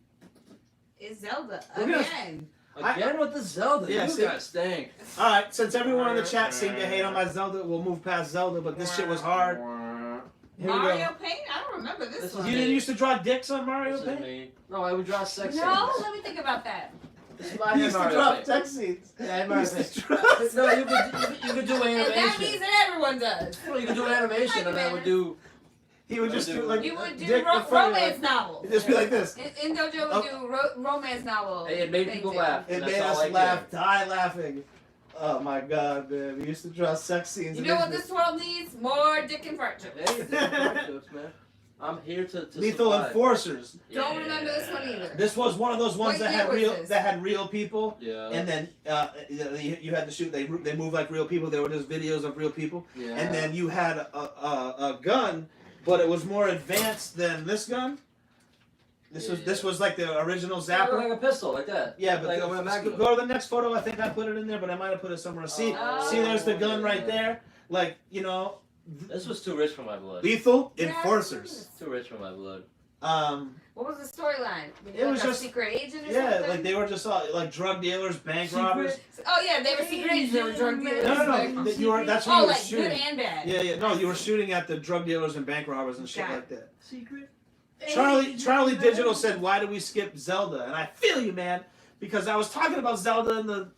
is Zelda We're gonna- again. Again with the Zelda. Yeah, You see? guys stink. All right, since everyone in the chat seemed to hate on my Zelda, we'll move past Zelda. But this shit was hard. Here we Mario go. Paint? I don't remember this This one. is You didn't used to draw dicks on Mario This is Paint? me. No, I would draw sex No, scenes. let me think about that. This is my You used to Mario draw Paint. sex scenes. Yeah, I had You Mario used Paint. to draw. No, you could do And that animation. means that everyone does. Well, you could do animation, and I would do. He would just do like You would do dick in front of you, romance novels. It'd just be like this. In Dojo would do romance novel. Hey, it made people painting. laugh. It That's made all us I laugh, cared. die laughing. Oh my god, man! We used to draw sex scenes. You and know what everything. this world needs? More dick and fart jokes. Hey, different jokes, man. I'm here to Lethal survive. Enforcers. Don't remember this one either. This was one of those ones What that year had was this? real people, Yeah. and then you had to shoot. They move like real people. There were just videos of real people, Yeah. and then you had a gun, but it was more advanced than this gun. This was like the original Zapper. Like a pistol, like that. Yeah, but like a Magnum. go to the next photo. I think I put it in there, but I might have put it somewhere else. See, Oh. see, there's the gun right Yeah. there. Like, you know, This was too rich for my blood. Lethal Yeah, Enforcers. Too rich for my blood. What was the storyline? It was a just- secret agent or Yeah, something? like they were just like drug dealers, bank robbers. Oh yeah, they were secret agents. They were drug dealers. No. That you were. That's what Oh, you were like good shooting. and bad. Yeah. No, you were shooting at the drug dealers and bank robbers and shit Got it. like that. Secret. Charlie Digital said, "Why did we skip Zelda?" And I feel you, man, because I was talking about Zelda in the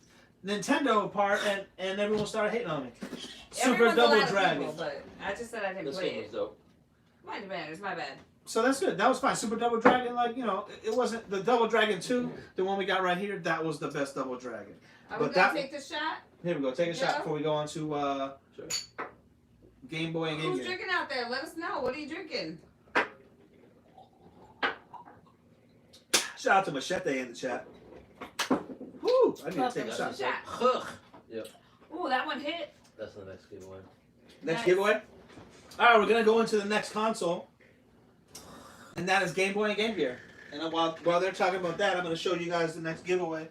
Nintendo part, and everyone started hating on me. Super Everyone's a Double lot of Dragon. people, but I just said I didn't This play game was it. dope. My bad. It's my bad. So that's good. That was fine. Super Double Dragon, like, you know, it wasn't the Double Dragon 2, the one we got right here. That was the best Double Dragon. Are we But gonna that- take the shot? Here we go. Take a shot Yeah. before we go on to Sure. Game Boy and Game Who's Gear. drinking out there? Let us know. What are you drinking? Shout out to Machete in the chat. Woo! I need to take a Welcome. shot. Shot. Yep. Ooh, that one hit. That's the next giveaway. Next Nice. giveaway. All right, we're gonna go into the next console, and that is Game Boy and Game Gear. And while they're talking about that, I'm gonna show you guys the next giveaway.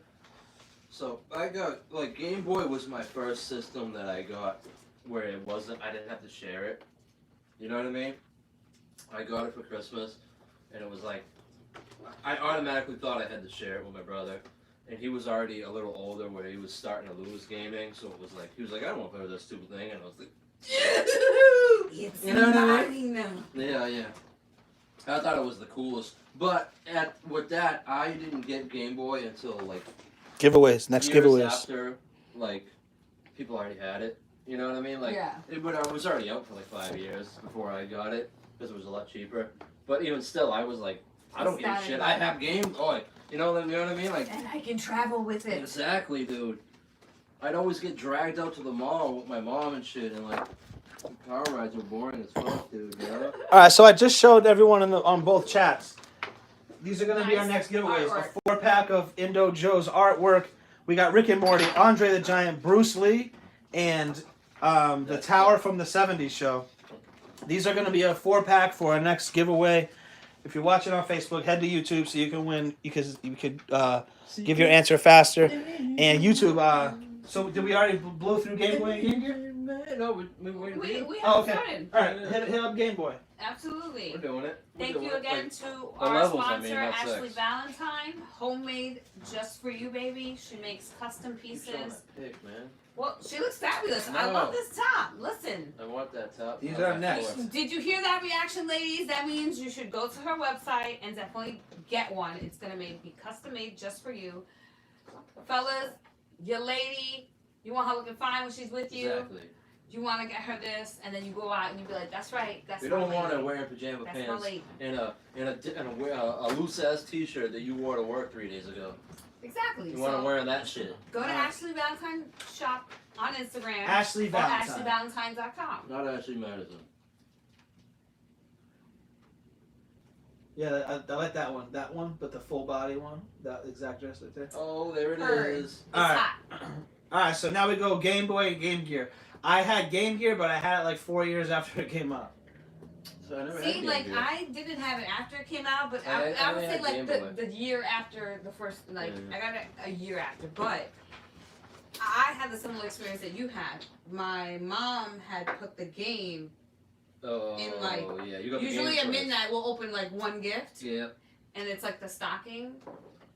So I got like Game Boy was my first system that I got where I didn't have to share it. You know what I mean? I got it for Christmas, and it was like I automatically thought I had to share it with my brother, and he was already a little older where he was starting to lose gaming, so it was like he was like, I don't want to play with this stupid thing, and I was like, It's You know what I mine. yeah. I thought it was the coolest, but with that, I didn't get Game Boy until like Giveaways. years after, like, people already had it. You know what I mean? Like, Yeah. it was already out for like 5 years before I got it because it was a lot cheaper. But even still, I was like, I don't give a shit. I have Game Boy. You know what I mean? Like, And I can travel with it. exactly, dude. I'd always get dragged out to the mall with my mom and shit, and like, the car rides were boring as fuck, dude. You know? All right, so I just showed everyone on both chats. These are gonna be our Nice next giveaways. artwork. A 4-pack of Indo Joe's artwork. We got Rick and Morty, Andre the Giant, Bruce Lee, and the Tower from the '70s show. These are gonna be a 4-pack for our next giveaway. If you're watching on Facebook, head to YouTube so you can win. You could give your answer faster. And YouTube. So did we already blow through Game Boy and Game Gear? No, we We Oh, haven't okay. started. All right, hit up Game Boy. Absolutely. We're doing it. Thank you again to the our levels, sponsor, not Ashley sex. Valentine. Homemade just for you, baby. She makes custom pieces. Pick, man. Well, she looks fabulous. I No. love this top. Listen. I want that top. These on are my next. floor. Did you hear that reaction, ladies? That means you should go to her website and definitely get one. It's gonna be custom made just for you, fellas. Your lady, you want her looking fine when she's with you. Exactly. You want to get her this, and then you go out and you be like, "That's right, that's We my don't lady. want her wearing pajama That's my pants lady." and a loose ass T-shirt that you wore to work 3 days ago. Exactly. You want her So wearing that shit. go to Ashley Valentine shop on Instagram Ashley or Valentine. AshleyValentine.com. Not Ashley Madison. Yeah, I like that one. That one, but the full body one. That exact dress right there. Oh, there it Heard. is. It's All right. hot. All right, so now we go Game Boy and Game Gear. I had Game Gear, but I had it like 4 years after it came out. So I never had See, Game like Gear. I didn't have it after it came out, but I I would only say had like Game Boy. the year after the first, like Yeah. I got it a year after. But I had the similar experience that you had. My mom had put the game. Oh, in, like, yeah, you got the Usually game at first. midnight we'll open like one gift, Yeah. and it's like the stocking.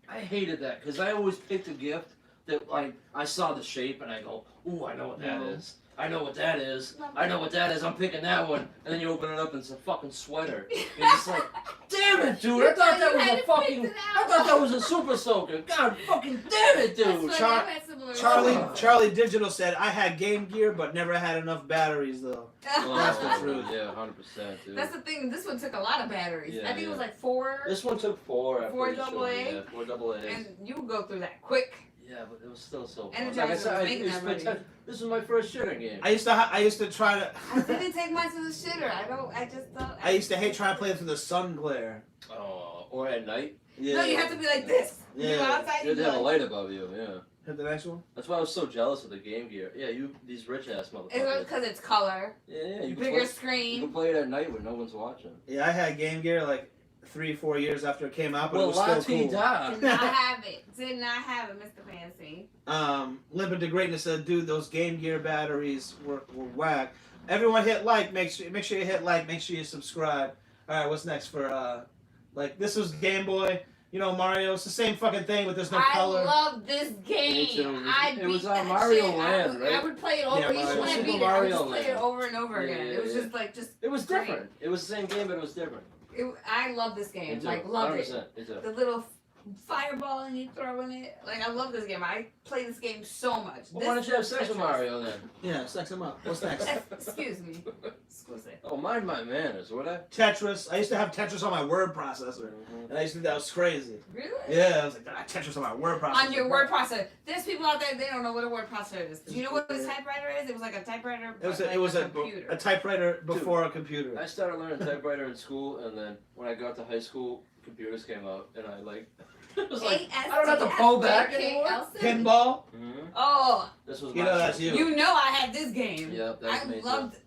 I hated that because I always picked a gift that like I saw the shape and I go, ooh, I know what that No. is. I know what that is. I know what that is. I'm picking that one. And then you open it up and it's a fucking sweater. And it's like, damn it, dude! I thought that You was had a to fucking. pick it I out. thought that was a super soaker. God fucking damn it, That's dude! funny, Char- I had similar Charlie Digital said I had Game Gear, but never had enough batteries though. That's the truth. Yeah, 100%, dude. That's the thing. This one took a lot of batteries. Yeah, I think it was yeah. like 4, This one took 4. I'm Four pretty double sure. A? Yeah, 4 double A's. and you would go through that quick. Yeah, but it was still so fun. Energizer Like I was said, making that money. this was my first shooting game. I used to try to. I didn't take mine to the shitter. I just don't. I used to hate trying to play it through the sun glare. Oh, or at night. Yeah. No, you have to be like this. Yeah. You go outside. You You had to have a go. light above you, yeah. Hit the next one. That's why I was so jealous of the Game Gear. Yeah, these rich ass It's motherfuckers. because it's color, Yeah, you can bigger play, you screen. can play it at night when no one's watching. Yeah, I had Game Gear like 3-4 years after it came out, but it was Well, still cool. Did not have it. Did not have it, Mr. Fancy. Limping to Greatness said, dude, those Game Gear batteries were whack. Everyone hit like. Make sure you hit like. Make sure you subscribe. All right, what's next for like this was Game Boy. You know Mario. It's the same fucking thing, but there's no I color. love this game. Me too. I It was beat on that Mario shit. Land, right? I would play it over. Yeah, Each Mario one I Super beat it, I would Mario just play it Land. over and over Yeah, again. yeah, It was yeah. just It was great. different. It was the same game, but it was different. I love this Me game. too. Like, love it. 100%. Me too. The little fireball and you throwing it. Like, I love this game. I play this game so much. Well, why don't you have sex with Tetris. Mario then? Yeah, sex them up. What's next? Excuse me. Excuse me. Oh, mind my manners, would I? Tetris. I used to have Tetris on my word processor, and I used to think that was crazy. Really? Yeah, I was like, I had Tetris on my word processor. On your word processor. There's people out there, they don't know what a word processor is. Do you know what a typewriter is? It was like a typewriter, It was but it was like a computer. typewriter before a computer. I started learning typewriter in school, and then when I got to high school, computers came out, and I like, it was like, I don't have to pull back anymore. Pinball. Oh, This was You my know that's shit. you. you know I had this game. Yep, that's I me too. loved.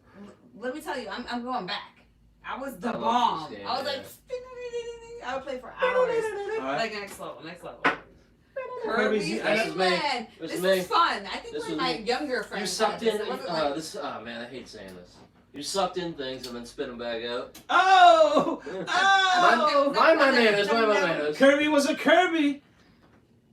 Let me tell you, I'm going back. I was the I love bomb. this game, I was yeah. like, I would play for hours. Alright. Like next level, next level. Kirby's- Kirby's I- this is me. Dreamland. This This is is me. fun. I think This one is of my me. younger friends. You sucked had in, this. It wasn't like, this, oh man, I hate saying this. You sucked in things and then spit them back out. Oh! Mind Oh! my manners, mind my manners. Kirby was a Kirby.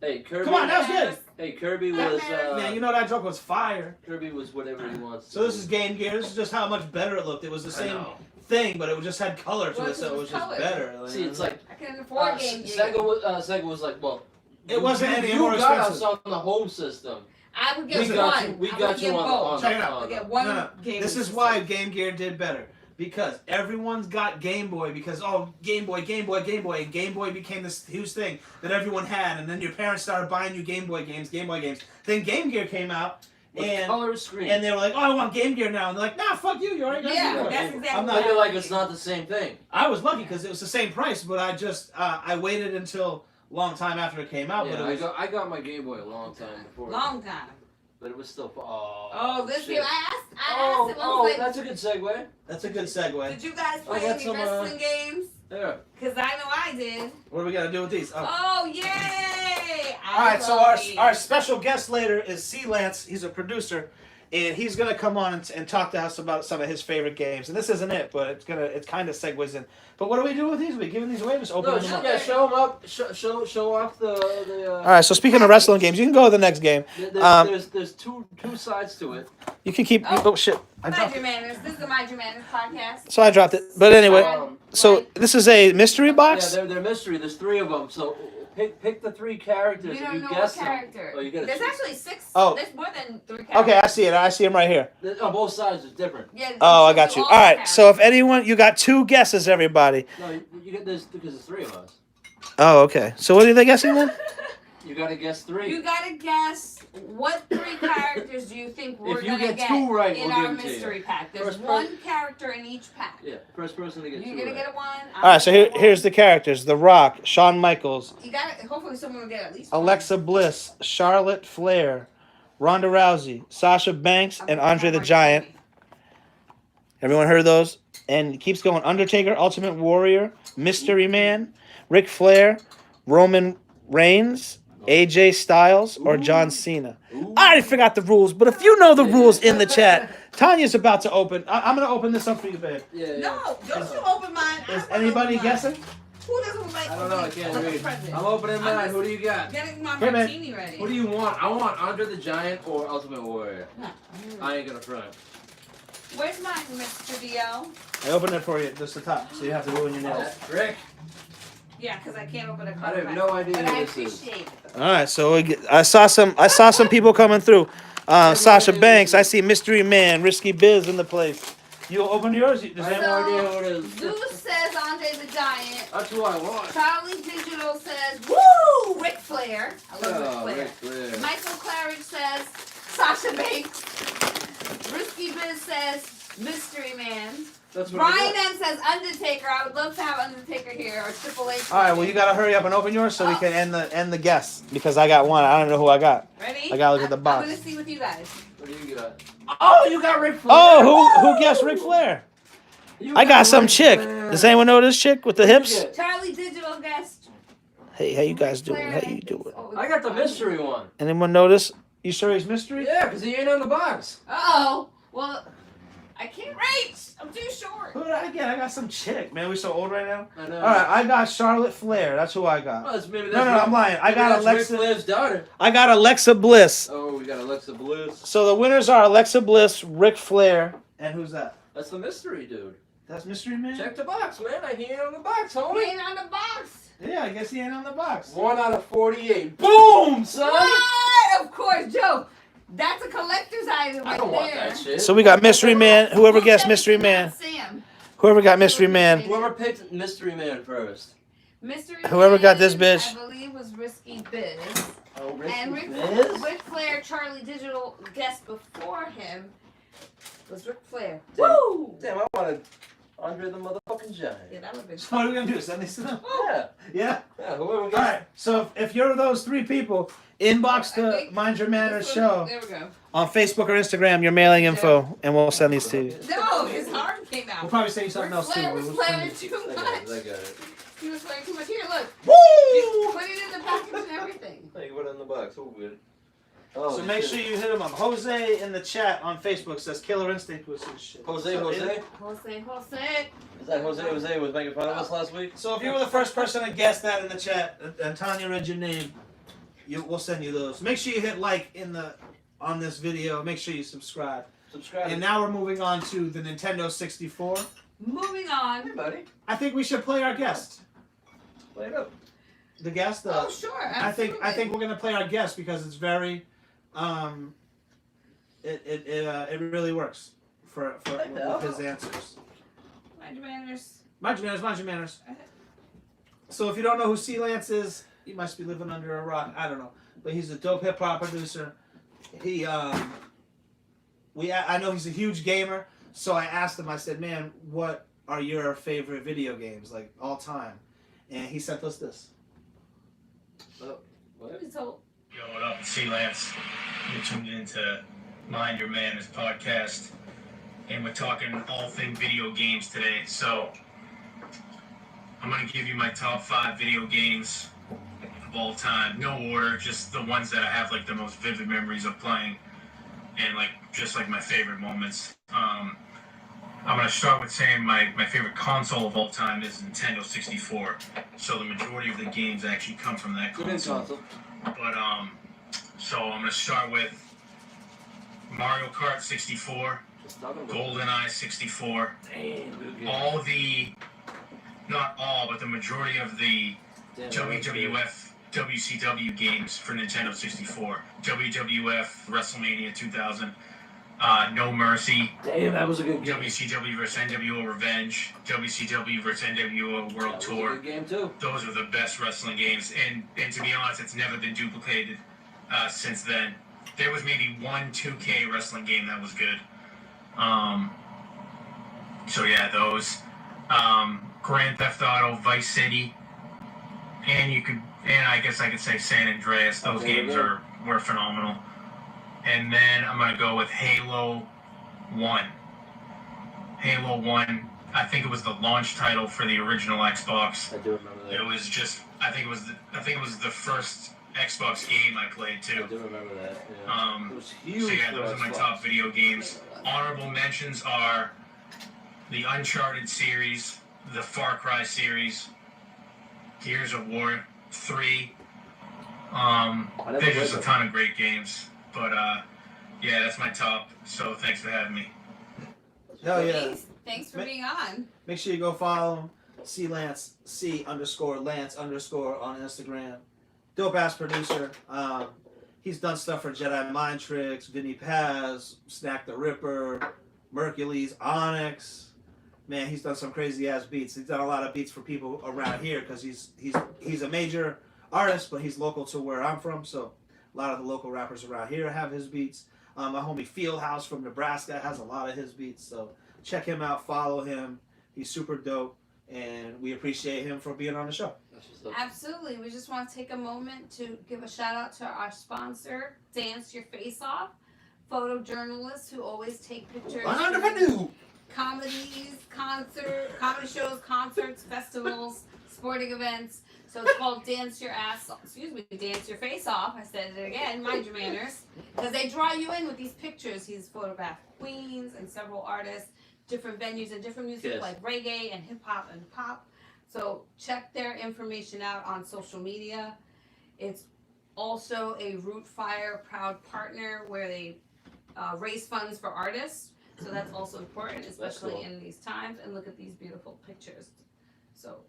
Hey, Kirby. Come on, that was good. Hey, Kirby was, Man, you know that joke was fire. Kirby was whatever he wants. So this is Game Gear. This is just how much better it looked. It was the I same know. thing, but it just had color to Well, it, so it was just color. better. See, it's like, I couldn't afford game Sega was like, well, It wasn't any you more got expensive. us on the home system. I would get We one. got you. We I got would you get on both. Check it out. I on would the. get one No. game. This is why Game Gear did better. Because everyone's got Game Boy because Game Boy, and Game Boy became this huge thing that everyone had, and then your parents started buying you Game Boy games. Then Game Gear came out, With color screen. and they were like, "Oh, I want Game Gear now," and they're like, "Nah, fuck you, you already got Yeah, Game Boy." that's exactly. I'm not- I feel like it's not the same thing. I was lucky because it was the same price, but I just I waited until a long time after it came out. Yeah, but it was, I got my Game Boy a long time before. Long time. But it was still. Oh, this shit. game. I asked him. I Oh, was like, that's a good segue. that's a good segue. did you guys I play got any some, wrestling games? Yeah. Because I know I did. What are we gonna do with these? Oh, yay! All right, so our special guest later is C. Lance. He's a producer, and he's gonna come on and talk to us about some of his favorite games. And this isn't it, but it kind of segues in. But what do we do with these? Are we giving these away? Just open them up. Yeah, show them up. Show off the. All right. So speaking of wrestling games, you can go to the next game. There's two sides to it. You can keep. Oh shit! I Mind dropped Your it. Manners. This is the Mind Your Manners podcast. So I dropped it. But anyway, so this is a mystery box. Yeah, they're mystery. There's 3 of them. So pick the 3 characters. You don't you know guess what character. Oh, you gotta There's choose. actually 6. Oh. There's more than 3 characters. Okay, I see it. I see him right here. On both sides is different. Yeah, Oh, I got you. All right. So if anyone, you got 2 guesses, everybody. No, you get this because there's 3 of us. Oh, okay. So what are they guessing then? You gotta guess 3. You gotta guess what 3 characters do you think we're If you gonna get 2 right, in we'll our give it to you. mystery pack. There's First 1 character in each pack. Yeah, first person to get 2 You're gonna right. get a 1. All right. So here's the characters: The Rock, Shawn Michaels, You got it. Hopefully, someone will get at least 1. Alexa Bliss, Charlotte Flair, Ronda Rousey, Sasha Banks, and Andre the Giant. Everyone heard those? And it keeps going. Undertaker, Ultimate Warrior, Mystery Man, Ric Flair, Roman Reigns, AJ Styles, or John Cena. I already forgot the rules, but if you know the rules in the chat, Tanya's about to open. I'm going to open this up for you, babe. Yeah. No, don't you open mine. Is anybody guessing? Who doesn't like? I don't know. I can't read. Present? I'm opening mine. Who do you got? Getting my Hey, man. martini ready. Who do you want? I want Andre the Giant or Ultimate Warrior. I ain't gonna front. Where's mine, Mr. DL? I opened it for you, just the top, so you have to ruin your nails. Rick. Yeah, because I can't open a I card. have no idea But who I this is. appreciate it. All right, so I saw some people coming through. Sasha Banks, I see Mystery Man, Risky Biz in the place. You open yours? Does I have anyone? no idea who it is. Zeus says Andre the Giant. That's who I want. Charlie Digital says, woo, Ric Flair. I love Ric Ric Flair. Flair. Michael Claridge says, Sasha Banks. Risky Biz says, Mystery Man. That's what Brian I got. M says Undertaker. I would love to have Undertaker here or Triple H. All right, well you gotta hurry up and open yours so we can end the guess because I got one. I don't know who I got. Ready? I gotta look at the box. I'm gonna see with you guys. What do you got? Oh, you got Ric Flair. Oh, who guessed Ric Flair? You I got some Ric chick. Flair. Does anyone know this chick with the What'd you hips? get? Charlie Digital guest. Hey, how you guys doing? Flair, How I you think doing? so. I got the mystery one. Anyone know this? You sure he's mystery? Yeah, because he ain't on the box. Uh-oh. Well, I can't reach. I'm too short. Who did I get? I got some chick. Man, we so old right now. I know. All right, I got Charlotte Flair. That's who I got. Oh, maybe No, I'm lying. I got Ric Alexa. Flair's daughter. I got Alexa Bliss. Oh, we got Alexa Bliss. So the winners are Alexa Bliss, Ric Flair, and who's that? That's the mystery dude. That's Mystery Man? Check the box, man. I ain't on the box, He homie. ain't on the box. Yeah, I guess he ain't on the box. 1 out of 48. Boom, son. What? Of course, Joe. That's a collector's item right I don't there. want that shit. So we got Mystery Man. Whoever Who guessed said Mystery it's Man. not Sam. Whoever got Mystery Man. Whoever picked Mystery Man first. Mystery Whoever got Man, this bitch. I believe was Risky Biz. Oh, And Rick Ric Flair, Charlie Digital guest before him was Ric Flair. Damn. Woo! Damn, I wanted Andre the motherfucking Giant. Yeah, that would have been So what are we going to do? Send these to them? Yeah. Yeah? Yeah, whoever All gets right. So if you're those 3 people, inbox I the think Mind Your Manners this one- show There we go. on Facebook or Instagram, your mailing info, and we'll send these to you. No, his arm came We'll out. probably say something Ric else too. Flair but was we'll flaring send you. too I got much. it. I got it. He was flaring too much. Here, look. Woo! Put it in the package and everything. Hey, what in the box? Oh, good. Oh, So make shit. sure you hit him up. Jose in the chat on Facebook says Killer Instinct was his shit. Jose. Jose. Is that Jose was making fun of us last week? So if you were the first person to guess that in the chat, and Tanya read your name, we'll send you those. Make sure you hit like on this video. Make sure you subscribe. Subscribe. And now we're moving on to the Nintendo 64. Moving on. Hey, buddy. I think we should play our guest. Play it up. The guest. Oh, sure. I think Absolutely. we're gonna play our guest because it's very, it really works for with his answers. Mind your manners. Mind your manners, mind your manners. So if you don't know who C. Lance is, you must be living under a rock. I don't know, but he's a dope hip hop producer. He I know he's a huge gamer, so I asked him. I said, "Man, what are your favorite video games like all time?" And he sent us this. What? He's told. Yo, what up? It's C. Lance. You're tuned into Mind Your Manners podcast, and we're talking all thing video games today. So I'm I'm going to give you my top 5 video games of all time. No order, just the ones that I have like the most vivid memories of playing and like just like my favorite moments. I'm going to start with saying my favorite console of all time is Nintendo 64. So the majority of the games actually come from that console. But so I'm going to start with Mario Kart 64, GoldenEye 64, all the, not all, but the majority of the WWF, WCW games for Nintendo 64, WWF, WrestleMania 2000, No Mercy, Damn, that was a good game. WCW vs NWO Revenge, WCW vs NWO World Tour. That was a good game too. Those are the best wrestling games, and to be honest, it's never been duplicated since then. There was maybe one 2K wrestling game that was good. So yeah, those. Grand Theft Auto, Vice City, and I guess I could say San Andreas. Those games were phenomenal. And then I'm gonna go with Halo 1. Halo 1. I think it was the launch title for the original Xbox. I do remember that. It was just. I think it was the first Xbox game I played too. I do remember that. Yeah. It was huge. So yeah, those are my top video games. Honorable mentions are the Uncharted series, the Far Cry series, Gears of War 3. There's just a ton of great games. But yeah, that's my top. So thanks for having me. Hell yeah. Thanks for being on. Make sure you go follow him. C_Lance on Instagram. Dope ass producer. He's done stuff for Jedi Mind Tricks, Vinny Paz, Snack the Ripper, Mercules, Onyx. Man, he's done some crazy ass beats. He's done a lot of beats for people around here because he's a major artist, but he's local to where I'm from. So a lot of the local rappers around here have his beats. My homie Fieldhouse from Nebraska has a lot of his beats. So check him out, follow him. He's super dope, and we appreciate him for being on the show. Absolutely. We just want to take a moment to give a shout out to our sponsor, Dance Your Face Off, photojournalists who always take pictures. Comedy shows, concerts, festivals, sporting events. So it's called Dance Your Face Off. I said it again, mind your manners. Because they draw you in with these pictures. He's photographed queens and several artists, different venues and different music like reggae and hip hop and pop. So check their information out on social media. It's also a Root Fire proud partner where they raise funds for artists. So that's also important, especially in these times. And look at these beautiful pictures. So,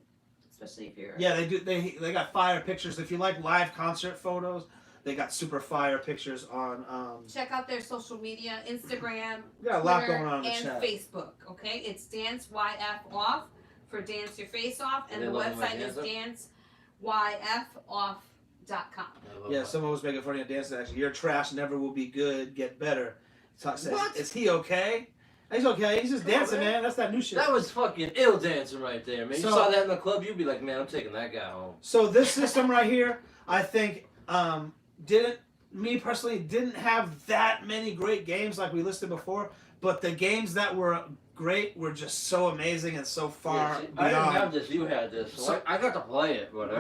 especially if you're... Yeah, they do. They got fire pictures. If you like live concert photos, they got super fire pictures on... Check out their social media, Instagram, we got a lot going on in the and chat. Facebook, okay? It's Dance YF Off for Dance Your Face Off. And the website is danceyfoff.com. Yeah, someone was making funny of dancing. Actually, your trash never will be good. Get better. Says, What? Is he okay? He's okay. He's just dancing, man. That's that new shit. That was fucking ill dancing right there, man. So- You saw that in the club, you'd be like, man, I'm taking that guy home. So this system right here, I think, didn't have that many great games like we listed before, but the games that were great were just so amazing and so far I didn't beyond. have this. You had this. So I got to play it, but I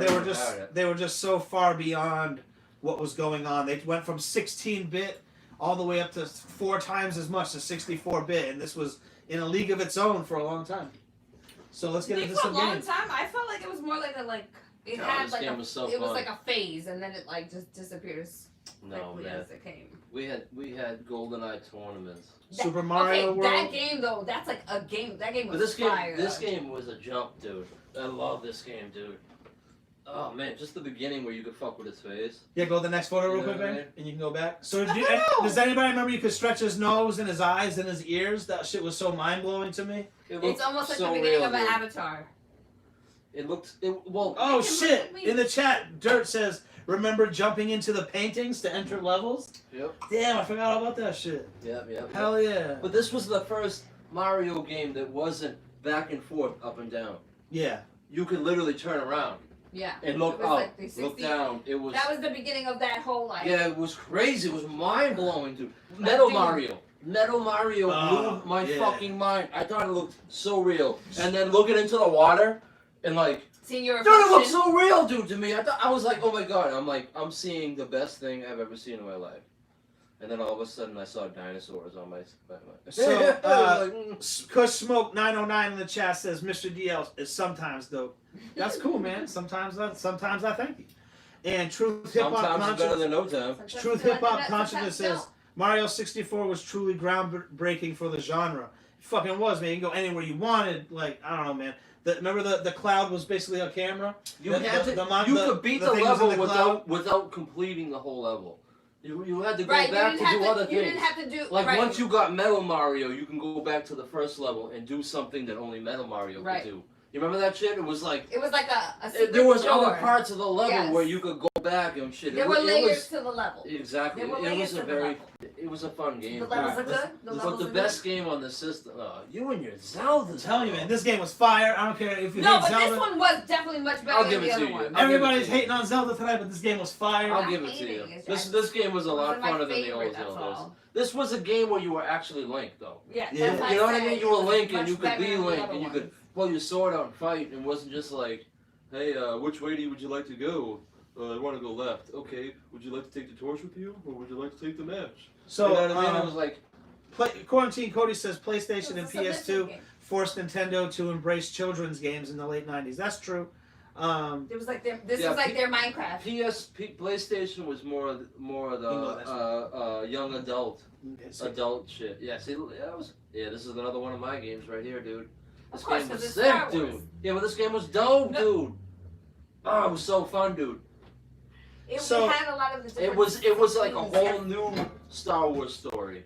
They were just so far beyond what was going on. They went from 16-bit all the way up to 4 times as much to 64-bit, and this was in a league of its own for a long time. So let's get into some For a long games. time, I felt like it was more like it was like a phase, and then it like just disappears quickly as it came. We had GoldenEye tournaments. Super Mario World. That game though, that's like a game. That game was But fire. this game was a jump, dude. I love this game, dude. Oh man, just the beginning where you could fuck with his face. Yeah, go to the next photo real quick, man, and you can go back. So, does anybody remember you could stretch his nose and his eyes and his ears? That shit was so mind blowing to me. It's almost like the beginning of an Avatar. Oh shit! In the chat, Dirt says, "Remember jumping into the paintings to enter levels?" Yep. Damn, I forgot all about that shit. Yep. Hell yeah. But this was the first Mario game that wasn't back and forth, up and down. Yeah. You could literally turn around. Yeah. And look up, look down. It was. That was the beginning of that whole life. Yeah, it was crazy. It was mind blowing, dude. Metal Mario blew my fucking mind. I thought it looked so real. And then looking into the water, and like Seeing your Dude, it reflection. looks so real, dude, to me. I was like, oh my god. I'm seeing the best thing I've ever seen in my life. And then all of a sudden I saw dinosaurs on my So, I was like, Kush Smoke 909 in the chat says Mr. DL is sometimes dope. That's cool, man. Sometimes I thank you. And Truth Hip Hop sometimes it's better Consciousness. than no time. Truth Hip Hop Consciousness says Mario 64 was truly groundbreaking for the genre. It fucking was, man. You can go anywhere you wanted. Like, I don't know, man. Remember the cloud was basically a camera? You could beat the thing was in level without completing the whole level. You had to go Right, back to do other you things. didn't have to do Like right. once you got Metal Mario, you can go back to the first level and do something that only Metal Mario Right. could do. You remember that shit? It was like a secret there was door. other parts of the level Yes. where you could go back and shit. There it, were it layers was, to the level. Exactly. There were It layers was a to the very level. it was a fun game. The levels Alright, are good. The But levels the are best game on the system, you and your Zelda. I'm telling you, man, this game was fire. I don't care if you no, hate but Zelda. this one was definitely much better I'll than give the it to other you. one. I'll Everybody's give it to you. hating on Zelda tonight, but this game was fire. I'll I'm give it to you. hating. This game was a lot Wasn't my funner than the favorite, old that's Zeldas. all. This was a game where you were actually Link, though. Yeah, Yeah. that's You know what I said. mean? You were It was Link and much you could better be than the Link other and you one. could pull your sword out and fight. And it wasn't just like, hey, which way would you like to go? I want to go left. Okay. Would you like to take the torch with you, or would you like to take the match? So, you know what I mean? It was like, Quarantine Cody says PlayStation and It was a submission PS2 game. forced Nintendo to embrace children's games in the late 90s. That's true. It was like their, this Yeah, was like their Minecraft. PlayStation was more of the young adult shit. Yeah, see, this is another one of my games right here, dude. This Of course, game was 'cause it's sick, Star Wars. dude. Yeah, but this game was dope, dude. Oh, it was so fun, dude. It So, had a lot of the different It was like a things. whole new Star Wars story.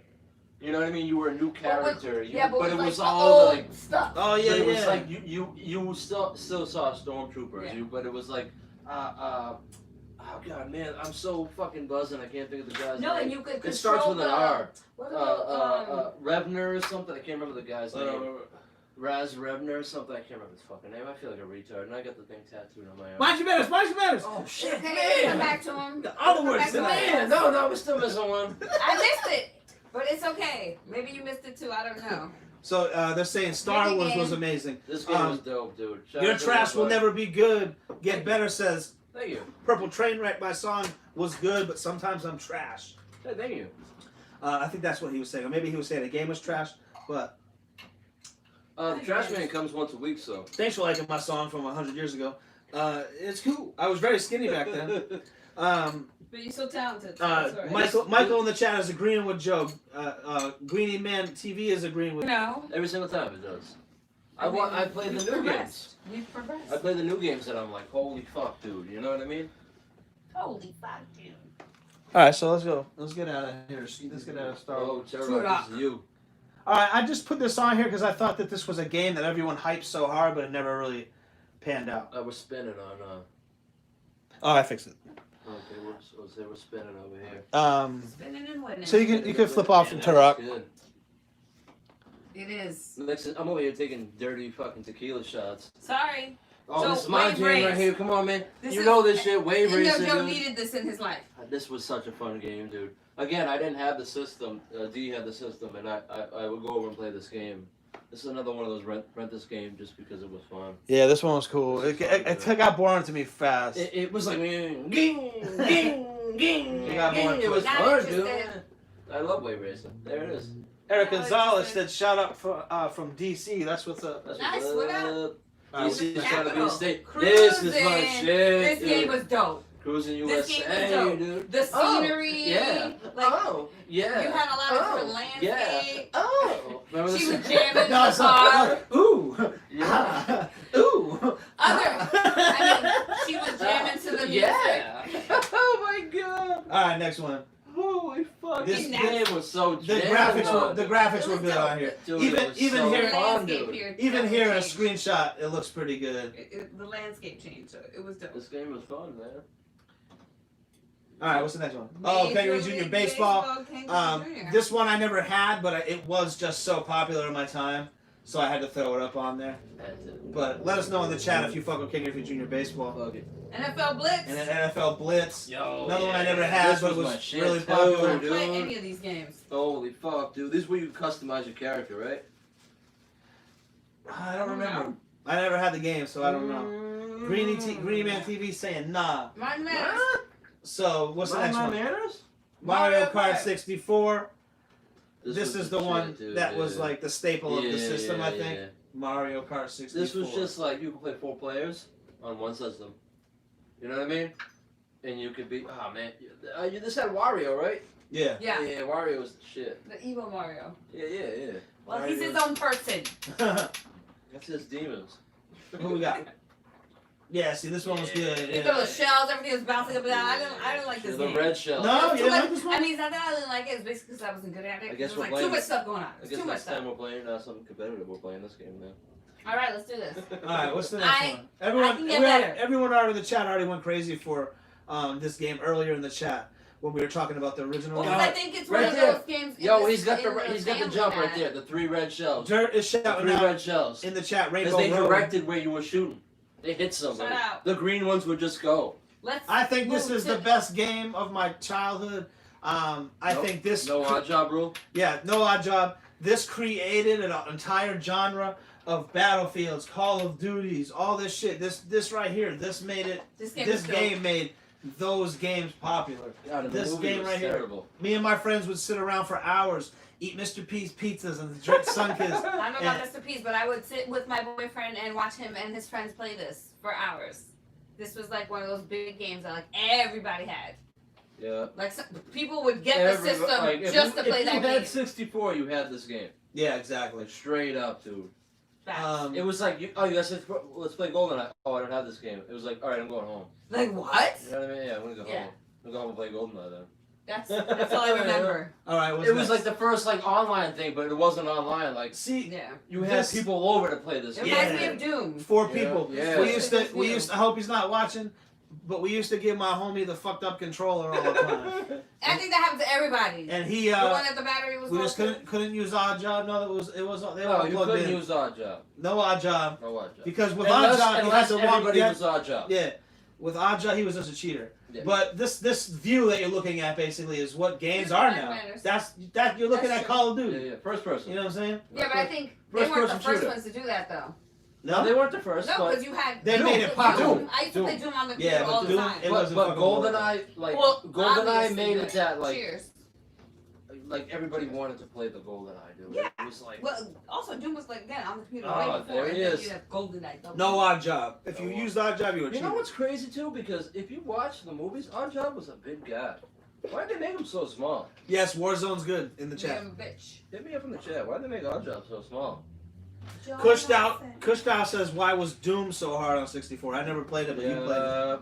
You know what I mean? You were a new character. But it was like all old like stuff. Oh, but yeah, it was yeah. like you still saw stormtroopers. Yeah. But it was like oh god, man, I'm so fucking buzzing. I can't think of the guy's No, name. and you could It starts control with an R. What are Revner or something. I can't remember the guy's name. Uh, Raz Revner or something. I can't remember his fucking name. I feel like a retard, and I got the thing tattooed on my arm. Mind your manners, mind your manners. Oh shit, okay, come man! back to him. The other words Come back to tonight. him. Man, no, we're still missing one. I missed it, but it's okay. Maybe you missed it too. I don't know. So they're saying Star Maybe Wars game. was amazing. This game was dope, dude. Shout Your out to trash will everybody. never be good. Get better says Thank you. Purple Train Wreck by song was good, but sometimes I'm trash. Hey, thank you. I think that's what he was saying. Or maybe he was saying the game was trash. But The trash man comes once a week, so. thanks for liking my song from 100 years ago. It's cool. I was very skinny back then. But you're so talented. So that's all right. Michael in the chat is agreeing with Joe. Greenie Man TV is agreeing with. No. Every single time it does. I mean, I play the we've new games. progressed. We've progressed. I play the new games and I'm like, holy fuck, dude. You know what I mean? Holy fuck, dude. All right, so let's go. Let's get out of here. Let's get out of Star Wars. Oh, Terror, this is you. All right, I just put this on here because I thought that this was a game that everyone hyped so hard, but it never really panned out. I was spinning on. Oh, I fixed it. Okay, we're spinning over here. Spinning and winning. So you can flip off from Turok. Good. It is. Next, I'm over here taking dirty fucking tequila shots. Sorry. Oh, So, this is my wave jam right race. here. Come on, man. This You is- know this shit. Wave You know, racing, Joe dude. needed this in his life. This was such a fun game, dude. Again, I didn't have the system. D had the system, and I would go over and play this game. This is another one of those rent this game just because it was fun. Yeah, this one was cool. It got boring to me fast. It was like, ging, ging, ging. You got more It was Not fun, dude. interested. I love wave racing. There it is. Eric No, Gonzalez it's said, "Shout out from DC." That's what's up. That's Nice, what up? DC is trying to be a state. Cruising. This is my shit. This dude. game was dope. Cruising This USA, game was dope. dude. The scenery. Yeah. Like, Yeah. you had a lot of different landscape. Oh. Remember She this? was jamming No, the it's car. not- Ooh. Yeah. Ooh. I mean, she was jamming to the music. Yeah. Oh my god. All right, next one. Holy fuck. This This game was so The jammed graphics up. were good on here. Dude, Even it was even so here fun, landscape dude. here even here in a changed. screenshot, it looks pretty good. The landscape changed, so it was dope. This game was fun, man. All right, what's the next one? Oh, Kangaroo Junior Baseball. This one I never had, but it was just so popular in my time, so I had to throw it up on there. That's it. But let us know in the chat if you fuck with Kangaroo Junior Baseball. Fuck it. NFL Blitz. And then NFL Blitz. Yo, Another one I yeah. never had, This but it my was shit really too, I popular. don't play dude. any of these games. Holy fuck, dude. This is where you customize your character, right? I don't remember. I never had the game, so I don't know. Greeny Man TV saying nah. Mind manners. So what's the Mind next my one? manners? Mario Kart Kart. 64. This was is the shit, one dude, that was yeah. like the staple of the system, I think. Yeah. Mario Kart 64. This was just like you could play 4 players on one system. You know what I mean? And you could be, oh man, this had Wario, right? Yeah. Yeah. Yeah, Wario was the shit. The evil Mario. Yeah. Well, he's his own person. That's his demons. Who we got? Yeah, see, this one was good. You Yeah. throw the shells, everything was bouncing up and down. I didn't like this The game. red shell. No, It's you too didn't much- like this one? I mean, it's not that I didn't like it. It's basically because I wasn't good at it. I guess It we're was like playing too much this- stuff going on. I It's guess too much next time stuff. we're playing something competitive, we're playing this game now. All right, let's do this. All right, what's the next I one? Everyone, can get better. everyone already in the chat already went crazy for this game earlier in the chat when we were talking about the original. Well, 'cause I think it's one Right of there. those games. in Yo, the- he's got in the family jump right that- there, the 3 red shells. Dirt is The shouting 3 out red shells. in the chat. Because Rainbow they Road. directed where you were shooting. They hit somebody. Shut out. The green ones would just go. Let's I think this move is to- the best game of my childhood. I Nope. think this. No odd job rule. Yeah, no odd job. This created an entire genre of Battlefields, Call of Duties, all this shit. This right here. This made it. This game. This is dope. game made those games popular. God, and the This movie game was right here. terrible. Me and my friends would sit around for hours, eat Mr. P's pizzas and drink Sunkist. I don't know about Yeah. Mr. Peace, but I would sit with my boyfriend and watch him and his friends play this for hours. This was like one of those big games that like everybody had. Yeah. Like some, people would get the system Like, just to play if that you game. had 64, you had this game. Yeah, exactly. Like, straight up, dude. Facts. It was like, let's play GoldenEye. Oh, I don't have this game. It was like, all right, I'm going home. Like what? You know what I mean? Yeah, I'm gonna go Yeah. home. I'm gonna go home and play GoldenEye then. That's all I remember. All right, what's It was next? like the first like online thing, but it wasn't online. Like See, Yeah. you had This- people over to play this It game. reminds Yeah. me of Doom. 4 Yeah, people. yeah. We used to. I hope he's not watching, but we used to give my homie the fucked up controller all the time, I think that happened to everybody. and he the one that the battery was we just low. couldn't use odd job. No, it was they No, were you plugged couldn't in. use odd job. No odd job No odd job. because with Unless, odd job you had unless to walk. everybody you had- was odd job. Yeah, with odd job he was just a cheater. Yeah. But this view that you're looking at basically is what games are now. That's you're looking That's at true. Call of Duty. Yeah. First person. You know what I'm saying? Yeah, but I think they First weren't the person first shooter. ones to do that though. No, they weren't the first. No, but because you had They Doom. made it popular. Doom. I used to play Doom on the Yeah, computer but all the Doom- time. it but wasn't fucking GoldenEye, like Well, GoldenEye obviously, made it but- that like Cheers. everybody wanted to play the GoldenEye, dude. Yeah. It was like Well, also Doom was like again on the computer Oh, way before, there and he then is. you have GoldenEye. double. No odd job. If you No. used odd job, you were You cheating. know what's crazy too? Because if you watch the movies, Oddjob was a big guy. Why'd they make him so small? Yes, Warzone's good in the chat. Damn bitch. Hit me up in the chat. Why'd they make Oddjob so small? Kushed out says, why was Doom so hard on 64? I never played it, but you played it.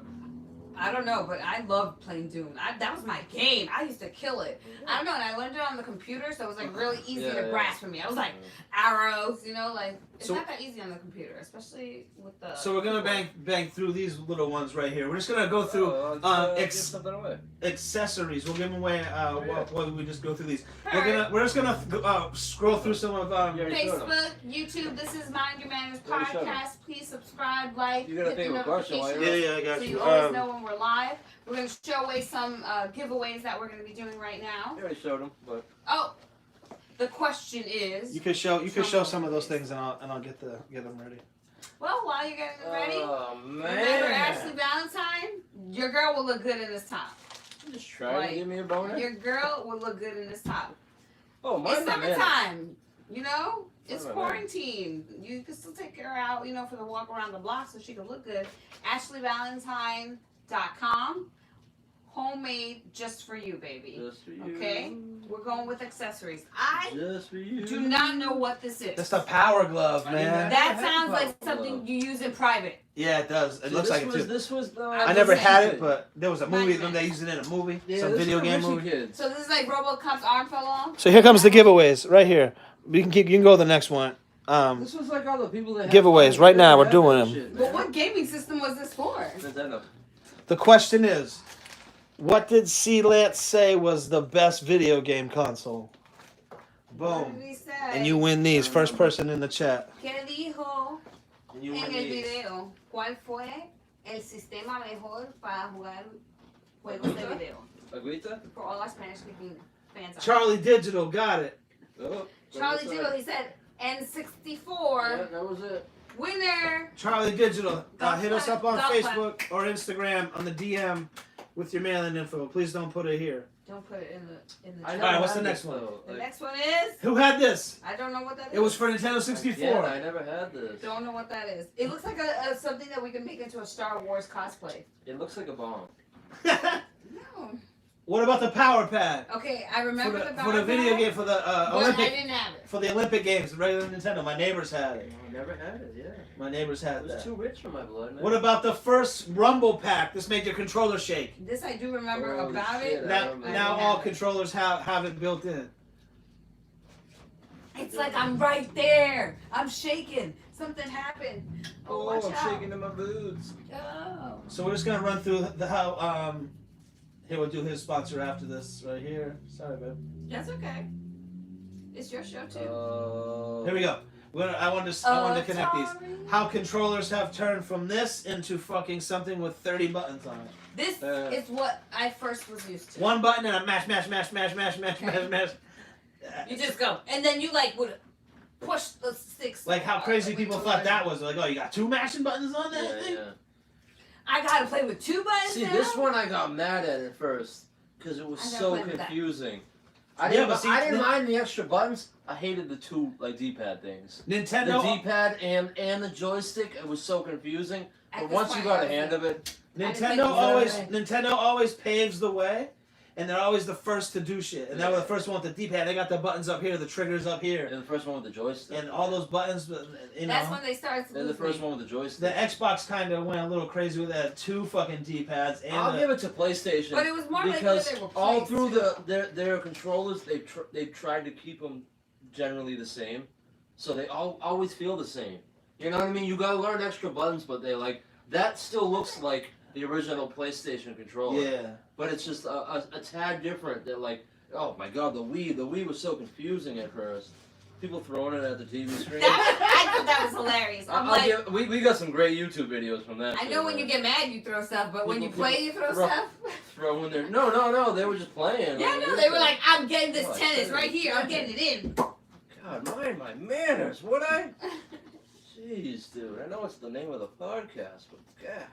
I don't know, but I loved playing Doom. That was my game. I used to kill it. I don't know, and I learned it on the computer, so it was like really easy Yeah, to yeah. grasp for me. I was like arrows, you know, like it's So- not that easy on the computer, especially with the. So we're gonna bang through these little ones right here. We're just gonna go through give something away. accessories. We'll give them away while we just go through these. We're just gonna scroll through some of You already showed 'em. Facebook, YouTube. This is Mind Your Manners Already showed 'em. podcast. Please subscribe, like, You gotta hit think the of a question while notifications. you're I got So you always know when we're live. We're going to show away some giveaways that we're going to be doing right now. You already showed them, but Oh, the question is. You could show some of those things, and I'll get them ready. Well, while you're getting them ready, oh remember man, Ashley Valentine? Your girl will look good in this top. just try Like, to give me a boner. Your girl will look good in this top. Oh, It's mind my manners. summertime, you know. It's Mind my manners. quarantine. You can still take her out, you know, for the walk around the block so she can look good. AshleyValentine.com. Homemade just for you, baby. Just for you. Okay. We're going with accessories. I Just for you. do not know what this is. That's the power glove, I mean, man. That I sounds like have a something glove. you use in private. Yeah, it does. It See, looks this like was, it too. This was the. I was never had saying- it, but there was a movie. Mine. They used it in a movie, Yeah, some this video is game for movie. Richie kids. So this is like RoboCop's arm fell off. So here comes the giveaways right here. You can go to the next one. This was like all the people that had Giveaways. fun. Right now, we're They doing had them. shit, But man. what gaming system was this for? Nintendo. The question is, what did C-Lance say was the best video game console? What Boom. did he say? And you win these. First person in the chat. ¿Qué dijo And you en win el these. video? ¿Cuál fue el sistema mejor para jugar juegos de video? Agüita? For all our Spanish-speaking fans. out Charlie Digital got it. Oh, there. Charlie that's Digital, right. he said Yeah, N64. that was it. Winner. Charlie Digital. Golf Hit us clap, up on golf clap. Facebook or Instagram on the DM with your mailing info. Please don't put it here. Don't put it in the I All chat. right, what's the had next this, one? though. The Like, next one is. Who had this? I don't know what that is. It was for Nintendo 64. yeah, I never had this. Don't know what that is. It looks like a something that we can make into a Star Wars cosplay. It looks like a bomb. No. What about the Power Pad? Okay, I remember the For the video game for the but I Olympic didn't have it. for the Olympic Games, regular Nintendo. My neighbors had it. I never had it, yeah. My neighbors It had was that. too rich for my blood. Man. What about the first Rumble Pack? This made your controller shake. This I do remember Holy about shit, it. I Now, remember. now all controllers have it built in. It's like I'm right there. I'm shaking. Something happened. Oh, watch I'm out. shaking in my boots. Oh. So we're just gonna run through the how. Here we'll do his sponsor after this right here. Sorry, babe. That's okay. It's your show too. Here we go. I wanted to connect these. How controllers have turned from this into fucking something with 30 buttons on it. This is what I first was used to. One button and a mash. You just go, and then you like would push the sticks. Like how crazy people thought that was. Like, oh, you got two mashing buttons on that Yeah, thing? yeah. I gotta play with two buttons See, now? this one I got mad at first because it was I gotta so play with that. confusing. Yeah, I didn't, but see, I didn't the- mind the extra buttons. I hated the two like D-pad things. Nintendo. The D-pad and the joystick. It was so confusing. At But this once you point, got I a was hand like, of it, Nintendo always paves the way, and they're always the first to do shit. And they were the first one with the D-pad. They got the buttons up here, the triggers up here, they're the first one with the joystick. and all those buttons. You know, That's when they started. They're the first one with the the joystick. Xbox kind of went a little crazy with that. Two fucking D-pads and I'll the- give it to PlayStation. But it was more because like when they were all placed, through too. their controllers, they've tried to keep them generally the same, so they always feel the same. You know what I mean? You gotta learn extra buttons, but they like that still looks like the original PlayStation controller. Yeah. But it's just a tad different. That like, oh my god, the Wii was so confusing at first. People throwing it at the TV screen. I thought that was hilarious. I'm like, we got some great YouTube videos from that. I shit, know when man. you get mad you throw stuff, but when you People- play you throw throw- stuff. Throwing their no, they were just playing. Yeah, like, no, they were like, I'm getting this Oh, tennis shit. right here. I'm getting it in. God, mind my manners, would I? Jeez, dude. I know it's the name of the podcast, but God.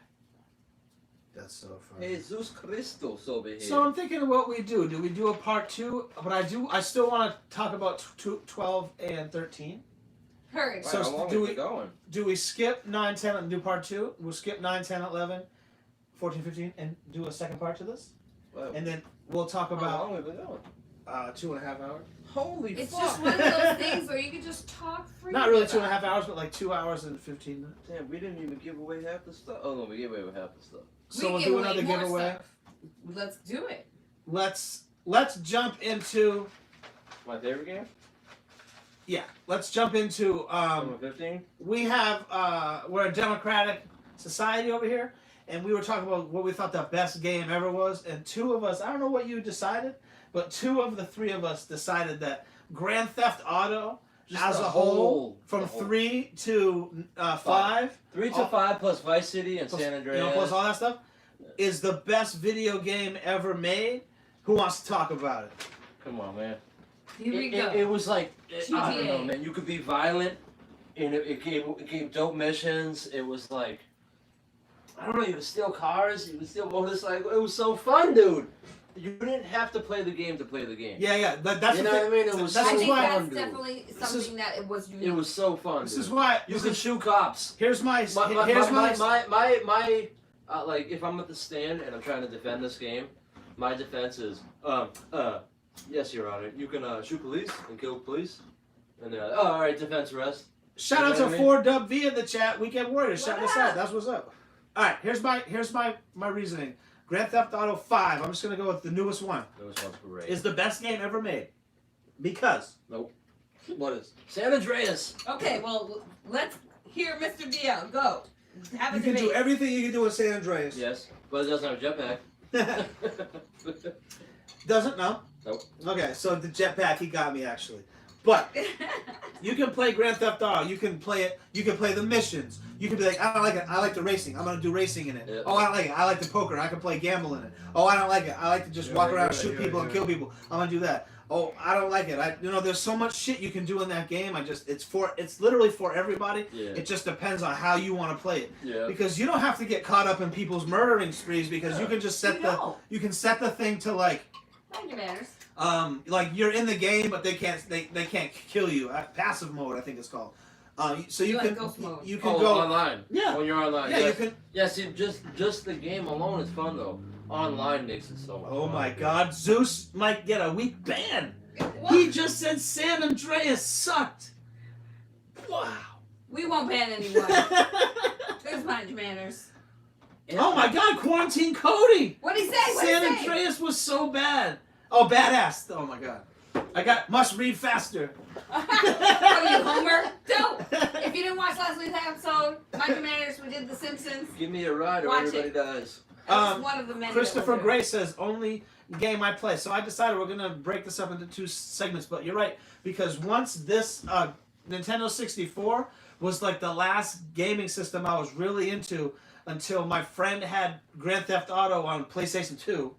That's so funny. Jesus Christos over here. So I'm thinking of what we do. Do we do a part 2? But I still want to talk about 12 and 13. Hurry. Wow, so how long do is we- it going? Do we skip 9, 10, and do part 2? We'll skip 9, 10, 11, 14, 15, and do a second part to this? Wow. And then we'll talk How about long have we going? 2.5 hours. Holy It's fuck. just one of those things where you can just talk free. Not really 2.5 hours, but like 2 hours and 15 minutes. Damn, we didn't even give away half the stuff. Oh no, we gave away half the stuff. So We we'll give do away another more giveaway. stuff. Let's do it. Let's jump into My favorite game? let's jump into Number 15? we have we're a democratic society over here, and we were talking about what we thought the best game ever was, and two of us, I don't know what you decided, but 2 of the 3 of us decided that Grand Theft Auto Just as the a whole, whole- from the whole- 3 to 5, 3 to 5 plus Vice City and plus, San Andreas. plus all that stuff, is the best video game ever made. Who wants to talk about it? Come on, man. Here we go. It was like, I don't GTA. know, man. You could be violent, and it gave dope missions. It was like, I don't know, you could steal cars, you could steal motorcycles. It was so fun, dude. You didn't have to play the game to play the game. Yeah, that's You the know thing. what I mean? It was That's I so think why- that's fun, dude. definitely something that it was unique. It was so fun. This dude. is why You could shoot cops. Here's my Here's like if I'm at the stand and I'm trying to defend this game, my defense is yes, Your Honor, you can shoot police and kill police, and they're like, oh, all right, defense arrest. Shout out You know to what I 4Dub V in the chat. Weekend Warriors, shout What us up? out. That's what's up. All right, here's my reasoning. Grand Theft Auto 5. I'm just gonna go with the newest one. That was great. Is the best game ever made because What is San Andreas? Okay, well, let's hear Mr. DL. Go. Have a you can debate. do everything you can do in San Andreas. Yes, but it doesn't have a jetpack. Doesn't know. Nope. Okay, so the jetpack he got me actually, but you can play Grand Theft Auto. You can play it. You can play the missions. You can be like, I don't like it. I like the racing. I'm gonna do racing in it. Yeah. Oh, I don't like it. I like the poker. I can play gamble in it. Oh, I don't like it. I like to just walk around, shoot people, and kill people. I'm gonna do that. oh, I don't like it. There's so much shit you can do in that game. It's literally for everybody. Yeah. It just depends on how you want to play it. Yeah. Because you don't have to get caught up in people's murdering sprees because you can just set you can set the thing to like. Mind your manners. Like you're in the game, but they can't kill you. Passive mode, I think it's called. So you can ghost mode. you can go online. Yeah. When you're online. Yeah, you can. Yeah, see, just the game alone is fun though. Online makes it so much Oh fun. my God, Zeus might get a week ban. What? He just said San Andreas sucked. Wow. We won't ban anyone. Just mind your manners. Oh my God, Quarantine Cody. What'd he say? San Andreas was so bad. Oh, badass. Oh my God. Must read faster. What are you, Homer? Don't. If you didn't watch last week's episode, mind your manners. We did The Simpsons. Give me a ride or Watch everybody it. dies. That's one of the many. Christopher that we'll Gray says only game I play. So I decided we're gonna break this up into 2 segments. But you're right, because once this Nintendo 64 was like the last gaming system I was really into until my friend had Grand Theft Auto on PlayStation 2.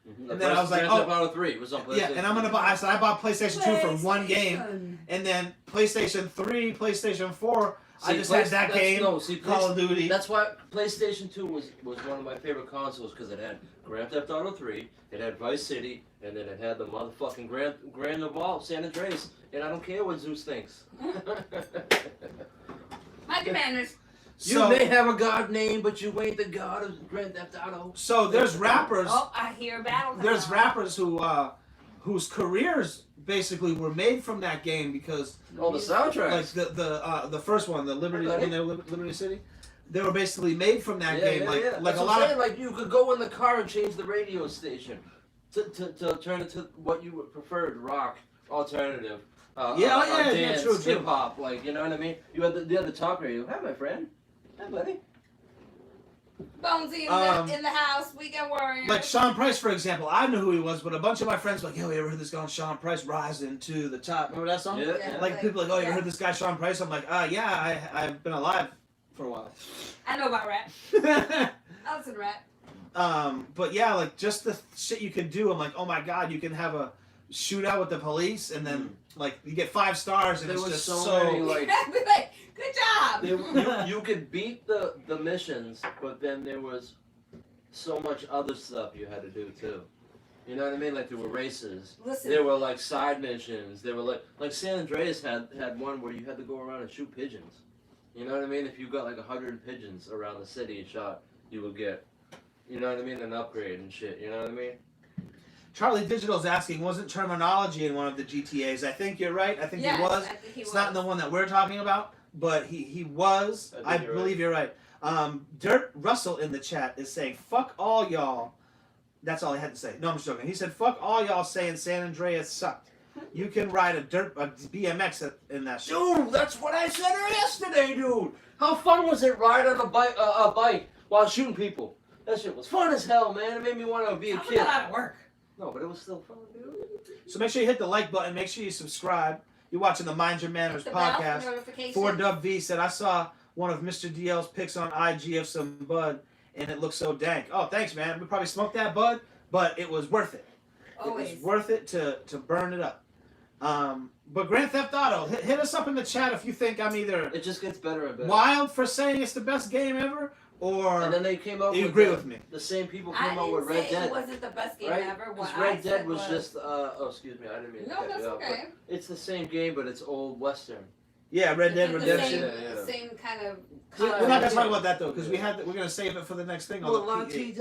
Mm-hmm. And then I was like, Grand Theft Auto 3 was on PlayStation. Yeah, and I'm gonna buy. So I bought PlayStation 2 for one game, PlayStation. and then PlayStation 3, PlayStation 4. See, I just had that game, Call of Duty. That's why PlayStation 2 was one of my favorite consoles because it had Grand Theft Auto 3, it had Vice City, and then it had the motherfucking Grand Evolve, San Andreas. And I don't care what Zeus thinks. Mind your manners. You may have a god name, but you ain't the god of Grand Theft Auto. So there's rappers. Oh, I hear a battle. There's rappers whose careers basically were made from that game because The soundtracks. like the first one, the Liberty Okay. Liberty City, they were basically made from that game. Like That's a what lot I'm saying. of Like you could go in the car and change the radio station to turn it to what you preferred, rock, alternative. Dance, true. hip hop. Like you know what I mean. You had the talk radio. Hi, my friend. Hi, buddy. Bonesy in the house. Weekend Warriors. Like Sean Price, for example, I knew who he was, but a bunch of my friends were like, "Yo, you ever heard this guy Sean Price rising to the top?" Remember that song? Yeah. Like people are like, "Oh, you ever heard this guy Sean Price?" I'm like, yeah, I've been alive for a while." I know about rap. I listen to rap. But yeah, like just the shit you can do. I'm like, oh my God, you can have a shootout with the police, and then like you get 5 stars, and There it's was just so many, like- I'd be like, good job. You could beat the missions, but then there was so much other stuff you had to do too. You know what I mean? Like there were races. Listen. There were like side missions. There were like San Andreas had one where you had to go around and shoot pigeons. You know what I mean? If you got like 100 pigeons around the city and shot, you would get, you know what I mean, an upgrade and shit. You know what I mean? Charlie Digital's asking, wasn't terminology in one of the GTAs? I think you're right. I think Yes, he was. I think he It's was. not in the one that we're talking about, but he was. I think you're believe you're right. Dirt Russell in the chat is saying, fuck all y'all. That's all he had to say. No, I'm just joking. He said, fuck all y'all saying San Andreas sucked. You can ride a BMX in that shit. Dude, that's what I said yesterday, dude. How fun was it riding a bike while shooting people? That shit was fun as hell, man. It made me want to be a How kid. was that at work? No, but it was still fun, dude. So make sure you hit the like button. Make sure you subscribe. You're watching the Mind Your Manners The bell podcast. notification. 4Dub said, I saw one of Mr. DL's pics on IG of some bud, and it looked so dank. Oh, thanks, man. We probably smoked that bud, but it was worth it. Always. It was worth it to burn it up. But Grand Theft Auto, hit us up in the chat if you think I'm either It just gets better and better. wild for saying it's the best game ever, or And then they came out you with agree with me. the same people I came out didn't with Red say Dead. it wasn't the best game Right? ever. Because What Red I Dead said was just excuse me, I didn't mean to No, cut that's you off, but okay. it's the same game, but it's old Western. Yeah, Red Dead It's Redemption. Yeah. the same kind of. We're not gonna talk Yeah. about that though, because we're gonna save it for the next thing. On the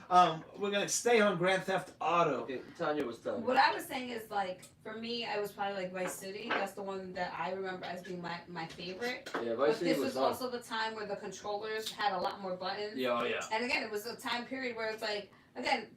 PA. We're gonna stay on Grand Theft Auto. Okay, Tanya was telling me. What I was saying is like, for me, I was probably like Vice City. That's the one that I remember as being my favorite. Yeah, Vice But City this was was fun. also the time where the controllers had a lot more buttons. Yeah, oh yeah. And again, it was a time period where it's like, again,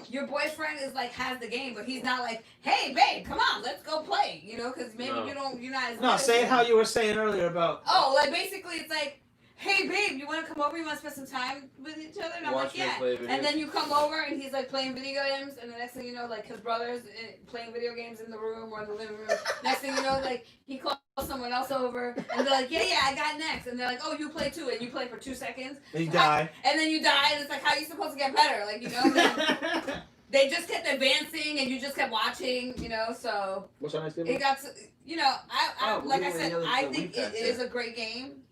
your boyfriend is like has the game, but he's not like, hey babe, come on, let's go play. You know, because maybe No. you're not as. No, good say as it him. how you were saying earlier about. Oh, like basically, it's like, hey babe, you want to come over? You want to spend some time with each other? And I'm Watch like, me yeah. play video And then you come over and he's like playing video games, and the next thing you know, like his brother's playing video games in the room or in the living room. Next thing you know, like he calls someone else over, and they're like, yeah, I got next, and they're like, oh, you play too, and you play for 2 seconds, And you die. and then you die, and it's like, how are you supposed to get better? Like, you know. they just kept advancing, and you just kept watching, you know. So What's our next game? it got to, you know, Oh, like we I were said, the other- I the think week it back is there. a great game.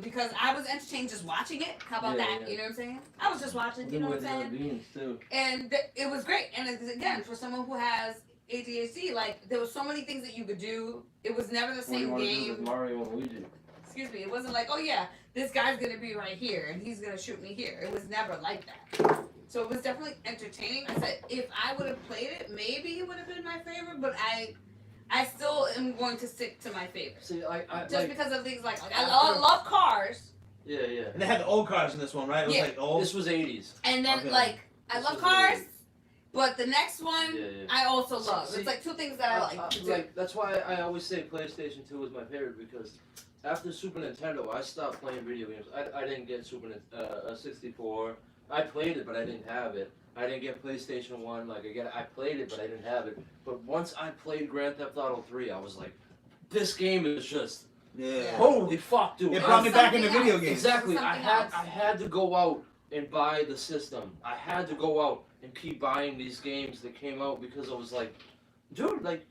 Because I was entertained just watching it. How about Yeah, that? yeah. You know what I'm saying? I was just watching. You know what I'm saying? Beans too. And it was great. And again, for someone who has ADHD, like there were so many things that you could do. It was never the What do you same want to do with game. Mario and Luigi? Excuse me. It wasn't like, oh yeah, this guy's gonna be right here and he's gonna shoot me here. It was never like that. So it was definitely entertaining. I said if I would have played it, maybe it would have been my favorite. But I still am going to stick to my favorite. See, I Just like, because of things like I love cars. yeah, yeah. And they had the old cars in this one, right? It was Yeah. like old. This was 80s. And then Okay. like I This love was cars, really- but the next one Yeah, yeah. I also love. See, It's like two things that I like to do. Like that's why I always say PlayStation 2 was my favorite because after Super Nintendo I stopped playing video games. I didn't get a 64. I played it but I didn't have it. I didn't get PlayStation 1. Like again, I played it but I didn't have it. But once I played Grand Theft Auto 3, I was like, this game is just Yeah. holy fuck, dude. It Or brought me back into something video else. games. Exactly. Something else. I had to go out and buy the system. I had to go out and keep buying these games that came out because I was like, dude, like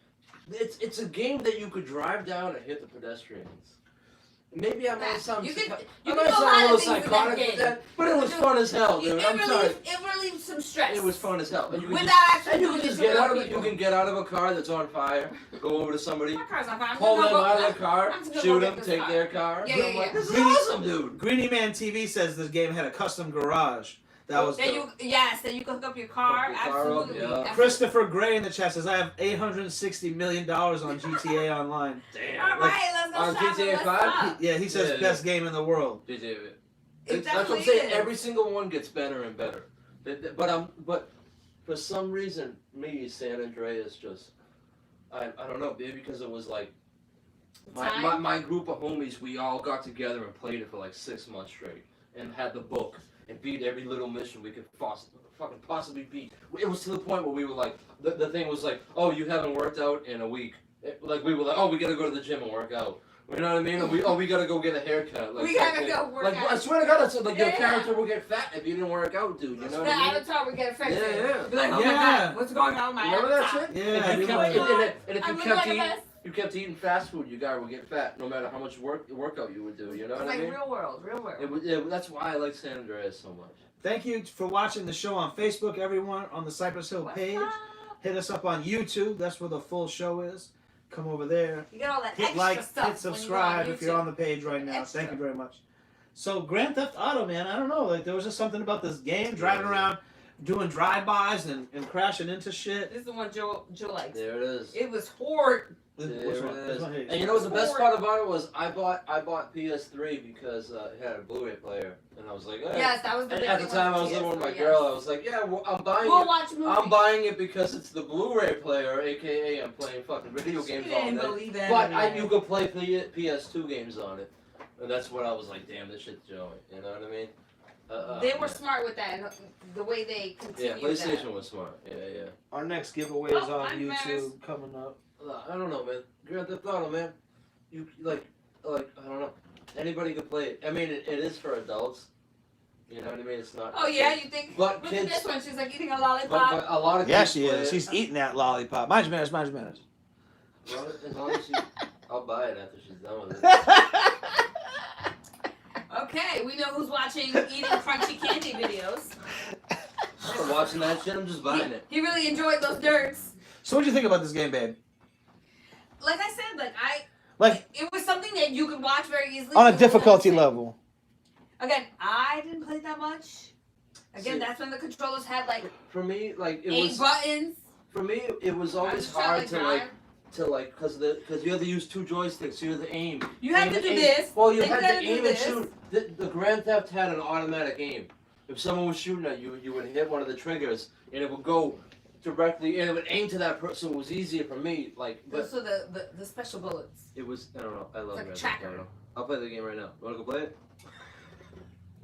it's a game that you could drive down and hit the pedestrians. Maybe I might sound You could- I you might could do a sound lot a of little things in that psychotic game. with that, but it was fun as hell, dude. I'm sorry. It relieves some stress. It was fun as hell. And you can Without just, actually and you doing can it just to get real out of it. You people. can get out of a car that's on fire, go over to somebody, My car's on fire. I'm pull just them gonna out go- of the car, I'm just gonna shoot go them, get this take car. their car. Yeah, I'm yeah, like, yeah. this is Really? awesome, dude. Greeny Man TV says this game had a custom garage. That was That dope. that you can hook up your car. Hook your car up, Absolutely. yeah. Absolutely. Christopher Gray in the chat says I have $860 million on GTA Online. Damn. All right, let's go on shopping. GTA Let's 5? stop. Yeah, he says Yeah, yeah. best game in the world. It It that's what I'm definitely saying. is. Every single one gets better and better. But for some reason, me San Andreas just I don't know, maybe because it was like my group of homies, we all got together and played it for like 6 months straight and had the book and beat every little mission we could fucking possibly beat. It was to the point where we were like, the thing was like, oh, you haven't worked out in a week. Like we were like, oh, we gotta go to the gym and work out. You know what I mean? We gotta go get a haircut. Like, We gotta go work like, out. I swear to God, that's like your Yeah. character will get fat if you didn't work out, dude. You know The what I mean? avatar would get affected. Yeah, yeah. Be like, oh my Yeah. god, what's going on with my Remember that avatar? shit? Yeah, If I you do kept, remember. and if I'm you looking kept like a eating, mess. you kept eating fast food, you guy would get fat, no matter how much workout you would do. You know It's what like I mean? real world. That's why I like San Andreas so much. Thank you for watching the show on Facebook, everyone, on the Cypress Hill What's page. up? Hit us up on YouTube. That's where the full show is. Come over there. You get all that Hit extra like, stuff. hit subscribe if you're on the page right now. Extra. Thank you very much. So Grand Theft Auto, man, I don't know. Like there was just something about this game, driving around, doing drive-bys and crashing into shit. This is the one Joe likes. There it is. It was horrid. There Which it one? is. This one here. And you know what the best part about it was? I bought PS3 because it had a Blu-ray player, and I was like, eh. Yes, that was the And big at the thing time I with was living with my PS3, girl, I yes. was like, yeah, well, I'm buying We'll it. watch movies. I'm buying it because it's the Blu-ray player, aka I'm playing fucking video games You all didn't day. believe that. But you could play PS2 games on it, and that's what I was like, damn, this shit's Joey. You know what I mean? They were smart with that, and the way they Yeah, continued PlayStation that. was smart. Yeah. Our next giveaway is Oh, on I'm YouTube embarrassed. coming up. I don't know, man. Grand Theft Auto, man. You like I don't know. Anybody could play it. I mean, it is for adults. You know what I mean? It's not. Oh yeah, you think? But Look kids- at this one. She's like eating a But, lollipop. but a lot of Yeah, kids she play is. it. She's eating that lollipop. Mind your manners, mind your manners. Well, as long as she, I'll buy it after she's done with it. Okay, we know who's watching eating crunchy candy videos. I'm not watching that shit. I'm just buying it. He really enjoyed those dirts. So what'd you think about this game, babe? Like I said, Like it was something that you could watch very easily. on It a was difficulty entertaining. level. Again, I didn't play that much. Again, See- that's when the controllers had like For me, like it 8 was. buttons. For me, it was I always was trying hard to drive. because you had to use 2 joysticks. You had to aim. You had Aim- to do aim- this. Well, you then had you to had to do aim and this. shoot. The Grand Theft had an automatic aim. If someone was shooting at you, you would hit one of the triggers, and it would go directly, and it would aim to that person. It was easier for me. Like, but Those are the special bullets. it was. I don't know. I love It's like a Grand Theft tracker. Auto. I'll play the game right now. Want to go play it?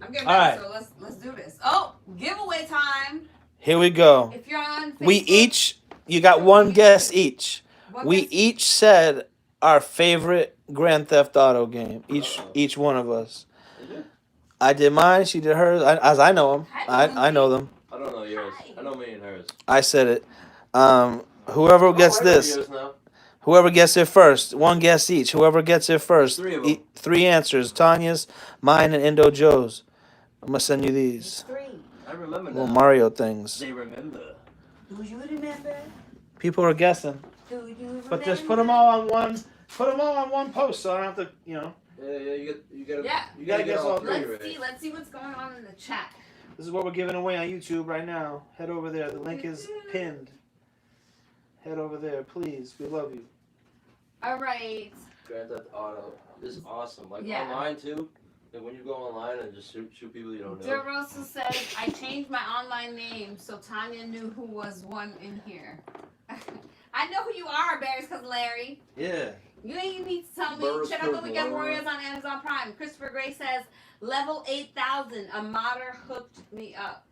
I'm getting All ready, right. so let's do this. Oh, giveaway time. Here we go. If you're on Facebook, We each, you got one guess each. one We guess- each said our favorite Grand Theft Auto game. Uh-oh. Each one of us. Is it? I did mine. She did hers. As I know them. I know them. I don't know yours. Hi. I know me and hers. I said it. Whoever gets this, whoever gets it first, one guess each. Whoever gets it first, Three of them. 3 answers. Tanya's, mine, and Indo Joe's. I'm gonna send you these Three. I remember little now. Mario things. They remember. Do you remember? People are guessing, Do you remember? but just put them all on one. Put them all on one post, so I don't have to, Yeah, you gotta. Yeah. You gotta guess all three. Let's see what's going on in the chat. This is what we're giving away on YouTube right now. Head over there. The link is pinned. Head over there, please. We love you. All right. Grand Theft Auto is awesome. Like Yeah. online too. Like when you go online and just shoot people you don't know. Dirt Russell says, I changed my online name so Tanya knew who was one in here. I know who you are, Bears, because Larry. Yeah. You ain't need to tell me. Bears Check out the for Weekend Laura. Warriors on Amazon Prime. Christopher Gray says, level 8,000. A modder hooked me up.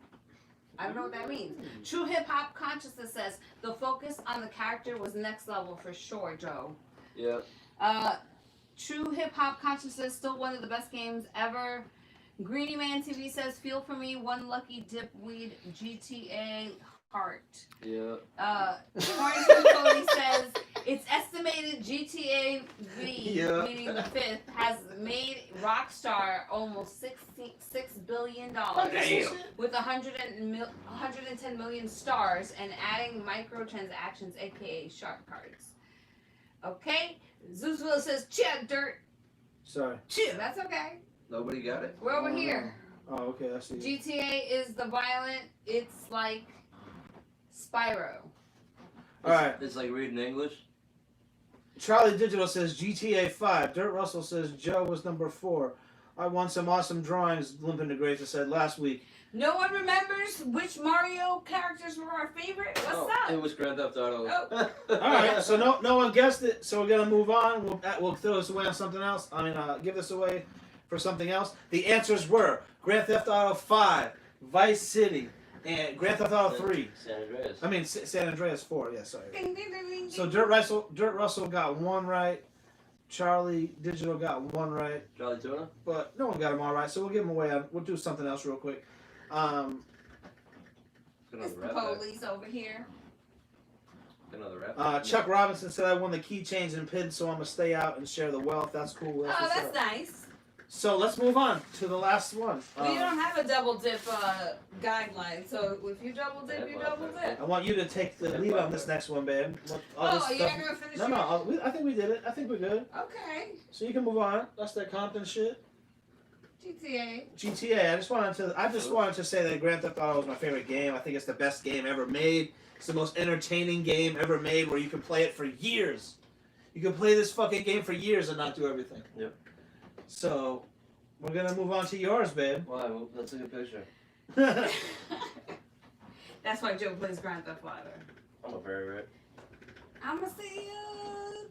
I don't know what that means. True Hip Hop Consciousness says, the focus on the character was next level for sure, Joe. Yeah. True Hip Hop Consciousness, still one of the best games ever. Greeny Man TV says, feel for me, one lucky dipweed GTA heart. Yeah. Quarantine Cody says, it's estimated GTA V, meaning the fifth, has made Rockstar almost $6 billion with 110 million stars and adding microtransactions, aka shark cards. Okay? Zeusville says, check, Dirt. Sorry. Check. That's okay. Nobody got it. We're over here. Oh, okay. I see. GTA is the violent. It's like Spyro. All right. It's like reading English. Charlie Digital says GTA 5. Dirt Russell says Joe was number 4. I won some awesome drawings, Limping to Grace said last week. No one remembers which Mario characters were our favorite? What's up? It was Grand Theft Auto. Oh. All right, so no one guessed it, so we're gonna move on. We'll throw this away on something else. Give this away for something else. The answers were Grand Theft Auto 5, Vice City, and Grand Theft Auto 3. San Andreas. I mean San Andreas 4. Yeah, sorry. Ding, ding, ding, ding, So ding. Dirt Russell got 1 right. Charlie Digital got 1 right, Charlie Tuna. but no one got them all right. So we'll give them away. We'll do something else real quick. It's the police over here. Another rap. Chuck Robinson said I won the keychains and pins, so I'm gonna stay out and share the wealth. That's cool. Oh, what's that's up. nice. So let's move on to the last one. We don't have a double dip guideline, so if you double dip, you double dip. I want you to take the lead on this next one, babe. Oh, you're not gonna finish? No. I think we did it. I think we're good. Okay. So you can move on. That's that Compton shit. GTA. I just wanted to say that Grand Theft Auto is my favorite game. I think it's the best game ever made. It's the most entertaining game ever made, where you can play it for years. You can play this fucking game for years and not do everything. Yep. So we're gonna move on to yours, babe. Why? Well, let's take a picture. That's why Joe plays Grand Theft Auto. I'm a favorite. I'm gonna say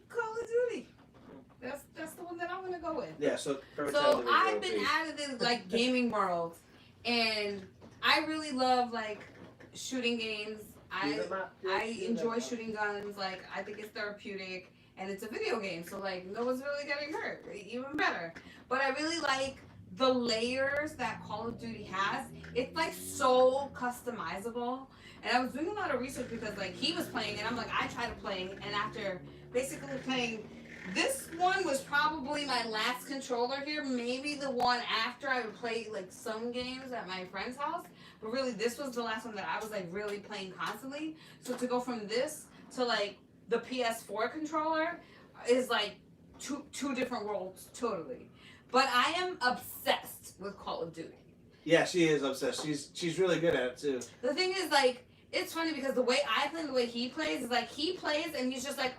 Call of Duty. That's the one that I'm gonna go with. Yeah. So So I've been out of this like gaming world, and I really love like shooting games. I enjoy shooting guns. Like I think it's therapeutic, and it's a video game, so like no one's really getting hurt. Even better. But I really like the layers that Call of Duty has. It's like so customizable. And I was doing a lot of research because like he was playing, and I'm like I tried to play, and after basically playing. This one was probably my last controller here. Maybe the one after I would play like some games at my friend's house. But really, this was the last one that I was like really playing constantly. So to go from this to like the PS4 controller is like two different worlds totally. But I am obsessed with Call of Duty. Yeah, she is obsessed. She's really good at it too. The thing is like, it's funny because the way I play and the way he plays is like he plays and he's just like,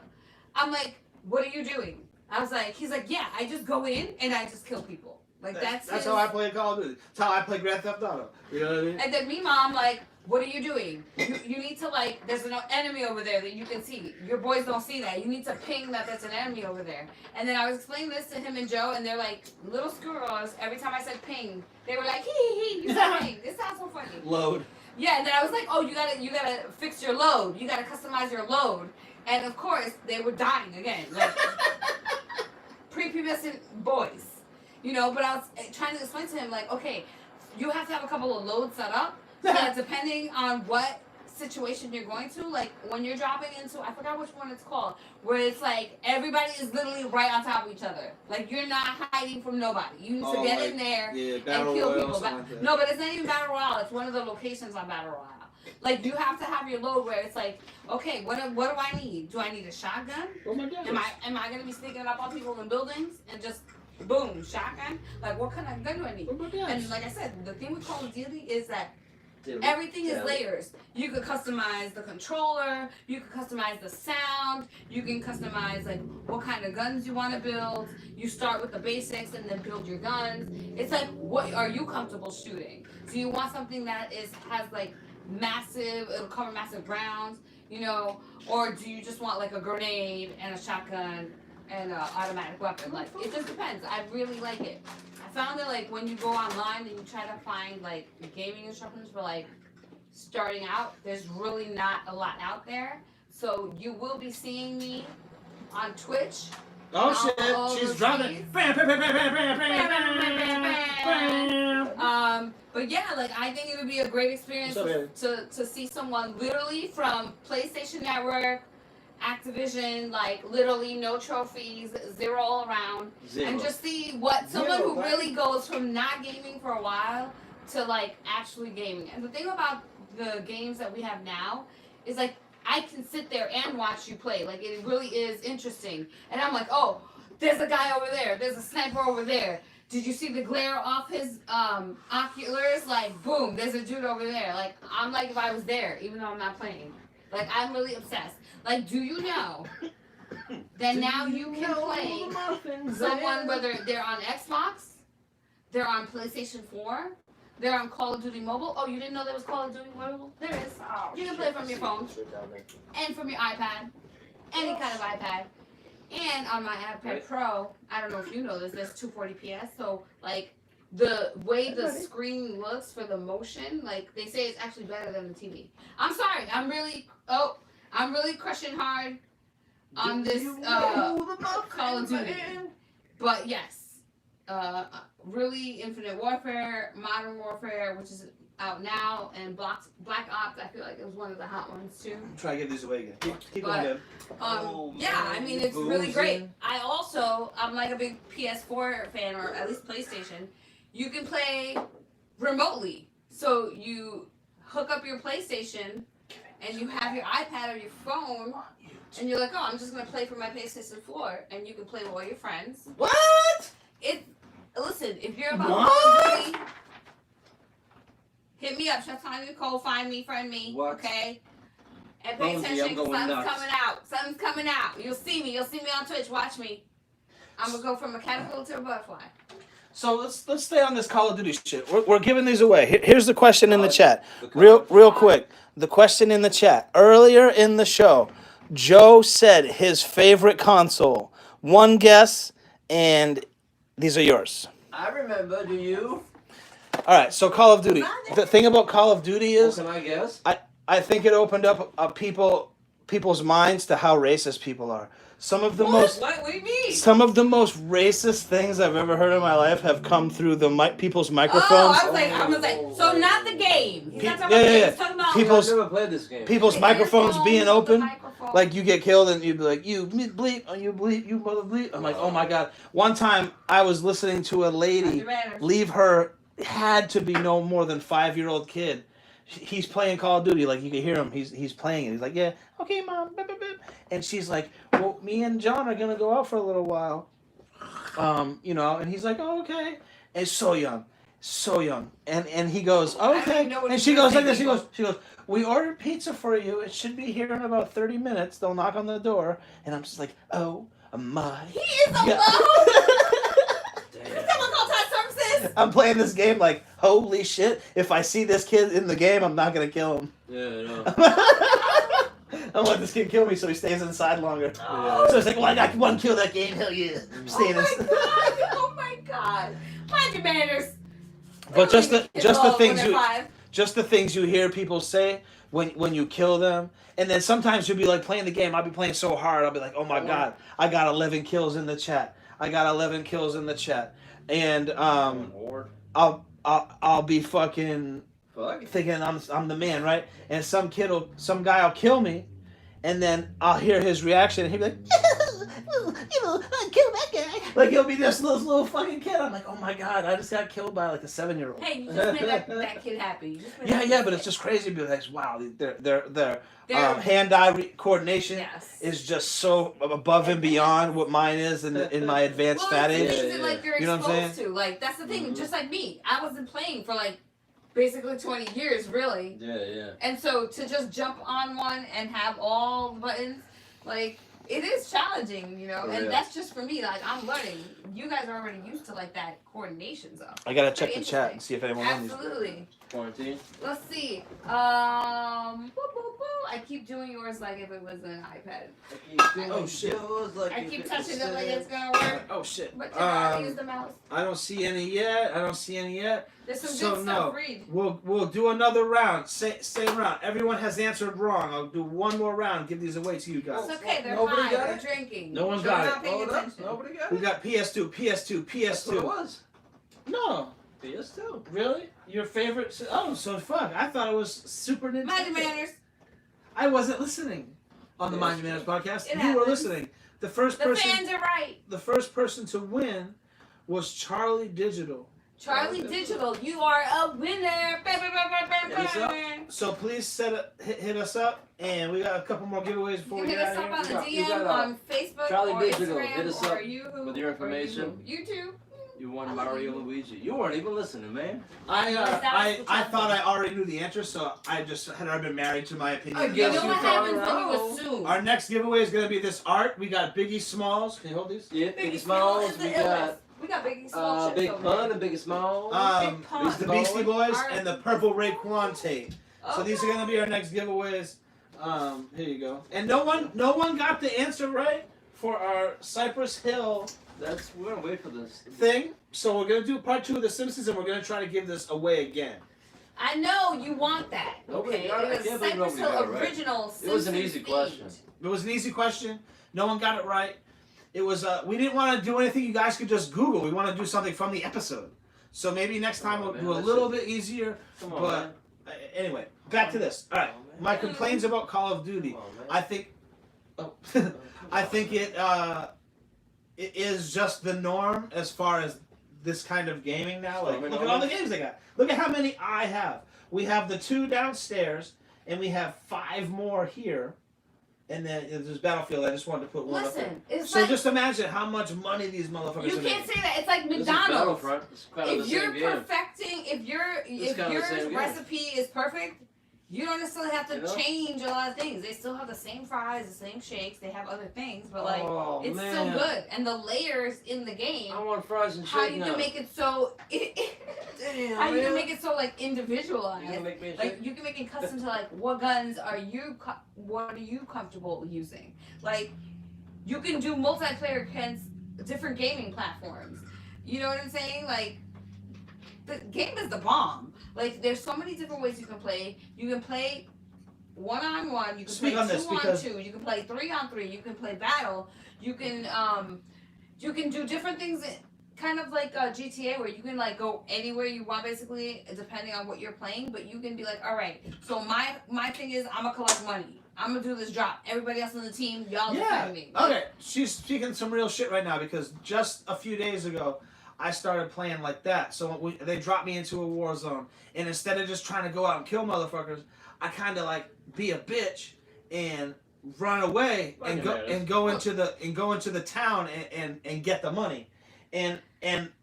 I'm like, what are you doing? I was like, he's like, yeah, I just go in and I just kill people. Like that's how I play Call of Duty. That's how I play Grand Theft Auto. You know what I mean? And then me, mom, like, what are you doing? You need to like, there's an enemy over there that you can see. Your boys don't see that. You need to ping that there's an enemy over there. And then I was explaining this to him and Joe, and they're like, little squirrels. Every time I said ping, they were like, hee. You said ping. This sounds so funny. Load. Yeah, and then I was like, oh, you gotta fix your load. You gotta customize your load. And of course, they were dying again. Like, prepubescent boys. You know, but I was trying to explain to him, like, okay, you have to have a couple of loads set up. So that depending on what situation you're going to, like when you're dropping into, I forgot which one it's called, where it's like everybody is literally right on top of each other. Like you're not hiding from nobody. You need to get in there and kill people. No, but it's not even battle royale. It's one of the locations on battle royale. Like you have to have your load where it's like, okay, what do I need? Do I need a shotgun? Oh my God. Am I gonna be sneaking up on people in buildings and just boom, shotgun? Like what kind of gun do I need? Oh my gosh. And like I said, the thing with Call of Duty is that everything is layers. You could customize the controller, you could customize the sound, you can customize like what kind of guns you want to build. You start with the basics and then build your guns. It's like, what are you comfortable shooting? Do you want something that has like massive, it'll cover massive rounds, you know, or do you just want like a grenade and a shotgun and an automatic weapon? Like it just depends. I really like it. I found that like when you go online and you try to find like gaming instructions for like starting out, there's really not a lot out there. So you will be seeing me on Twitch. Oh shit, she's dropping. But yeah, like I think it would be a great experience to see someone literally from PlayStation Network, Activision, like literally no trophies, 0 all around, and just see what someone who really goes from not gaming for a while to like actually gaming. And the thing about the games that we have now is like I can sit there and watch you play. Like it really is interesting. And I'm like, oh, there's a guy over there. There's a sniper over there. Did you see the glare off his oculars? Like, boom, there's a dude over there. Like, I'm like if I was there, even though I'm not playing. Like, I'm really obsessed. Like, do you know that now you can play someone, whether they're on Xbox, they're on PlayStation 4, they're on Call of Duty Mobile. Oh, you didn't know there was Call of Duty Mobile? There is. You can play from your phone and from your iPad, any kind of iPad. And on my iPad Pro, I don't know if you know this, there's 240p. So, like, the way the screen looks for the motion, like, they say it's actually better than the TV. I'm sorry. I'm really crushing hard on this Call of Duty. But, yes. Really Infinite Warfare, Modern Warfare, which is out now, and Black Ops, I feel like it was one of the hot ones too. Try to get these away again. Keep going. Yeah, I mean it's really great. I'm like a big PS4 fan, or at least PlayStation. You can play remotely, so you hook up your PlayStation and you have your iPad or your phone, and you're like, oh, I'm just gonna play from my PlayStation 4, and you can play with all your friends. What? Listen, if you're about Call of Duty, hit me up, Chef Tanya Nicole, find me, friend me, okay? And pay attention, something's coming out. Something's coming out. You'll see me on Twitch, watch me. I'm gonna go from a caterpillar to a butterfly. So let's stay on this Call of Duty shit. We're giving these away. Here's the question in the chat. Real quick. The question in the chat. Earlier in the show, Joe said his favorite console. One guess, and these are yours. I remember, do you? All right, so Call of Duty. The thing about Call of Duty is, can I guess? I think it opened up people's minds to how racist people are. Some of the most. What do you mean? Some of the most racist things I've ever heard in my life have come through the people's microphones. Oh, I was like, so not the game. He's not talking about yeah. He's talking about People's- I've never played this game. People's microphones being open. Microphone. Like you get killed and you'd be like, you bleep, oh, you bleep, you mother bleep. I'm like, oh my God. One time I was listening to a lady leave her, had to be no more than 5-year-old kid. He's playing Call of Duty, like you can hear him. He's playing it. He's like, yeah, okay, mom. Beep, beep, beep. And she's like, well, me and John are gonna go out for a little while. And he's like, oh, okay. And so young. And he goes, oh, okay. And she goes like this. She goes, we ordered pizza for you. It should be here in about 30 minutes. They'll knock on the door. And I'm just like, oh my. He is alone. I'm playing this game like, holy shit, if I see this kid in the game, I'm not going to kill him. Yeah, I know. I don't let this kid kill me so he stays inside longer. Oh. So it's like, well, I got one kill that game, hell yeah. Oh my God. Mind your manners. But just the things you hear people say when you kill them, and then sometimes you'll be like playing the game, I'll be playing so hard, I'll be like, oh my God, I got 11 kills in the chat. And I'll be fucking Fuck it. thinking I'm the man, right? And some guy will kill me, and then I'll hear his reaction, and he'll be like, kill that guy. Like he'll be this little fucking kid. I'm like, oh my god, I just got killed by like a 7-year-old. Hey, you just made that kid happy. You just made Yeah, that yeah, kid but it's happy. just crazy to be like, wow, their They're- hand-eye coordination Yes. is just so above and beyond what mine is in my advanced fat it's age. the things that, like, you're You know what I'm exposed to. Like, that's the thing. Mhm. Just like me, I wasn't playing for like basically 20 years, really. Yeah. And so to just jump on one and have all the buttons, like, it is challenging, you know. Oh, and yeah. that's just for me. Like, I'm learning. You guys are already used to like that coordination zone. I gotta check Pretty the chat interesting. and see if anyone won these. Absolutely. Quarantine. Let's see. I keep doing yours like if it was an iPad. Oh, shit. I keep touching it like it's gonna work. Oh shit. But you know how to use the mouse. I don't see any yet. There's some So, good no. stuff. Read. We'll do another round. Same round. Everyone has answered wrong. I'll do one more round. Give these away to you It's guys. okay. They're Nobody high. got They're it? drinking. No one They're got not it. paying Hold up. attention. Nobody got We it. got PS2, PS2, That's what it PS2. was. No, PS2. really? Your favorite? Oh, so fuck. I thought it was Super Nintendo. Mind your manners. I wasn't listening on the Yeah, Mind Your Manners podcast. It You were happens. listening. The The first fans are right. person to win was Charlie Digital. Charlie Digital, you are a winner. What's up? So please hit us up, and we got a couple more giveaways before You we hit get us out up of here. on the You got, DM on Facebook Charlie or Digital, Instagram hit us or up YouTube with your information. YouTube. You won Mario Luigi. You weren't even listening, man. I thought I already knew the answer, so I just had already been married to my opinion. I You guess know you what thought happens when you around. assume. Our next giveaway is gonna be this art. We got Biggie Smalls. Can you hold these? Yeah, Biggie Biggie Smalls Smalls. is the We got illest. We got Biggie Smalls. Big chips over Pun here. and Biggie Smalls. Big Pun. The Beastie Boys Alright. and the Purple Raekwon tape. So these are Okay. gonna be our next giveaways. Here you go. And no one got the answer right for our Cypress Hill We're gonna wait for this thing. So we're gonna do part 2 of The Simpsons, and we're gonna try to give this away again. I know you want that. Nobody Okay, got it. I it was can't believe Cypress nobody Hill got it right. original. It was an easy Simpsons question. themed. It was an easy question. No one got it right. It was we didn't want to do anything you guys could just Google. We want to do something from the episode. So maybe next time we'll do a little bit easier. Come on, But man. anyway, back to this. All right, Come on, man. my complaints about Call of Duty. Come on, man. I think, I think it is just the norm as far as this kind of gaming now. Like, look at all the games they got. Look at how many I have. We have the 2 downstairs, and we have 5 more here. And then there's Battlefield. I just wanted to put one up there. Listen, it's So like just imagine how much money these motherfuckers you are can't making. say that. It's like This is McDonald's. Battlefront. It's kind of If the you're same game. perfecting, if kinda the your same game. recipe is perfect, you don't necessarily have to You know? change a lot of things. They still have the same fries, the same shakes. They have other things, but like Oh, it's man. still good. And the layers in the game, I want fries and shake how you now. can make it so, Damn, how you man. can make it so like individualized. You gonna make me a Like shake? you can make it custom to like what guns are you what are you comfortable using? Like you can do multiplayer against different gaming platforms. You know what I'm saying? Like the game is the bomb. Like there's so many different ways you can play. You can play 1-on-1. You can Speak play on this, 2-on-2. You can play 3-on-3. You can play battle. You can do different things. Kind of like GTA, where you can like go anywhere you want, basically, depending on what you're playing. But you can be like, all right, so my thing is, I'm gonna collect money. I'm gonna do this drop. Everybody else on the team, y'all defend me. Like, Okay. She's speaking some real shit right now because just a few days ago, I started playing like that. So they dropped me into a war zone, and instead of just trying to go out and kill motherfuckers, I kind of like be a bitch and run away and go into the town and get the money. And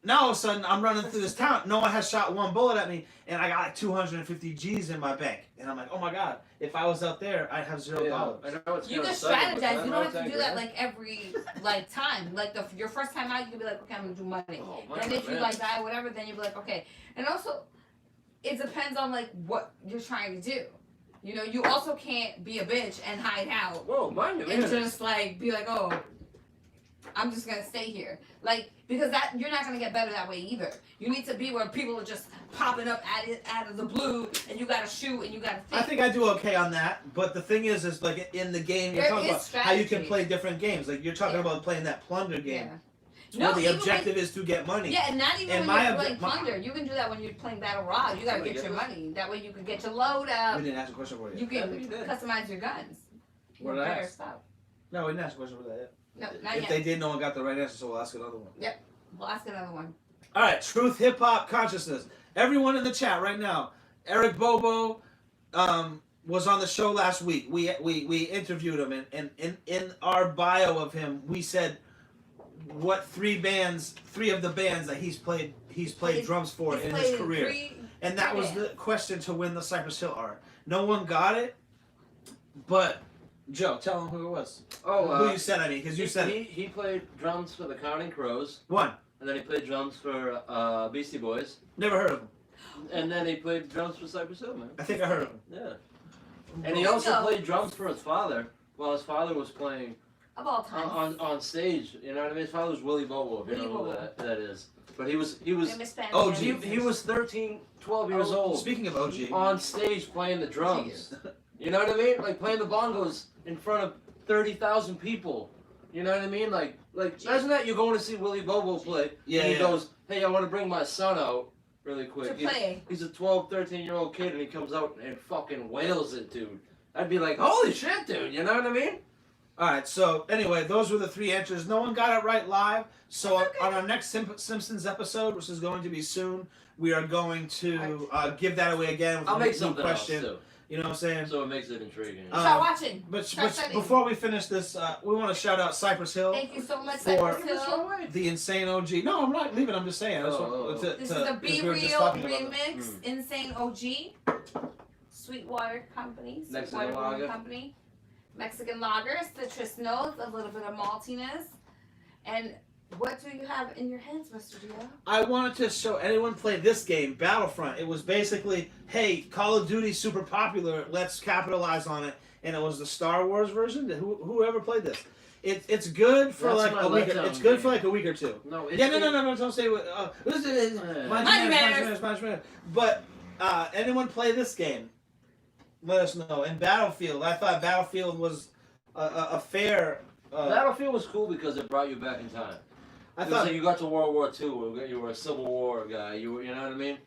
now all of a sudden I'm running through this town. No one has shot one bullet at me, and I got like 250 G's in my bank. And I'm like, oh my god, if I was out there, I'd have $0. I know it's you kinda can second, but strategize. You don't have to $10 do that like every like time. Like your first time out, you can be like, okay, I'm gonna do money. Oh, Then if you like die, whatever, then you'll be like, okay. And also, it depends on like what you're trying to do. You know, you also can't be a bitch and hide out Whoa, mind you, and man. just like be like, oh, I'm just gonna stay here. Like because that you're not gonna get better that way either. You need to be where people are just popping up at it out of the blue, and you gotta shoot and you gotta think. I think I do okay on that, but the thing is like in the game, you're There talking is about how you can strategy. play different games. Like you're talking Yeah. about playing that plunder game. Yeah. No, where the even objective is to get money. Yeah, and not even And when my you're obje- playing Plunder. You can do that when you're playing Battle Royale. You gotta Somebody get your get this? money. That way you can get your load up. We didn't ask a question for You you. can Yeah, we did. customize your guns. What Your did I player ask? stuff. No, we didn't ask a question for that yet. No, not If yet. they did, no one got the right answer, so we'll ask another one. We'll ask another one. All right, Truth Hip Hop Consciousness. Everyone in the chat right now. Eric Bobo was on the show last week. We interviewed him, and in our bio of him, we said what three of the bands that he's played drums for He's in played his career, and that was bands. the question to win the Cypress Hill art. No one got it, but Joe, tell them who it was. Who you said, I mean, because you said it. He played drums for the Counting Crows, One. and then he played drums for Beastie Boys, Never heard of him. and then he played drums for Cypress Hill, man. I think I heard of him. Yeah. And he Bingo. also played drums for his father while his father was playing Of all time. on stage. You know what I mean? His father was Willie Bobo, if you know who that is. But he was OG. he was 13, 12 years old Speaking of OG, on stage playing the drums. You know what I mean? Like playing the bongos in front of 30,000 people. You know what I mean? Like imagine that you're going to see Willie Bobo play. Yeah, and he yeah. goes, "Hey, I want to bring my son out really To quick." play. He's a 12, 13-year-old kid, and he comes out and fucking wails it, dude. I'd be like, holy shit, dude. You know what I mean? All right, so anyway, those were the three answers. No one got it right live. So on our next Simpsons episode, which is going to be soon, we are going to give that away again with I'll a make new something question. else, too. You know what I'm saying? So it makes it intriguing. Start watching. But Start studying. before we finish this, we want to shout out Cypress Hill, Thank you so much, for- Cypress Hill. the insane OG. No, I'm not leaving. I'm just saying. I just want Oh. to- This to- is a because Be we were just Real talking about that. remix. Insane OG. Sweetwater Company. Mexican Sweetwater Brewing lager. Company. Mexican lager, citrus notes, a little bit of maltiness. And what do you have in your hands, Mr. Dio? I wanted to show anyone play this game, Battlefront. It was basically, hey, Call of Duty's super popular. Let's capitalize on it. And it was the Star Wars version. Whoever played this, it's good for That's like my a week. letdown It's good for game. like a week or two. No, it's Yeah, no. Don't say what. Money matters. But anyone play this game? Let us know. And Battlefield, I thought Battlefield was a fair. Battlefield was cool because it brought you back in time. I It was thought like you got to World War II. You were a Civil War guy. You know what I mean?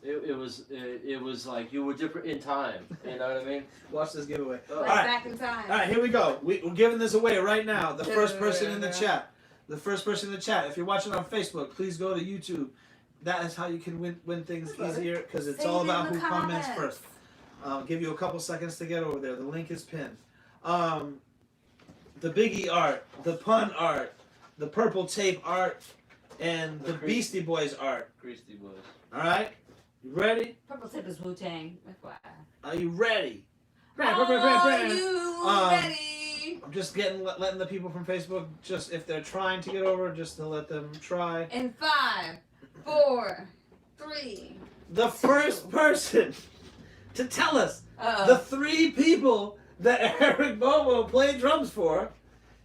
It was like you were different in time. You know what I mean? watch this giveaway. Oh. Like right. back in time. All right, here we go. We're giving this away right now. The first person in the chat. The first person in the chat. If you're watching on Facebook, please go to YouTube. That is how you can win things easier because it's Say all it in about the who comments comments. first. I'll give you a couple seconds to get over there. The link is pinned. The Biggie art, the pun art, the purple tape art, and the Beastie Boys art. Beastie Boys. All right, you ready? Purple tip is Wu-Tang. Are you ready? Are you Um, ready? I'm just letting the people from Facebook, just if they're trying to get over, just to let them try. In 5, 4, 3. The first person to tell us Uh-oh. the 3 people that Eric Bobo played drums for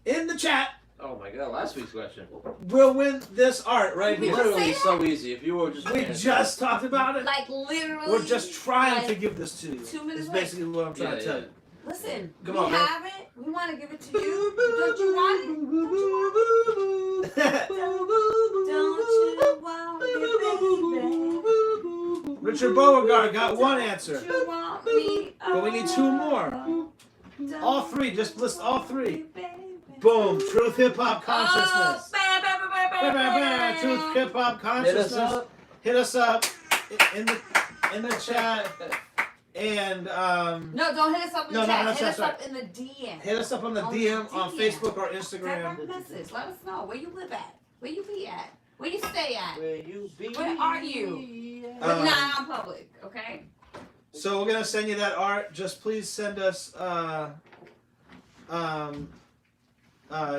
in the chat Oh my God! Last week's question. will win this art right We here. just Literally say so easy. If you were just We just talked about it. Like literally. We're just trying like, to give this to you. 2 minutes Is away. basically what I'm trying to tell you. Listen, Come we on, man. have it. We want to give it to you. Don't you want it? Don't you want it, baby? Richard Beauregard got one answer. Don't you want me? But we need 2 more. Don't All 3. Just list all 3. you, baby? Boom. Truth Hip Hop Consciousness. Oh, Truth Hip Hop Hit us Consciousness. up. Hit us up in the chat. And No, don't hit us up in the No, chat. no, Hit that's us up in the DM. hit us up on the On the DM on DM. Facebook or Direct Instagram. message. Let us know where you live at, where you be at, where you stay at. Where you be? Where are you? But not on public, okay? So we're gonna send you that art. Just please send us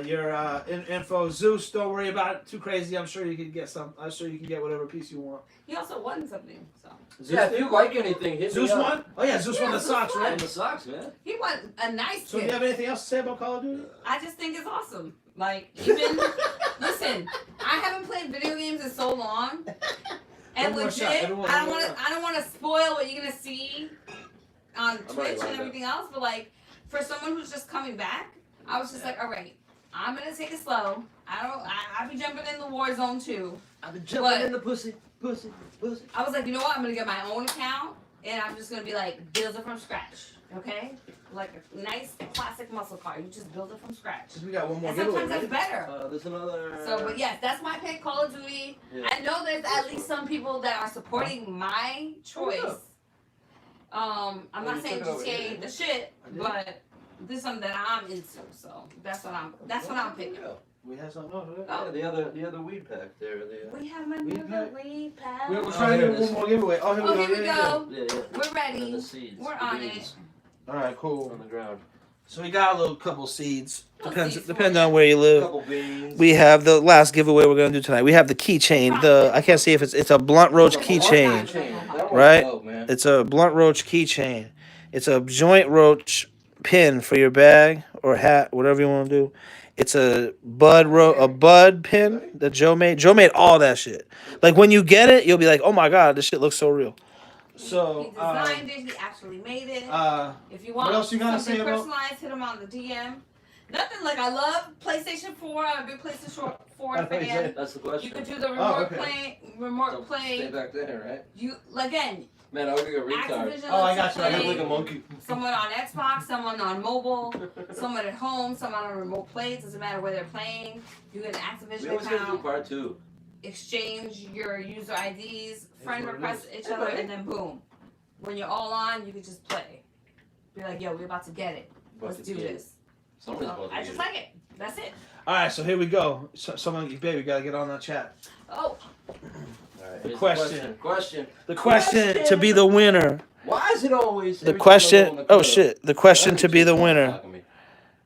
your info. Zeus, don't worry about it too crazy. I'm sure you can get some. I'm sure you can get whatever piece you want. He also won something, so. Zeus, Yeah, if you like anything, hit Zeus me up. won? Oh yeah, Zeus won Yeah, the Zeus socks, won. And right? the socks, man. He won a nice So do you gift. have anything else to say about Call of Duty? I just think it's awesome. Like, even, listen, I haven't played video games in so long. And One more shot, legit, everyone, I one more don't want to spoil what you're gonna see on already Twitch lined and everything else. But like, for someone who's just coming back, I was just like, all right, I'm gonna take it slow. I be jumping in the war zone too. I've been jumping What? in the pussy. I was like, you know what? I'm gonna get my own account, and I'm just gonna be like, build it from scratch. Okay? Like a nice classic muscle car. You just build it from scratch. We got one more And giveaway, sometimes right? that's better. There's another. So, but yes, that's my pick, Call of Duty. Yeah. I know there's at least some people that are supporting my choice. I'm not you saying took it over GTA here, ain't the shit, but this is something that I'm into. So that's what I'm picking. We have something else, right? Oh. Yeah, the other weed pack there. We have another weed pack. We're trying to do one more giveaway. Oh, Oh, here we Yeah. go. Yeah. We're And ready. the seeds. We're the on beans All right, cool. on the ground. So we got a little couple seeds. Little Depends seeds depends for on where you A live. couple beans. We have the last giveaway we're gonna do tonight. We have the keychain. I can't see if it's a blunt roach keychain. That Right? Dope, man. It's a blunt roach keychain. It's a joint roach pin for your bag or hat, whatever you want to do. It's a bud pin that Joe made. Joe made all that shit. Like when you get it, you'll be like, "Oh my god, this shit looks so real." So he designed it. He actually made it. If you what want else you gotta something say about- personalized, hit him on the DM. Nothing like I love PlayStation 4. I'm a big PlayStation 4 fan. That's the You question. could do the remote okay. Don't Stay back there, right? You again. Man, I look like a retard. Activision Oh, I lets got you. I I play look like a monkey. someone on Xbox, someone on mobile, someone at home, someone on remote plays. Doesn't matter where they're playing. You get an We Activision always gotta do account. part 2. Exchange your user IDs, friend what it request is. each other, and then boom. When you're all on, you can just play. Be like, yo, we're about to get it. Let's do this. Somebody's So, about to I get just it. like it. That's it. All right, so here we go. Someone, baby, gotta get on that chat. Oh, Alright, The here's question. The The question to be the winner. Why is it always The every time I go in question. the Oh club, shit. The question that to be the chick's winner. talking to me?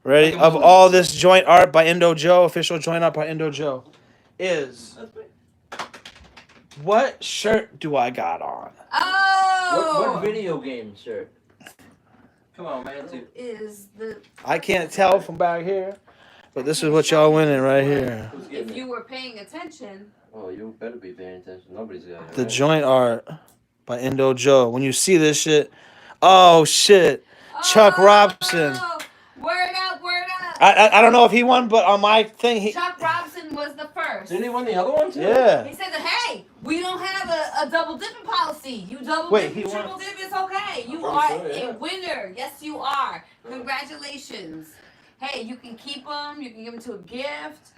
Ready? Like a Of movie. all this joint art by Indo Joe, official joint art by Indo Joe, is That's me. what shirt do I got on? oh. What video game shirt? Come on, man. Too. Is the I can't tell from back here, but this is what y'all winning right here. Who's getting if it? you were paying attention? Oh, you better be paying attention. Nobody's got it. The right? joint art by Indo Joe. When you see this shit, oh shit, Chuck Robson. Word up, word up. I don't know if he won, but on my thing, he Chuck Robson was the first. Didn't he win the other one too? yeah. He said that, hey, we don't have a double dipping policy. You double Wait, dip, he triple won? dip, it's okay. You I'm are sure, yeah. a winner. Yes, you are. Congratulations. Hey, you can keep them. You can give them to a gift.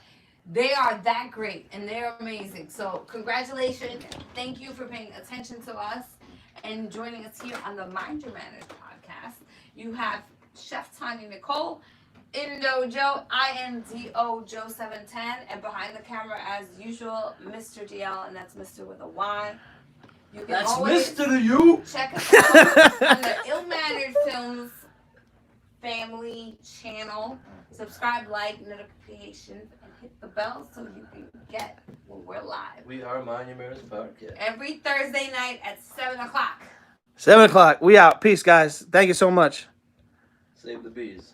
They are that great and they're amazing. So congratulations. Thank you for paying attention to us and joining us here on the Mind Your Manners podcast. You have Chef Tanya Nicole, Indo Joe, INDO Joe 710, and behind the camera as usual, Mr. DL, and that's Mr. with a Y. You can That's always Mr. to you. check us out on the Ill Mannered Films family channel. Subscribe, like, notifications, and hit the bell so you can get when we're live. We are Mind Your Manners podcast. Every Thursday night at 7 o'clock. 7 o'clock. We out. Peace, guys. Thank you so much. Save the bees.